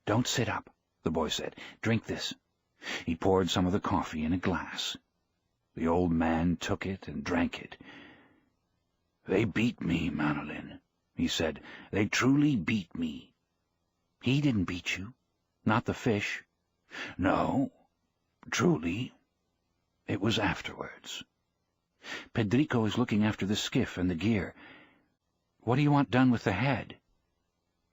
"Don't sit up," the boy said. "Drink this." He poured some of the coffee in a glass. The old man took it and drank it. "They beat me, Marlin," he said. "They truly beat me." "He didn't beat you. Not the fish." "No, truly. It was afterwards." "Pedrico is looking after the skiff and the gear. What do you want done with the head?"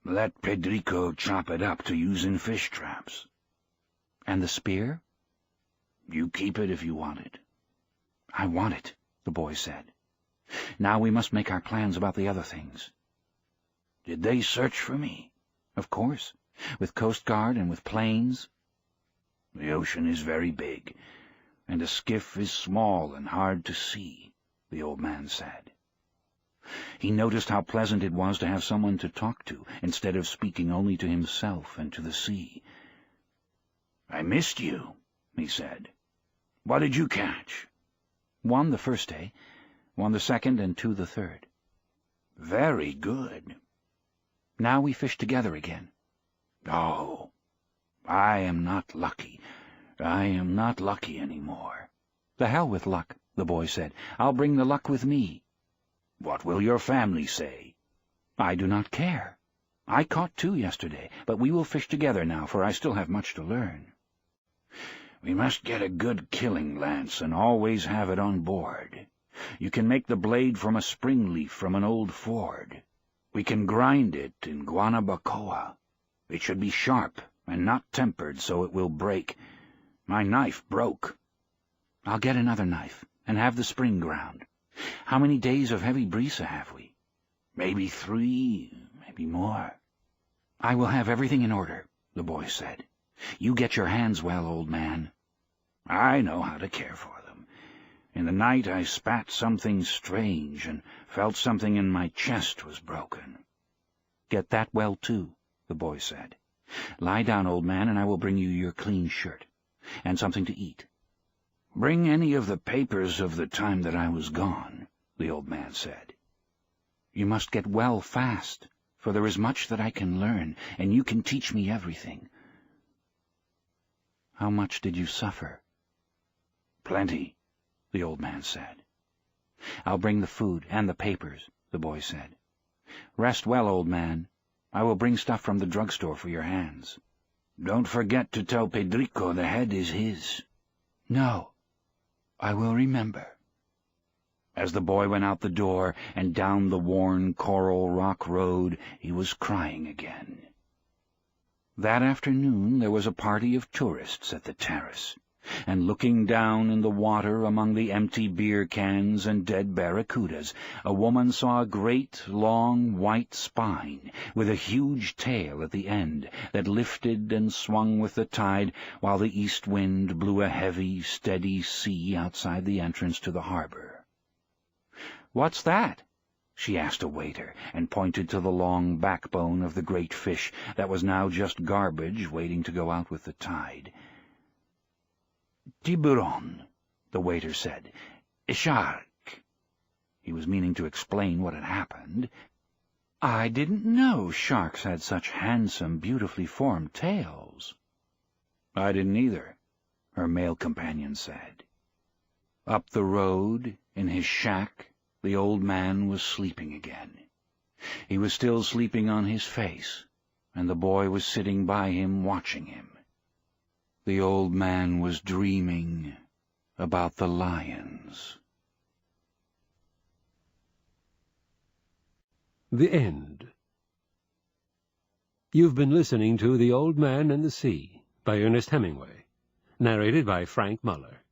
"Let Pedrico chop it up to use in fish traps." "And the spear?" "You keep it if you want it." "I want it," the boy said. "Now we must make our plans about the other things." "Did they search for me?" "Of course, with Coast Guard and with planes." "The ocean is very big, and a skiff is small and hard to see," the old man said. He noticed how pleasant it was to have someone to talk to, instead of speaking only to himself and to the sea. "I missed you," he said. "What did you catch?" "1 the first day, 1 the second, and 2 the third." "Very good." "Now we fish together again." "Oh, I am not lucky. I am not lucky any more." "The hell with luck," the boy said. "I'll bring the luck with me." "What will your family say?" "I do not care. I caught 2 yesterday, but we will fish together now, for I still have much to learn." "We must get a good killing lance and always have it on board. You can make the blade from a spring leaf from an old Ford. We can grind it in guanabacoa. It should be sharp and not tempered so it will break. My knife broke." "I'll get another knife and have the spring ground. How many days of heavy brisa have we?" "Maybe 3, maybe more." "I will have everything in order," the boy said. "You get your hands well, old man." "I know how to care for them. In the night I spat something strange and felt something in my chest was broken." "Get that well, too," the boy said. "Lie down, old man, and I will bring you your clean shirt, and something to eat." "Bring any of the papers of the time that I was gone," the old man said. "You must get well fast, for there is much that I can learn, and you can teach me everything." "How much did you suffer?" "Plenty," the old man said. "I'll bring the food and the papers," the boy said. "Rest well, old man. I will bring stuff from the drugstore for your hands." "Don't forget to tell Pedrico the head is his." "No, I will remember." As the boy went out the door and down the worn coral rock road, he was crying again. That afternoon there was a party of tourists at the terrace, and looking down in the water among the empty beer cans and dead barracudas, a woman saw a great, long, white spine, with a huge tail at the end, that lifted and swung with the tide, while the east wind blew a heavy, steady sea outside the entrance to the harbor. "What's that?" she asked a waiter, and pointed to the long backbone of the great fish that was now just garbage waiting to go out with the tide. "Tiburon," the waiter said. "Shark." He was meaning to explain what had happened. "I didn't know sharks had such handsome, beautifully formed tails." "I didn't either," her male companion said. Up the road, in his shack, the old man was sleeping again. He was still sleeping on his face, and the boy was sitting by him watching him. The old man was dreaming about the lions. The End. You've been listening to The Old Man and the Sea by Ernest Hemingway, narrated by Frank Muller.